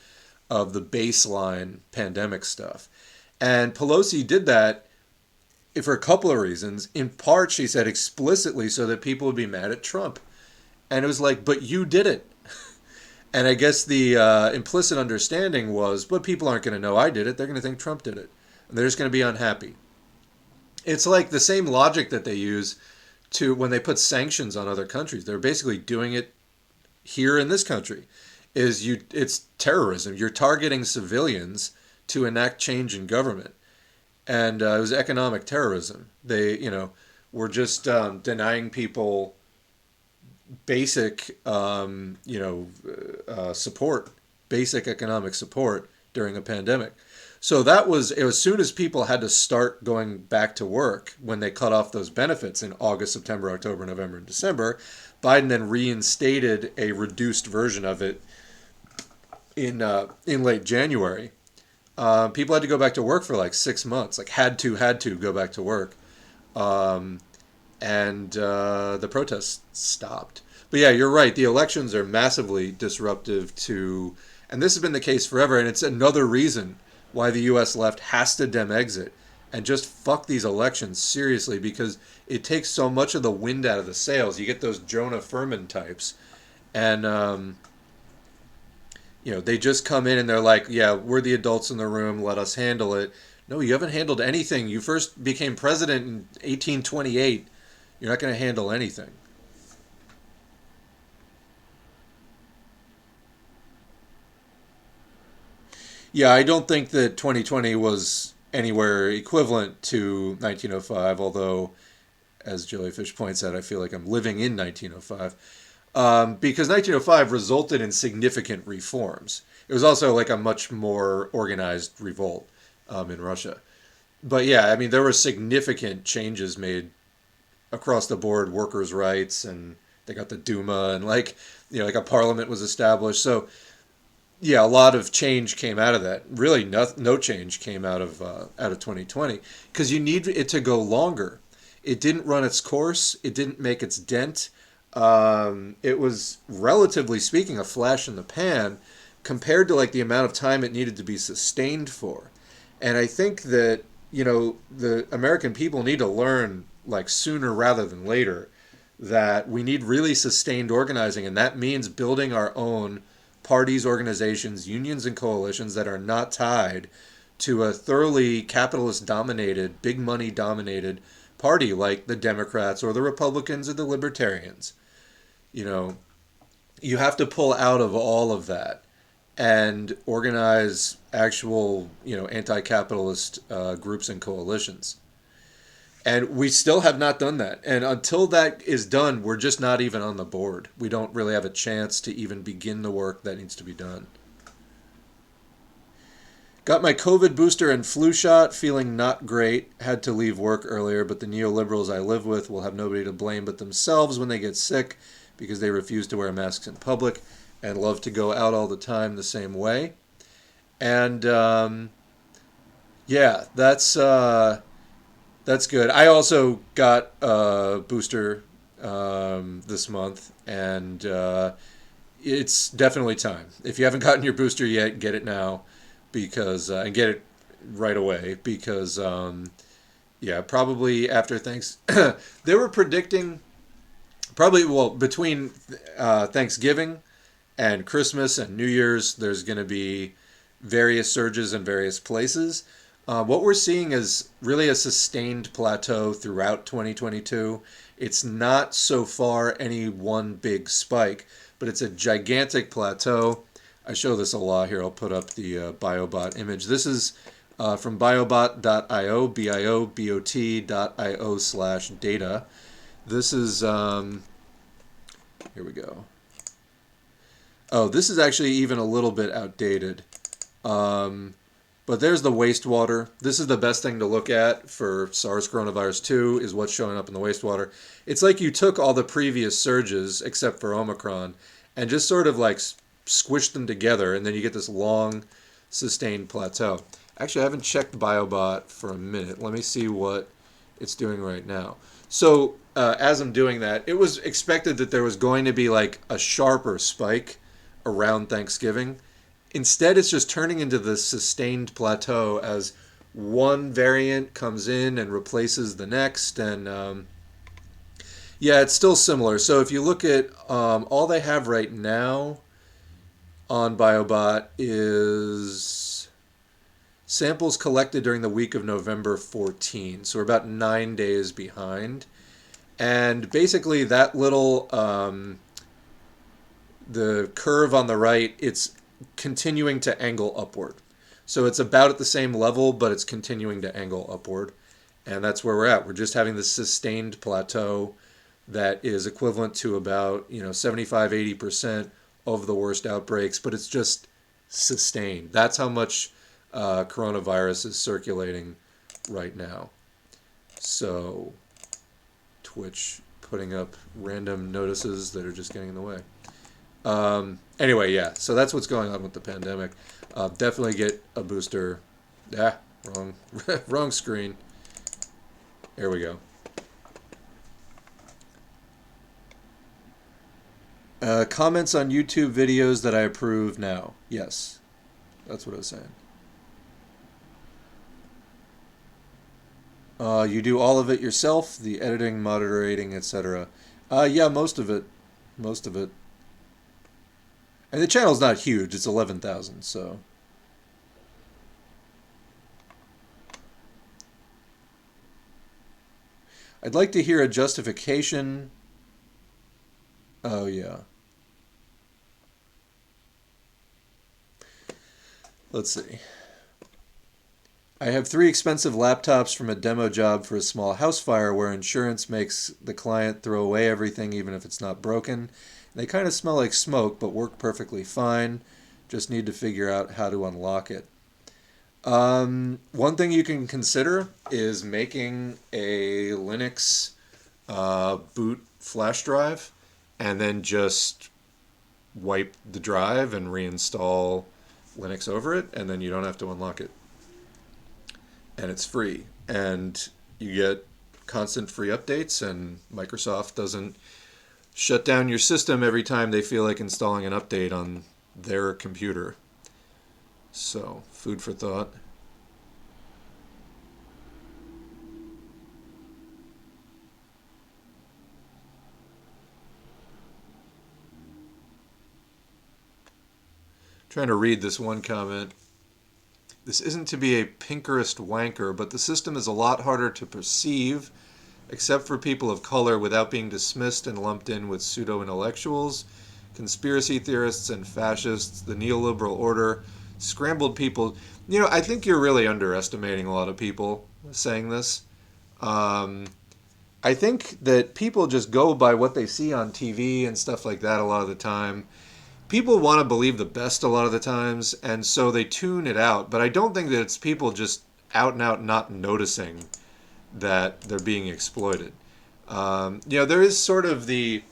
of the baseline pandemic stuff. And Pelosi did that for a couple of reasons. In part, she said explicitly so that people would be mad at Trump. And it was like, but you did it. And I guess the implicit understanding was, but people aren't going to know I did it. They're going to think Trump did it. And they're just going to be unhappy. It's like the same logic that they use to when they put sanctions on other countries. They're basically doing it here in this country. It's terrorism. You're targeting civilians to enact change in government. And it was economic terrorism. They, were just denying people basic, support, basic economic support during a pandemic. So as soon as people had to start going back to work when they cut off those benefits in August, September, October, November, and December, Biden then reinstated a reduced version of it in late January. People had to go back to work for like 6 months, like had to go back to work. And the protests stopped. But yeah, you're right. The elections are massively disruptive and this has been the case forever. And it's another reason why the U.S. left has to dem exit and just fuck these elections seriously, because it takes so much of the wind out of the sails. You get those Jonah Furman types, and they just come in and they're like, yeah, we're the adults in the room, let us handle it. No, you haven't handled anything. You first became president in 1828. You're not going to handle anything. Yeah, I don't think that 2020 was anywhere equivalent to 1905, although, as Jellyfish points out, I feel like I'm living in 1905. Because 1905 resulted in significant reforms. It was also like a much more organized revolt in Russia. But yeah, I mean, there were significant changes made across the board, workers' rights, and they got the Duma, and like a parliament was established. So yeah, a lot of change came out of that. Really, no change came out of 2020, because you need it to go longer. It didn't run its course. It didn't make its dent. It was, relatively speaking, a flash in the pan compared to like the amount of time it needed to be sustained for. And I think that the American people need to learn, like, sooner rather than later, that we need really sustained organizing, and that means building our own parties, organizations, unions, and coalitions that are not tied to a thoroughly capitalist-dominated, big money-dominated party like the Democrats or the Republicans or the Libertarians. You have to pull out of all of that and organize actual, anti-capitalist groups and coalitions. And we still have not done that. And until that is done, we're just not even on the board. We don't really have a chance to even begin the work that needs to be done. Got my COVID booster and flu shot, feeling not great. Had to leave work earlier, but the neoliberals I live with will have nobody to blame but themselves when they get sick. because they refuse to wear masks in public and love to go out all the time the same way. And yeah, that's good. I also got a booster this month, and it's definitely time. If you haven't gotten your booster yet, get it now, because and get it right away, because yeah, probably after thanks. They were predicting probably, well, between Thanksgiving and Christmas and New Year's, there's going to be various surges in various places. What we're seeing is really a sustained plateau throughout 2022. It's not so far any one big spike, but it's a gigantic plateau. I show this a lot here. I'll put up the BioBot image. This is from biobot.io, biobot.io/data. This is, here we go. Oh, this is actually even a little bit outdated. But there's the wastewater. This is the best thing to look at for SARS coronavirus 2 is what's showing up in the wastewater. It's like you took all the previous surges, except for Omicron, and just sort of like squished them together, and then you get this long, sustained plateau. Actually, I haven't checked BioBot for a minute. Let me see what it's doing right now. So as I'm doing that, it was expected that there was going to be like a sharper spike around Thanksgiving. Instead, it's just turning into this sustained plateau as one variant comes in and replaces the next. And yeah, it's still similar. So if you look at all they have right now on BioBot is samples collected during the week of November 14. So we're about 9 days behind. And basically that little, the curve on the right, it's continuing to angle upward. So it's about at the same level, but it's continuing to angle upward. And that's where we're at. We're just having this sustained plateau that is equivalent to about, 75, 80% of the worst outbreaks, but it's just sustained. That's how much coronavirus is circulating right now. So Twitch putting up random notices that are just getting in the way. Anyway, yeah, so that's what's going on with the pandemic. Definitely get a booster. Wrong, wrong screen. There we go. Comments on YouTube videos that I approve now. Yes, that's what I was saying. You do all of it yourself, the editing, moderating, etc. Yeah, most of it. Most of it. And the channel's not huge, it's 11,000, so. I'd like to hear a justification. Oh, yeah. Let's see. I have 3 expensive laptops from a demo job for a small house fire where insurance makes the client throw away everything even if it's not broken. They kind of smell like smoke, but work perfectly fine. Just need to figure out how to unlock it. One thing you can consider is making a Linux boot flash drive and then just wipe the drive and reinstall Linux over it, and then you don't have to unlock it. And it's free. And you get constant free updates, and Microsoft doesn't shut down your system every time they feel like installing an update on their computer. So, food for thought. Trying to read this one comment. This isn't to be a Pinkerest wanker, but the system is a lot harder to perceive, except for people of color, without being dismissed and lumped in with pseudo-intellectuals, conspiracy theorists and fascists, the neoliberal order, scrambled people. I think you're really underestimating a lot of people saying this. I think that people just go by what they see on TV and stuff like that a lot of the time. People want to believe the best a lot of the times, and so they tune it out. But I don't think that it's people just out and out not noticing that they're being exploited. There is sort of the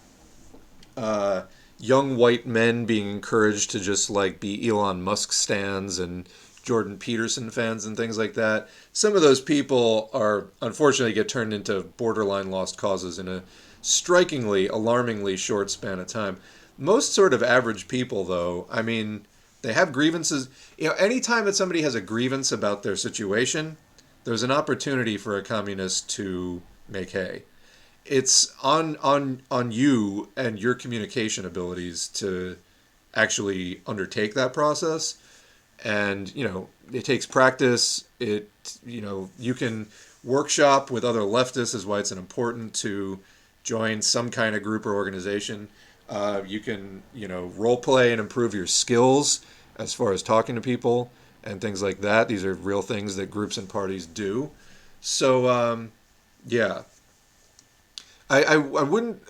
uh, young white men being encouraged to just like be Elon Musk stans and Jordan Peterson fans and things like that. Some of those people are unfortunately get turned into borderline lost causes in a strikingly, alarmingly short span of time. Most sort of average people, though, I mean, they have grievances. You know, anytime that somebody has a grievance about their situation, there's an opportunity for a communist to make hay. It's on you and your communication abilities to actually undertake that process. And it takes practice. You can workshop with other leftists, is why it's important to join some kind of group or organization. You can role play and improve your skills as far as talking to people and things like that. These are real things that groups and parties do. So yeah, I wouldn't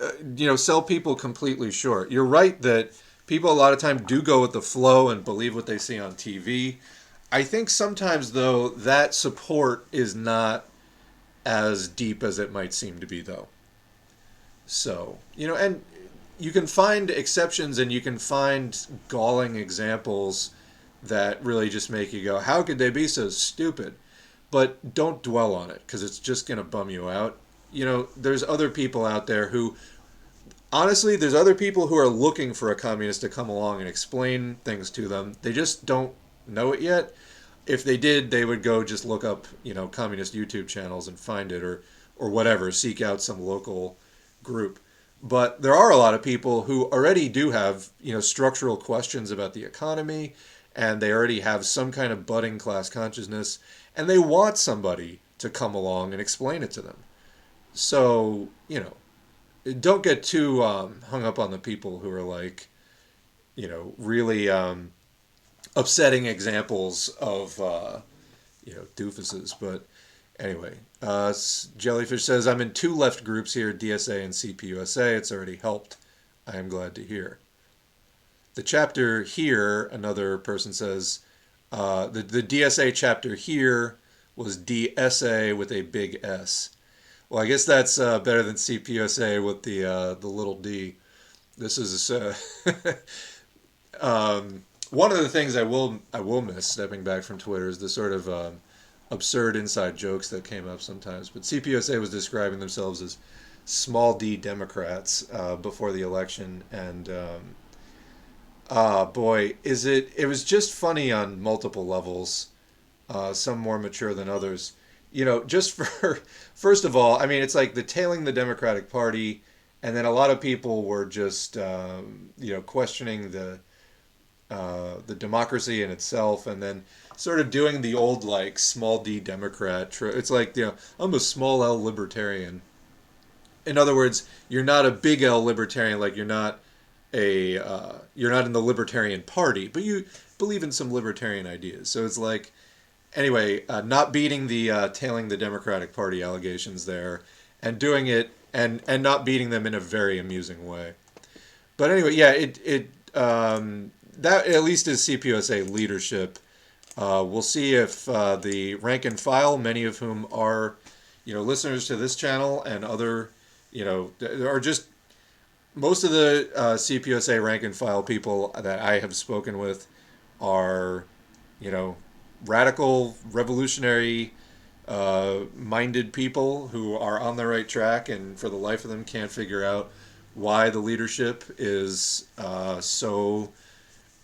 sell people completely short. You're right that people a lot of time do go with the flow and believe what they see on TV. I think sometimes though that support is not as deep as it might seem to be though. So and you can find exceptions and you can find galling examples that really just make you go, how could they be so stupid? But don't dwell on it because it's just going to bum you out. There's other people out there who, honestly, there's other people who are looking for a communist to come along and explain things to them. They just don't know it yet. If they did, they would go just look up, communist YouTube channels and find it or whatever, seek out some local group. But there are a lot of people who already do have, structural questions about the economy, and they already have some kind of budding class consciousness, and they want somebody to come along and explain it to them. So, don't get too hung up on the people who are like, really upsetting examples of, doofuses. But anyway, Jellyfish says, I'm in two left groups here, DSA and CPUSA. It's already helped. I am glad to hear. The chapter here, another person says, the DSA chapter here was DSA with a big S. Well, I guess that's better than CPUSA with the little d. This is one of the things I will miss stepping back from Twitter is the sort of absurd inside jokes that came up sometimes. But CPUSA was describing themselves as small d Democrats before the election, and boy, it was just funny on multiple levels, some more mature than others. Just for, first of all, I mean, it's like the tailing the Democratic Party, and then a lot of people were just, questioning the democracy in itself, and then sort of doing the old, like, small d Democrat. It's like, I'm a small L libertarian. In other words, you're not a big L libertarian, like you're not you're not in the Libertarian Party, but you believe in some libertarian ideas. So it's like, anyway, not beating the tailing the Democratic Party allegations there, and doing it and not beating them in a very amusing way. But anyway, yeah, that at least is CPUSA leadership. We'll see if the rank and file, many of whom are, listeners to this channel and other, are just most of the CPUSA rank and file people that I have spoken with are, radical, revolutionary minded people who are on the right track and for the life of them can't figure out why the leadership is so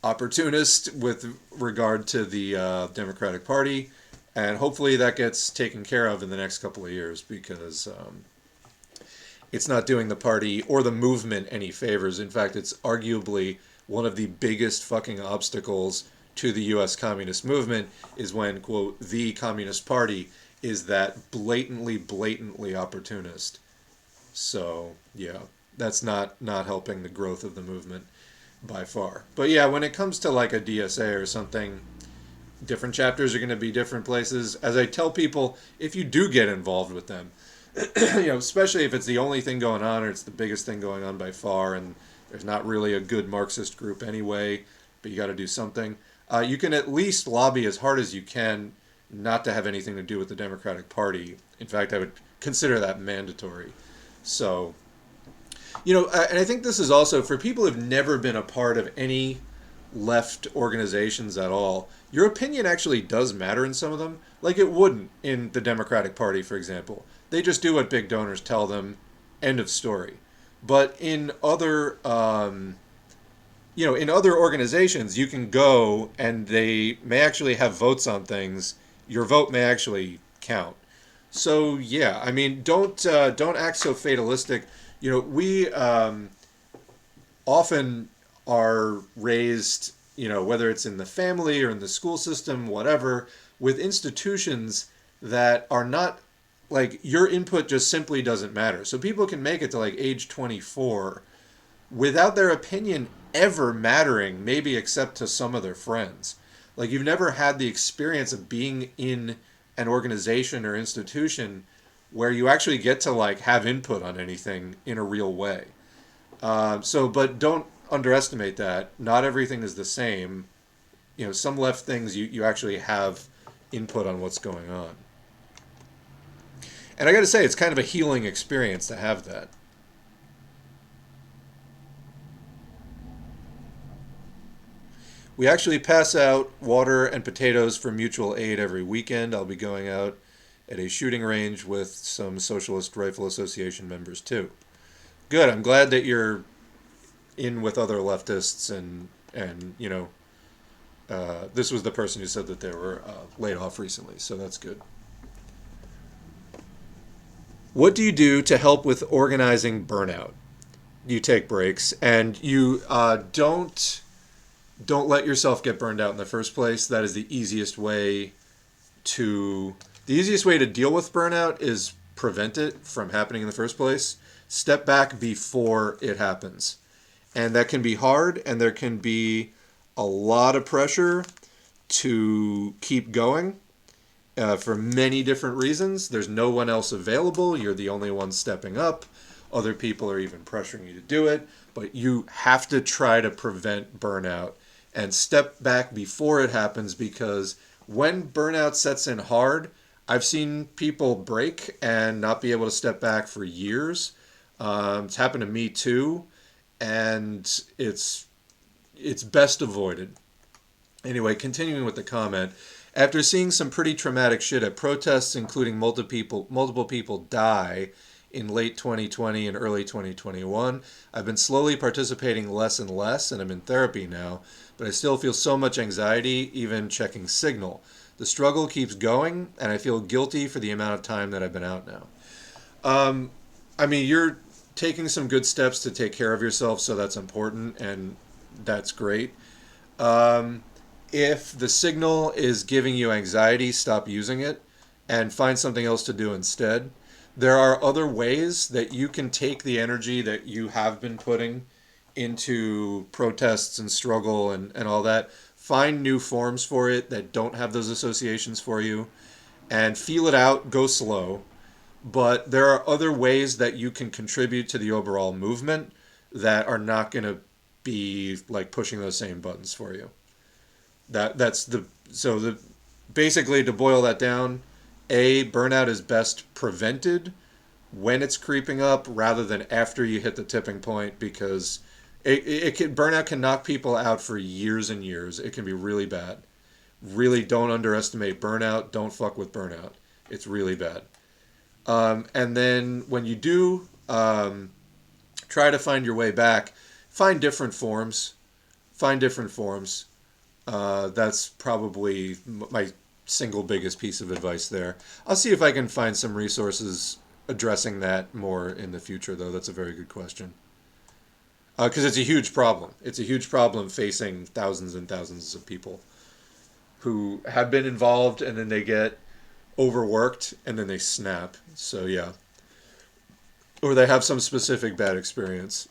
opportunist with regard to the Democratic Party. And hopefully that gets taken care of in the next couple of years, because it's not doing the party or the movement any favors. In fact, it's arguably one of the biggest fucking obstacles to the U.S. communist movement is when, quote, the Communist Party is that blatantly opportunist. So, yeah, that's not helping the growth of the movement by far. But yeah, when it comes to like a DSA or something, different chapters are going to be different places. As I tell people, if you do get involved with them, especially if it's the only thing going on or it's the biggest thing going on by far, and there's not really a good Marxist group anyway, but you got to do something. You can at least lobby as hard as you can not to have anything to do with the Democratic Party. In fact, I would consider that mandatory. So, And I think this is also for people who've never been a part of any left organizations at all. Your opinion actually does matter in some of them. Like it wouldn't in the Democratic Party, for example. They just do what big donors tell them. End of story. But in other organizations, you can go and they may actually have votes on things. Your vote may actually count. So yeah, I mean, don't act so fatalistic. We often are raised, whether it's in the family or in the school system, whatever, with institutions that are not like your input just simply doesn't matter. So people can make it to like age 24 without their opinion ever mattering, maybe except to some of their friends. Like you've never had the experience of being in an organization or institution where you actually get to like have input on anything in a real way. But don't underestimate that. Not everything is the same. Some left things you actually have input on what's going on. And I got to say, it's kind of a healing experience to have that. We actually pass out water and potatoes for mutual aid every weekend. I'll be going out at a shooting range with some Socialist Rifle Association members too. Good. I'm glad that you're in with other leftists and this was the person who said that they were laid off recently, so that's good. What do you do to help with organizing burnout? You take breaks and you don't let yourself get burned out in the first place. That is the easiest way to deal with burnout is prevent it from happening in the first place. Step back before it happens. And that can be hard, and there can be a lot of pressure to keep going for many different reasons. There's no one else available. You're the only one stepping up. Other people are even pressuring you to do it. But you have to try to prevent burnout and step back before it happens, because when burnout sets in hard, I've seen people break and not be able to step back for years. It's happened to me too, and it's best avoided. Anyway, continuing with the comment, after seeing some pretty traumatic shit at protests, including multiple people die in late 2020 and early 2021, I've been slowly participating less and less, and I'm in therapy now, but I still feel so much anxiety even checking Signal. The struggle keeps going, and I feel guilty for the amount of time that I've been out now. I mean, you're taking some good steps to take care of yourself, so that's important, and that's great. If the Signal is giving you anxiety, stop using it and find something else to do instead. There are other ways that you can take the energy that you have been putting into protests and struggle and all that. Find new forms for it that don't have those associations for you and feel it out. Go slow. But there are other ways that you can contribute to the overall movement that are not going to be like pushing those same buttons for you. Basically, to boil that down, burnout is best prevented when it's creeping up rather than after you hit the tipping point, because burnout can knock people out for years and years. It can be really bad. Really, don't underestimate burnout. Don't fuck with burnout. It's really bad. And then when you do try to find your way back, find different forms. That's probably my single biggest piece of advice there. I'll see if I can find some resources addressing that more in the future, though. That's a very good question. Because it's a huge problem. It's a huge problem facing thousands and thousands of people who have been involved and then they get overworked and then they snap. So, yeah. Or they have some specific bad experience.